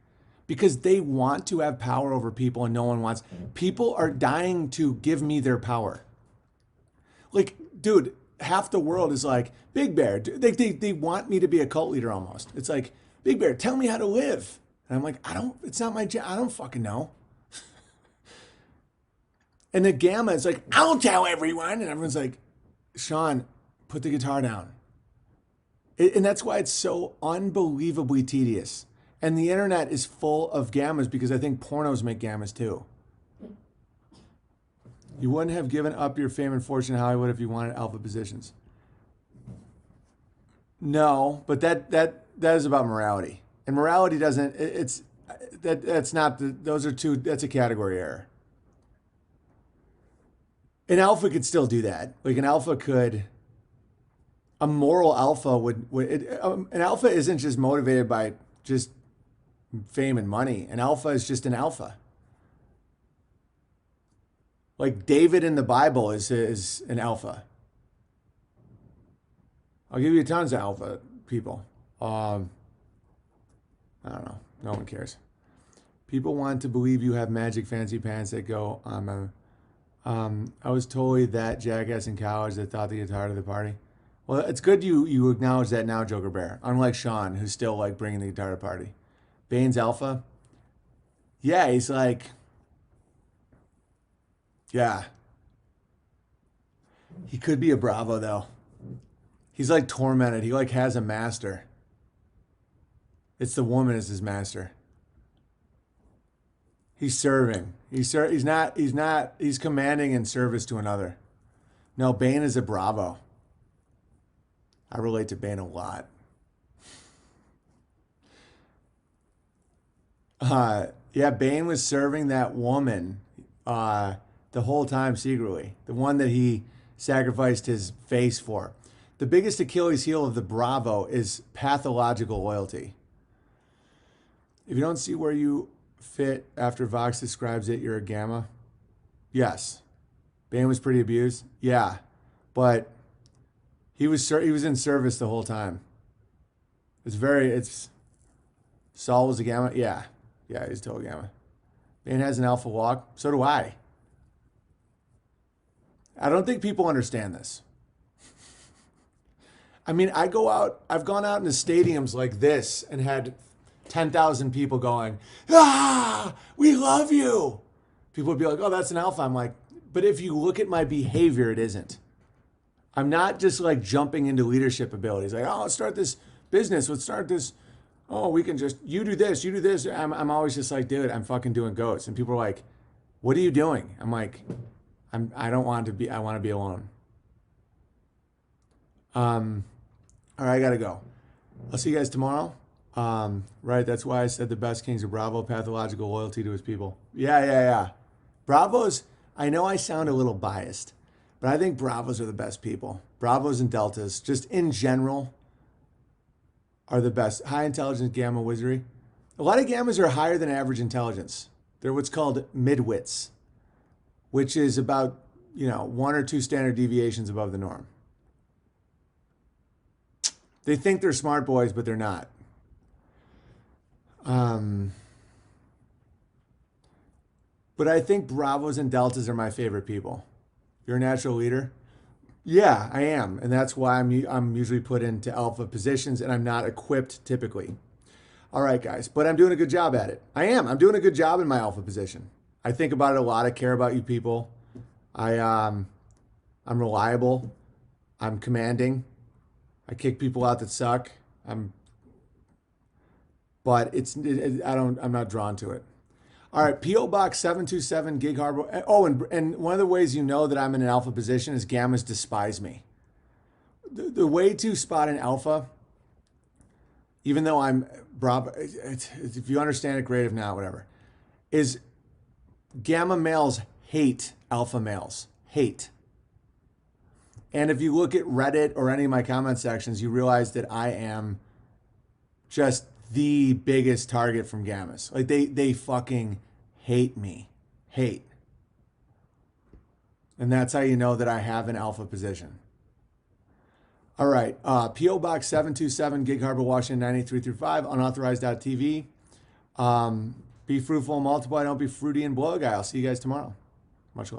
Because they want to have power over people and no one wants. People are dying to give me their power. Like, dude, half the world is like, Big Bear, they want me to be a cult leader almost. It's like, Big Bear, tell me how to live. And I'm like, it's not my job. I don't fucking know. And the gamma is like, I'll tell everyone. And everyone's like, Sean, put the guitar down. And that's why it's so unbelievably tedious. And the internet is full of gammas because I think pornos make gammas too. You wouldn't have given up your fame and fortune in Hollywood if you wanted alpha positions. No, but that is about morality. And morality doesn't, that's not, those are two, that's a category error. An alpha could still do that. Like an alpha could, a moral alpha an alpha isn't just motivated by just fame and money. An alpha is just an alpha. Like David in the Bible is an alpha. I'll give you tons of alpha people. I don't know. No one cares. People want to believe you have magic fancy pants that go on. I was totally that jackass in college that thought the guitar to the party. Well, it's good you acknowledge that now, Joker Bear. Unlike Sean, who's still like bringing the guitar to the party. Bane's alpha. Yeah, he's like, yeah. He could be a Bravo though. He's like tormented. He like has a master. It's the woman as his master. He's serving. He's commanding in service to another. No, Bane is a Bravo. I relate to Bane a lot. Yeah, Bane was serving that woman the whole time secretly. The one that he sacrificed his face for. The biggest Achilles heel of the Bravo is pathological loyalty. If you don't see where you fit after Vox describes it, you're a gamma. Yes. Bane was pretty abused. Yeah. But he was in service the whole time. Saul was a gamma. Yeah. Yeah, he's a total gamma. Bane has an alpha walk. So do I. I don't think people understand this. I mean, I've gone out into stadiums like this and had 10,000 people going, we love you. People would be like, oh, that's an alpha. I'm like, but if you look at my behavior, it isn't. I'm not just like jumping into leadership abilities. Like, oh, let's start this business. Let's start this. Oh, we can just, you do this, you do this. I'm always just like, dude, I'm fucking doing goats. And people are like, what are you doing? I'm like, I don't want to be, I want to be alone. All right, I got to go. I'll see you guys tomorrow. Right, that's why I said the best kings are Bravo, pathological loyalty to his people. Yeah. Bravos, I know I sound a little biased, but But I think Bravos are the best people. Bravos and Deltas, just in general, are the best. High intelligence gamma wizardry. A lot of gammas are higher than average intelligence. They're what's called midwits, which is about, 1 or 2 standard deviations above the norm. They think they're smart boys, but they're not. But I think Bravos and Deltas are my favorite people. You're a natural leader? Yeah, I am. And that's why I'm usually put into alpha positions and I'm not equipped typically. All right, guys. But I'm doing a good job at it. I am. I'm doing a good job in my alpha position. I think about it a lot. I care about you people. I'm reliable. I'm commanding. I kick people out that suck. I'm not drawn to it. All right, P.O. Box 727, Gig Harbor. Oh, and one of the ways you know that I'm in an alpha position is gammas despise me. The way to spot an alpha, even though I'm Bravo, if you understand it, great. If not, whatever, is gamma males hate alpha males. Hate. And if you look at Reddit or any of my comment sections, you realize that I am just the biggest target from gammas. Like they fucking hate me. Hate. And that's how you know that I have an alpha position. All right. P.O. Box 727, Gig Harbor, Washington, 98335, unauthorized.tv. Be fruitful and multiply. Don't be fruity and blow a guy. I'll see you guys tomorrow. Much love.